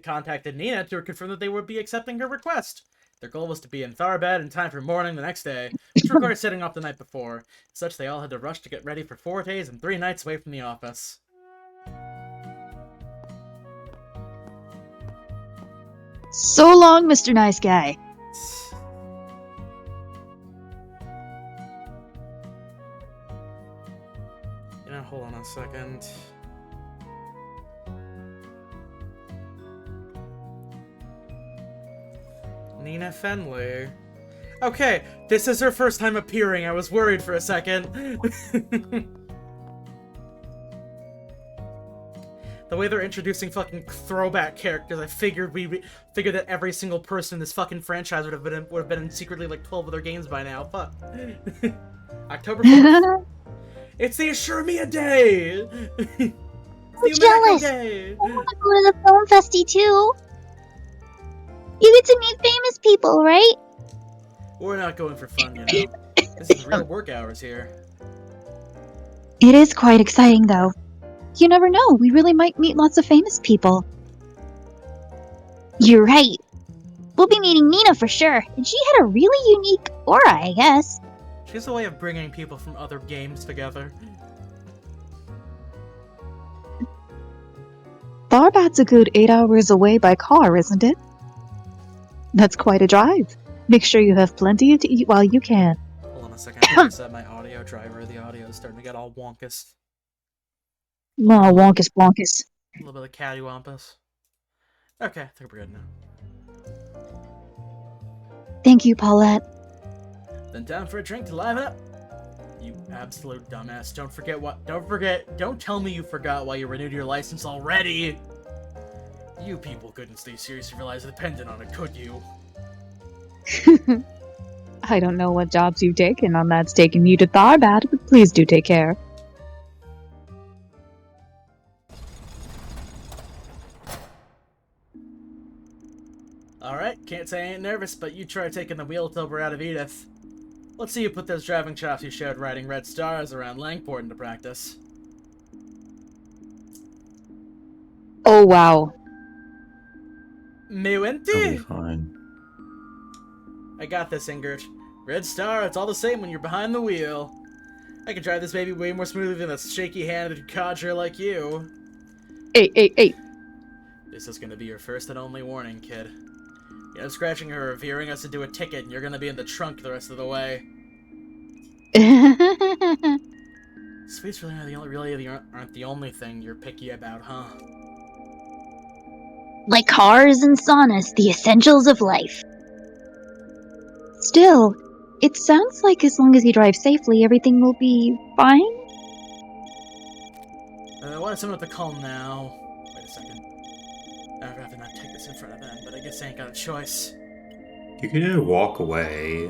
contacted Nina to confirm that they would be accepting her request. Their goal was to be in Tharbad in time for morning the next day, which required setting off the night before. As such, they all had to rush to get ready for 4 days and 3 nights away from the office. So long, Mr. Nice Guy. Hold on a second. Nina Fenley. Okay, this is her first time appearing. I was worried for a second. The way they're introducing fucking throwback characters, I figured that every single person in this fucking franchise would have been in secretly like 12 other games by now. Fuck. October 4th. It's the Assure Me a Day! I'm jealous! Day. I want to go to the film festy too! You get to meet famous people, right? We're not going for fun, you know. This is real work hours here. It is quite exciting, though. You never know, we really might meet lots of famous people. You're right. We'll be meeting Nina for sure, and she had a really unique aura, I guess. She has a way of bringing people from other games together. Tharbad's a good 8 hours away by car, isn't it? That's quite a drive. Make sure you have plenty to eat while you can. Hold on a second, I reset my audio driver. The audio is starting to get all wonkus. No, wonkus blonkus. A little bit of cattywampus. Okay, I think we're good now. Thank you, Paulette. Then down for a drink to liven up. You absolute dumbass. Don't tell me you forgot why you renewed your license already. You people couldn't stay serious if your lives depended on it, could you? I don't know what jobs you've taken on that's taken you to Tharbad, but please do take care. Alright, can't say I ain't nervous, but you try taking the wheel till we're out of Edith. Let's see you put those driving chops you showed riding Red Stars around Langport into practice. Oh, wow. Me I'll be wente? fine. I got this, Ingrid. Red Star, it's all the same when you're behind the wheel. I can drive this baby way more smoothly than a shaky-handed codger like you. Hey. This is gonna be your first and only warning, kid. You know, scratching her or veering us into a ticket, and you're gonna be in the trunk the rest of the way. Speeds really aren't the only thing you're picky about, huh? Like cars and saunas, the essentials of life. Still, it sounds like as long as you drive safely, everything will be fine? What is someone with the call now? Wait a second. I'd rather not take this in front of them, but I guess I ain't got a choice. You can just walk away.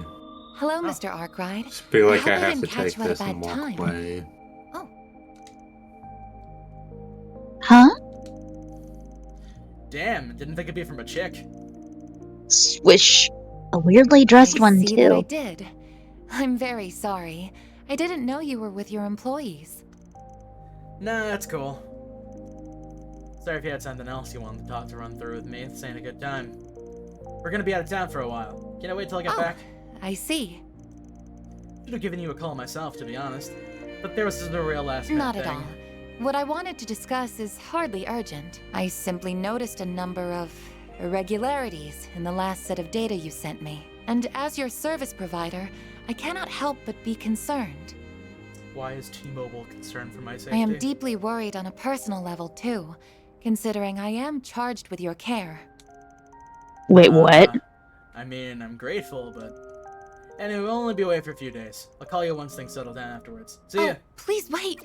Hello, Mr. Arkwright. Just feel like I hope have to didn't catch take you at a this and bad walk time. away. Huh? Damn, didn't think it'd be from a chick. Swish. A weirdly dressed one, See that I too. did. I'm very sorry. I didn't know you were with your employees. Nah, that's cool. Sorry if you had something else you wanted to run through with me. This ain't a good time. We're gonna be out of town for a while. Can I wait till I get back? I see. Should have given you a call myself, to be honest. But there was no real last minute Not thing. at all. What I wanted to discuss is hardly urgent. I simply noticed a number of irregularities in the last set of data you sent me. And as your service provider, I cannot help but be concerned. Why is T-Mobile concerned for my safety? I am deeply worried on a personal level, too, considering I am charged with your care. Wait, what? I mean, I'm grateful, but... Anyway, we'll only be away for a few days. I'll call you once things settle down afterwards. See ya! Please wait!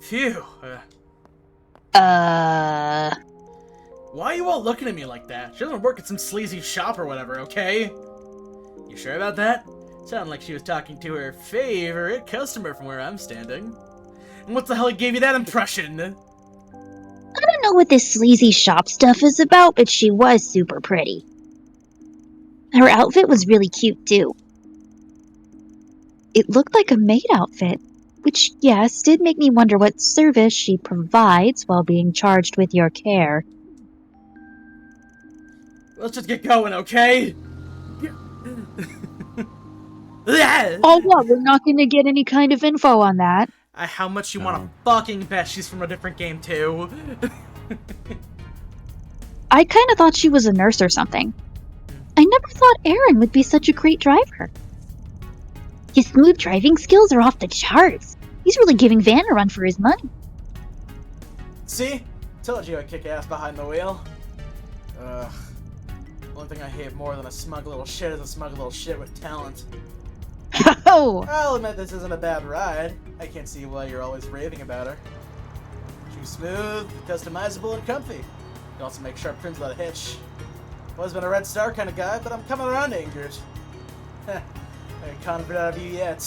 Phew! Why are you all looking at me like that? She doesn't work at some sleazy shop or whatever, okay? You sure about that? Sounded like she was talking to her favorite customer from where I'm standing. And what the hell gave you that impression? I don't know what this sleazy shop stuff is about, but she was super pretty. Her outfit was really cute, too. It looked like a maid outfit, which, yes, did make me wonder what service she provides while being charged with your care. Let's just get going, okay? Oh, what? We're not going to get any kind of info on that. How much you want to fucking bet she's from a different game, too? I kind of thought she was a nurse or something. I never thought Aaron would be such a great driver. His smooth driving skills are off the charts. He's really giving Van a run for his money. See? Told you I'd kick ass behind the wheel. Ugh. Only thing I hate more than a smug little shit is a smug little shit with talent. Oh! I'll admit this isn't a bad ride. I can't see why you're always raving about her. She's smooth, customizable, and comfy. You also make sharp turns without a hitch. Always been a Red Star kind of guy, but I'm coming around to Ingrid. Heh, I ain't convert out of you yet.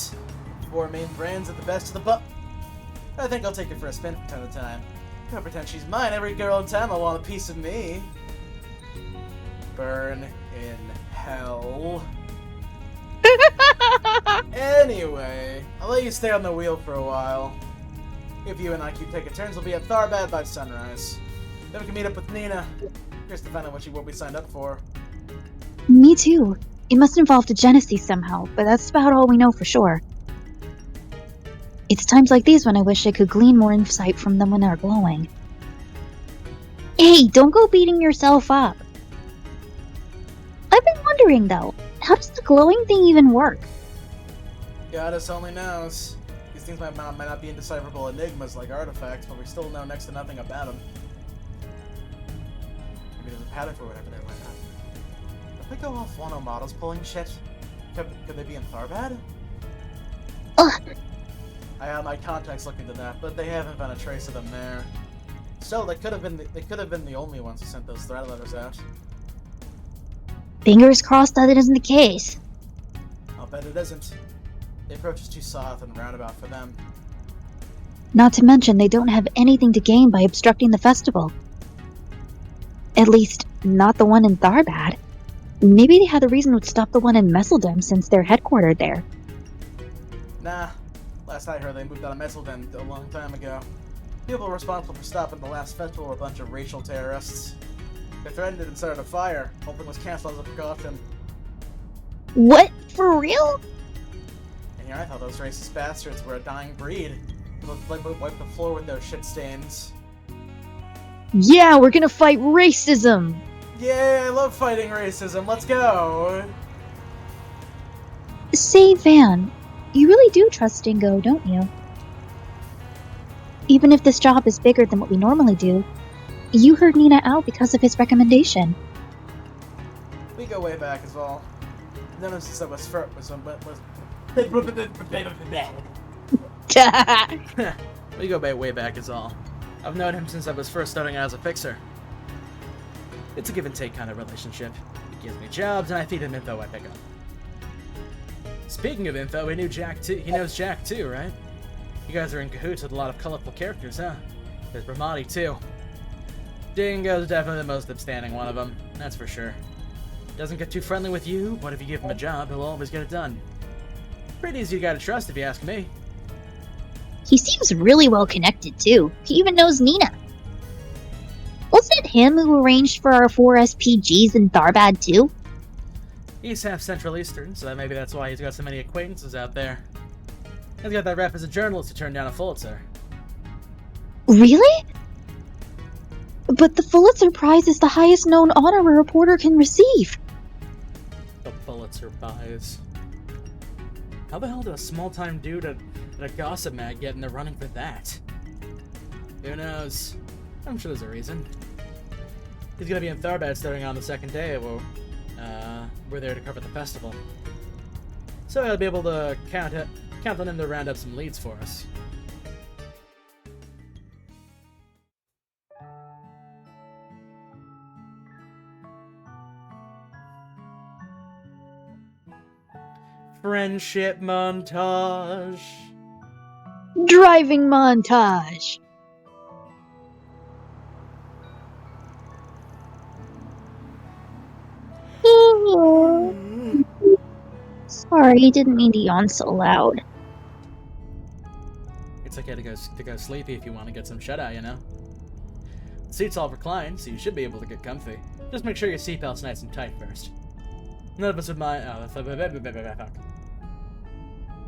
4 main brands at the best of the butt. I think I'll take her for a spin from time to time. Don't pretend she's mine. Every girl in town will want a piece of me. Burn in hell. Anyway, I'll let you stay on the wheel for a while. If you and I keep taking turns, we'll be at Tharbad by sunrise. Then we can meet up with Nina. Here's to find out what we signed up for. Me too. It must involve the Genesis somehow, but that's about all we know for sure. It's times like these when I wish I could glean more insight from them when they're glowing. Hey, don't go beating yourself up. I've been wondering though, how does the glowing thing even work? Goddess only knows. These things might not be indecipherable enigmas like artifacts, but we still know next to nothing about them. Maybe there's a pattern for whatever they're like. If they go off Wano models pulling shit, could they be in Tharbad? Ugh. I have my contacts looking into that, but they haven't found a trace of them there. So they could have been the only ones who sent those threat letters out. Fingers crossed that it isn't the case. I'll bet it isn't. The approach is too soft and roundabout for them. Not to mention they don't have anything to gain by obstructing the festival. At least, not the one in Tharbad. Maybe they had a reason to stop the one in Messeldem since they're headquartered there. Nah. Last I heard, they moved out of Messeldem a long time ago. People responsible for stopping the last festival were a bunch of racial terrorists. They threatened it and started a fire. Whole thing was canceled as a precaution. What? For real? And here I thought those racist bastards were a dying breed. They would wipe the floor with their shit stains. Yeah, we're gonna fight racism! Yay, I love fighting racism. Let's go! Say, Van, you really do trust Dingo, don't you? Even if this job is bigger than what we normally do, you heard Nina out because of his recommendation. We go way back as well. None of us was we go way back as all. I've known him since I was first starting out as a fixer. It's a give and take kind of relationship. He gives me jobs and I feed him info I pick up. Speaking of info, he knows Jack too, right? You guys are in cahoots with a lot of colorful characters, huh? There's Brahmati too. Dingo's definitely the most upstanding one of them, that's for sure. Doesn't get too friendly with you, but if you give him a job, he'll always get it done. Pretty easy guy to trust if you ask me. He seems really well connected too. He even knows Nina. Wasn't it him who arranged for our 4 SPGs in Tharbad too? He's half Central Eastern, so maybe that's why he's got so many acquaintances out there. He's got that rep as a journalist who turned down a Pulitzer. Really? But the Pulitzer Prize is the highest known honor a reporter can receive. The Pulitzer Prize. How the hell did a small-time dude at a gossip mag get in the running for that? Who knows? I'm sure there's a reason. He's gonna be in Tharbad starting on the second day. Well, we're there to cover the festival. So I'll be able to count on him to round up some leads for us. Friendship montage. Driving montage. Sorry, didn't mean to yawn so loud. It's okay to go sleepy if you want to get some shut-eye, you know? The seat's all reclined, so you should be able to get comfy. Just make sure your seatbelt's nice and tight first. None of us would mind. Oh, fuck.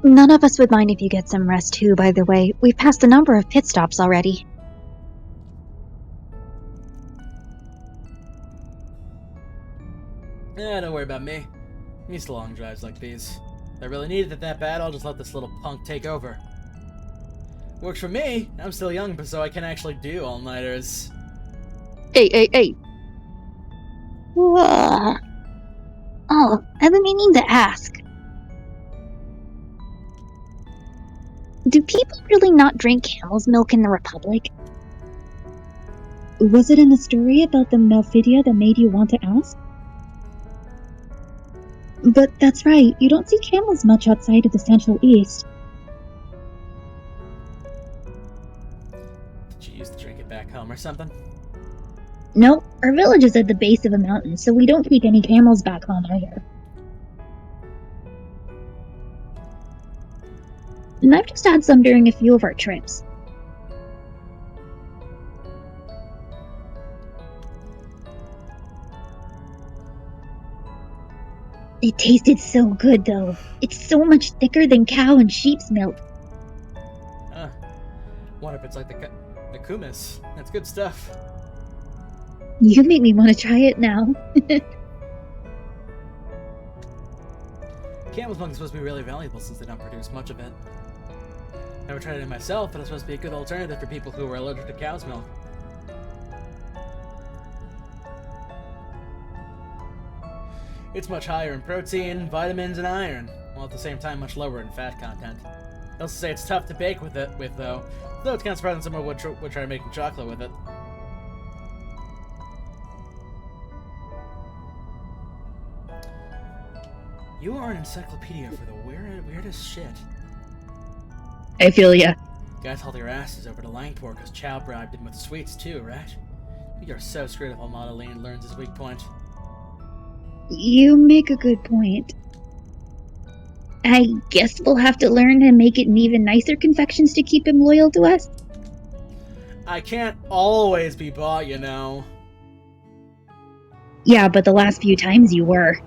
None of us would mind if you get some rest too, by the way. We've passed a number of pit stops already. Don't worry about me. I'm used to long drives like these. If I really needed it that bad, I'll just let this little punk take over. Works for me. I'm still young, so I can actually do all-nighters. Hey. Oh, I've been meaning to ask. Do people really not drink camel's milk in the Republic? Was it in the story about the Malfidia that made you want to ask? But that's right, you don't see camels much outside of the Central East. Did you used to drink it back home or something? No, our village is at the base of a mountain, so we don't keep any camels back home either. And I've just had some during a few of our trips. It tasted so good, though. It's so much thicker than cow and sheep's milk. Wonder if it's like the kumis. That's good stuff. You make me want to try it now. Camel's milk is supposed to be really valuable since they don't produce much of it. Never tried it myself, but it's supposed to be a good alternative for people who are allergic to cow's milk. It's much higher in protein, vitamins, and iron, while at the same time much lower in fat content. They also say it's tough to bake with though it's kind of surprising someone would try making chocolate with it. You are an encyclopedia for the weirdest shit. I feel ya. Guys hauled your asses over to Langport because Chow bribed him with sweets too, right? We are so screwed if Almadaline learns his weak point. You make a good point. I guess we'll have to learn to make it in even nicer confections to keep him loyal to us. I can't always be bought, you know. Yeah, but the last few times you were.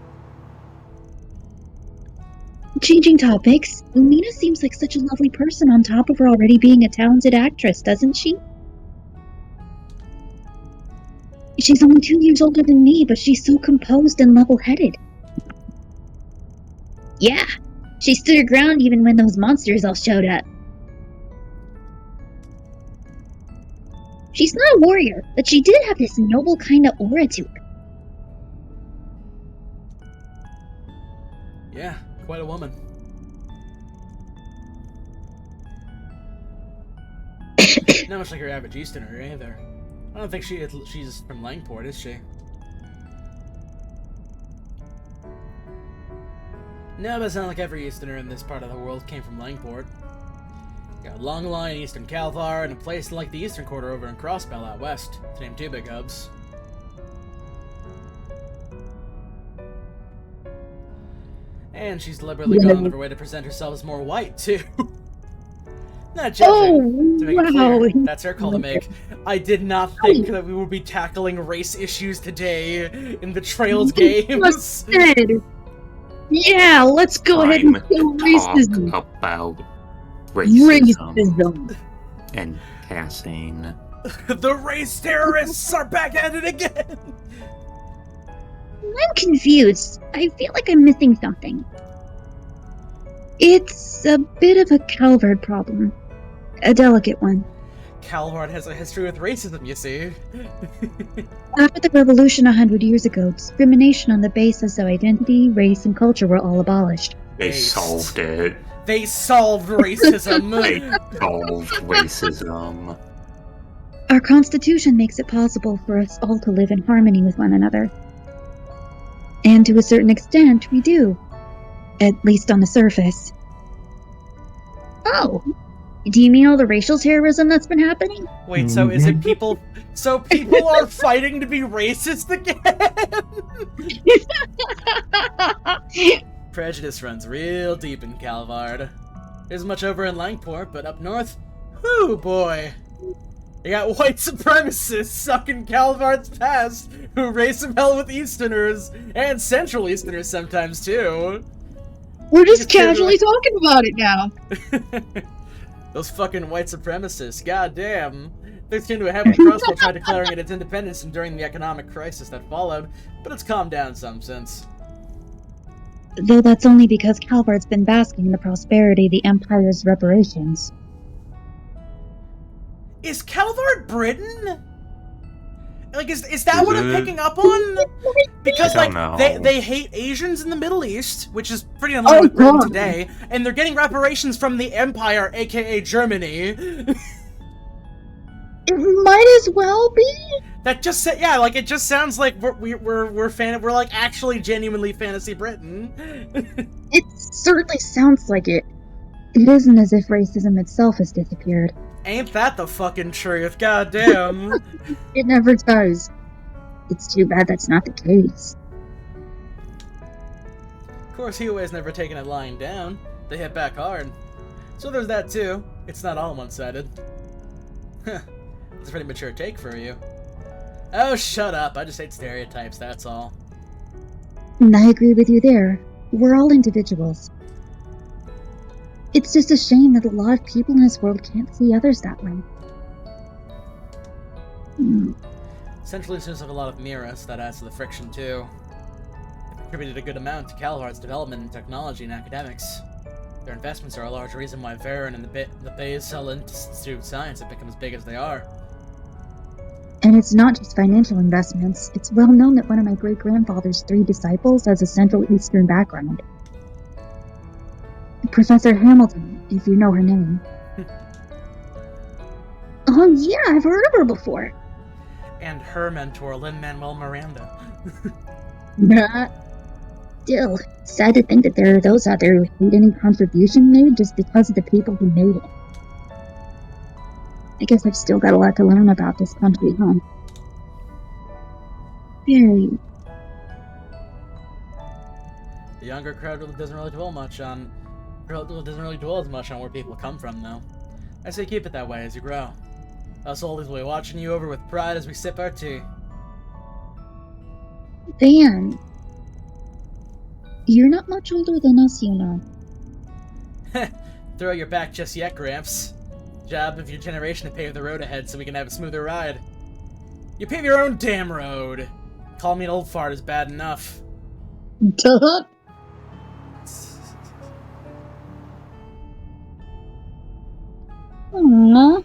Changing topics, Lena seems like such a lovely person on top of her already being a talented actress, doesn't she? She's only 2 years older than me, but she's so composed and level-headed. Yeah, she stood her ground even when those monsters all showed up. She's not a warrior, but she did have this noble kind of aura to her. Yeah, quite a woman. Not much like your average Easterner either. I don't think she's from Langport, is she? No, but it's not like every Easterner in this part of the world came from Langport. Got a long line in Eastern Calvar and a place like the Eastern Quarter over in Crossbell out west, to name 2 big hubs. And she's deliberately gone out of her way to present herself as more white, too. Not judging, to make it clear. That's her call to make. I did not think that we would be tackling race issues today in the Trails games. Yeah, let's go ahead and kill racism. Talk about racism. And passing. The race terrorists are back at it again! I'm confused. I feel like I'm missing something. It's a bit of a Calvard problem. A delicate one. Calvard has a history with racism, you see. After the revolution 100 years ago, discrimination on the basis of identity, race, and culture were all abolished. They solved it. They solved racism. They solved racism. Our Constitution makes it possible for us all to live in harmony with one another. And to a certain extent, we do. At least on the surface. Oh, do you mean all the racial terrorism that's been happening? Wait, so is it people... So people are fighting to be racist again? Prejudice runs real deep in Calvard. There's much over in Langport, but up north, whoo boy. You got white supremacists sucking Calvard's past, who race some hell with Easterners, and Central Easterners sometimes too. We're just casually talking about it now. Those fucking white supremacists, goddamn. Things came to a head when Crossville tried declaring it its independence during the economic crisis that followed, but it's calmed down some since. Though that's only because Calvard's been basking in the prosperity of the Empire's reparations. Is Calvard Britain? Like, is that what I'm picking up on? Because, like, they hate Asians in the Middle East, which is pretty unlike with Britain today, and they're getting reparations from the Empire, aka Germany. It might as well be. That just yeah, like it just sounds like we're like actually genuinely fantasy Britain. It certainly sounds like it. It isn't as if racism itself has disappeared. Ain't that the fucking truth? Goddamn. It never does. It's too bad that's not the case. Of course, Huey's never taken it lying down. They hit back hard. So there's that too. It's not all one-sided. It's a pretty mature take for you. Oh, shut up. I just hate stereotypes, that's all. And I agree with you there. We're all individuals. It's just a shame that a lot of people in this world can't see others that way. Central Easterners have a lot of near us, that adds to the friction too. They've contributed a good amount to Calvard's development in technology and academics. Their investments are a large reason why Varen and the Bays Cell Institute of Science have become as big as they are. And it's not just financial investments. It's well known that one of my great-grandfather's 3 disciples has a Central Eastern background. Professor Hamilton, if you know her name. Oh yeah, I've heard of her before. And her mentor, Lin-Manuel Miranda. Still, sad to think that there are those out there who hate any contribution made just because of the people who made it. I guess I've still got a lot to learn about this country, huh? Very. The younger crowd doesn't really dwell as much on where people come from, though. I say keep it that way as you grow. Us oldies will be watching you over with pride as we sip our tea. Van. You're not much older than us, you know. Throw your back just yet, Gramps. Job of your generation to pave the road ahead so we can have a smoother ride. You pave your own damn road. Call me an old fart is bad enough. Duh. Aww.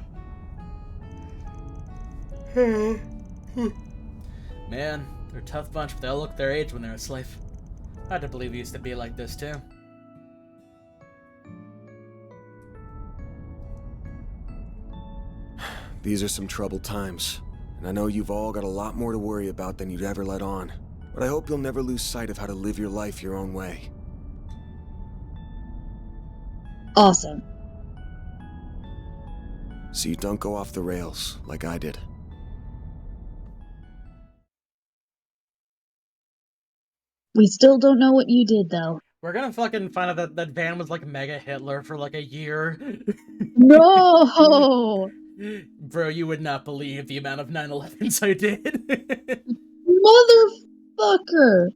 Man, they're a tough bunch, but they'll look their age when they're a slave. Hard to believe it used to be like this, too. These are some troubled times, and I know you've all got a lot more to worry about than you'd ever let on. But I hope you'll never lose sight of how to live your life your own way. Awesome. So you don't go off the rails, like I did. We still don't know what you did, though. We're gonna fucking find out that Van was like mega Hitler for like a year. No! Bro, you would not believe the amount of 9/11s I did. Motherfucker!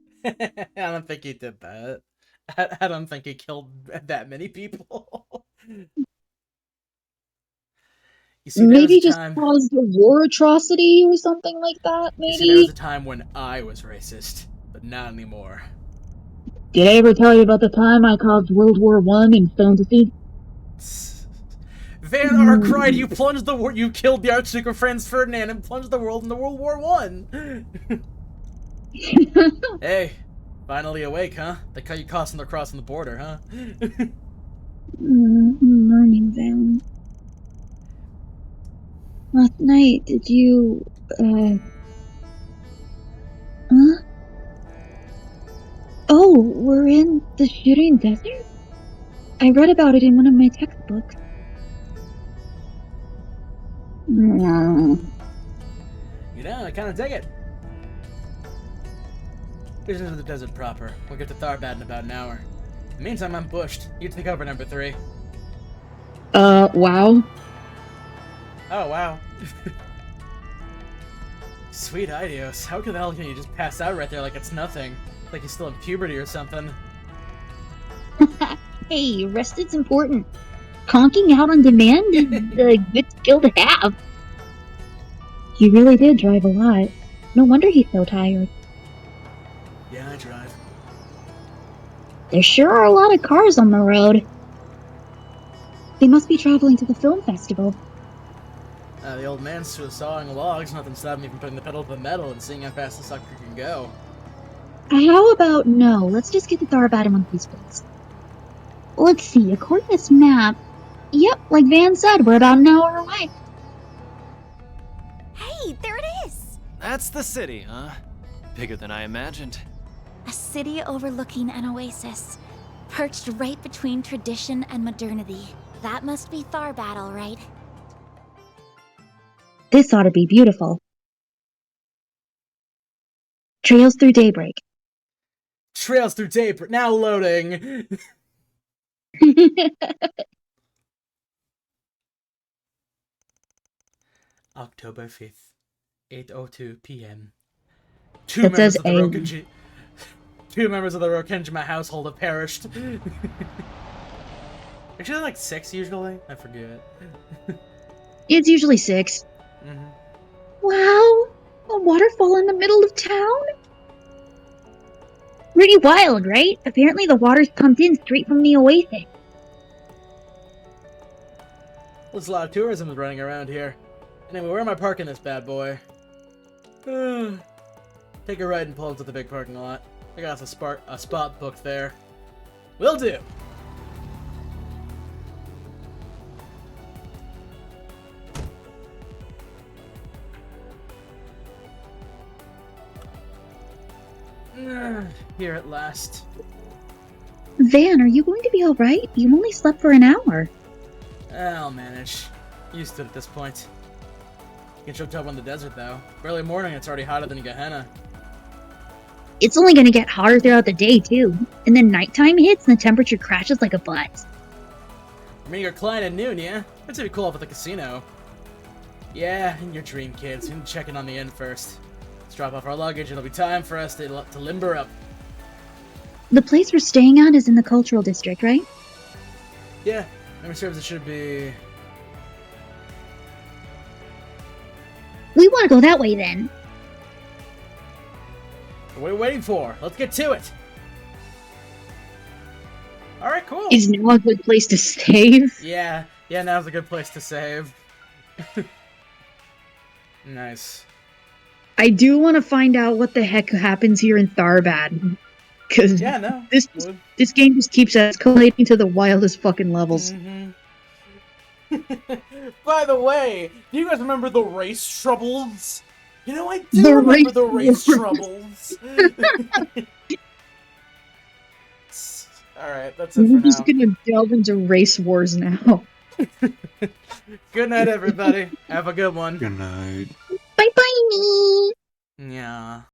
I don't think he did that. I don't think he killed that many people. You see, maybe just caused a war atrocity or something like that, maybe? You see, there was a time when I was racist, but not anymore. Did I ever tell you about the time I caused World War I in fantasy? Van Arkreid, you plunged the war. You killed the Archduke of Franz Ferdinand and plunged the world into World War I. Hey, finally awake, huh? They cut you crossing the border, huh? Morning, Van. Last night, did you, huh? Oh, we're in the Shooting Desert? I read about it in one of my textbooks. Mm. You know, I kind of dig it. Here's into the desert proper. We'll get to Tharbad in about an hour. In the meantime, I'm bushed. You take over, number 3. Wow. Oh, wow. Sweet Idios. How the hell can you just pass out right there like it's nothing? Like you're still in puberty or something. Hey, rest is important. Conking out on demand is a good skill to have. He really did drive a lot. No wonder he's so tired. Yeah, I drive. There sure are a lot of cars on the road. They must be traveling to the film festival. The old man's sawing logs. Nothing stopping me from putting the pedal to the metal and seeing how fast the sucker can go. How about no? Let's just get to Tharbad in one piece, please. Let's see, according to this map, yep, like Van said, we're about an hour away. Hey, there it is! That's the city, huh? Bigger than I imagined. A city overlooking an oasis, perched right between tradition and modernity. That must be Tharbad, all right. This ought to be beautiful. Trails through Daybreak. Trails through Daybreak. Now loading. October 5th, 8:02 p.m. Two That members says of the A. Rokenjima household have perished. Actually, like 6 usually. I forget. It's usually 6. Mm-hmm. Wow! A waterfall in the middle of town? Pretty wild, right? Apparently the water's pumped in straight from the oasis. There's a lot of tourism running around here. Anyway, where am I parking this bad boy? Take a right and pull into the big parking lot. I got a spot booked there. Will do! Here at last. Van, are you going to be alright? You only slept for an hour. I'll manage. Used to it at this point. Get choked up on the desert, though. Early morning, it's already hotter than Gehenna. It's only gonna get hotter throughout the day, too. And then nighttime hits and the temperature crashes like a butt. You're meeting your client at noon, yeah? That's pretty cool up at the casino. Yeah, in your dream, kids. We need to check in on the inn first. Let's drop off our luggage. It'll be time for us to limber up. The place we're staying at is in the cultural district, right? Yeah, memory serves it should be... We want to go that way, then. What are we waiting for? Let's get to it! Alright, cool. Is now a good place to save? Yeah, now's a good place to save. Nice. I do want to find out what the heck happens here in Tharbad. Because this game just keeps escalating to the wildest fucking levels. Mm-hmm. By the way, do you guys remember the race troubles? You know, I do remember the race troubles. Alright, that's it for now. We're just gonna delve into race wars now. Good night, everybody. Have a good one. Good night. Bye-bye! Yeah.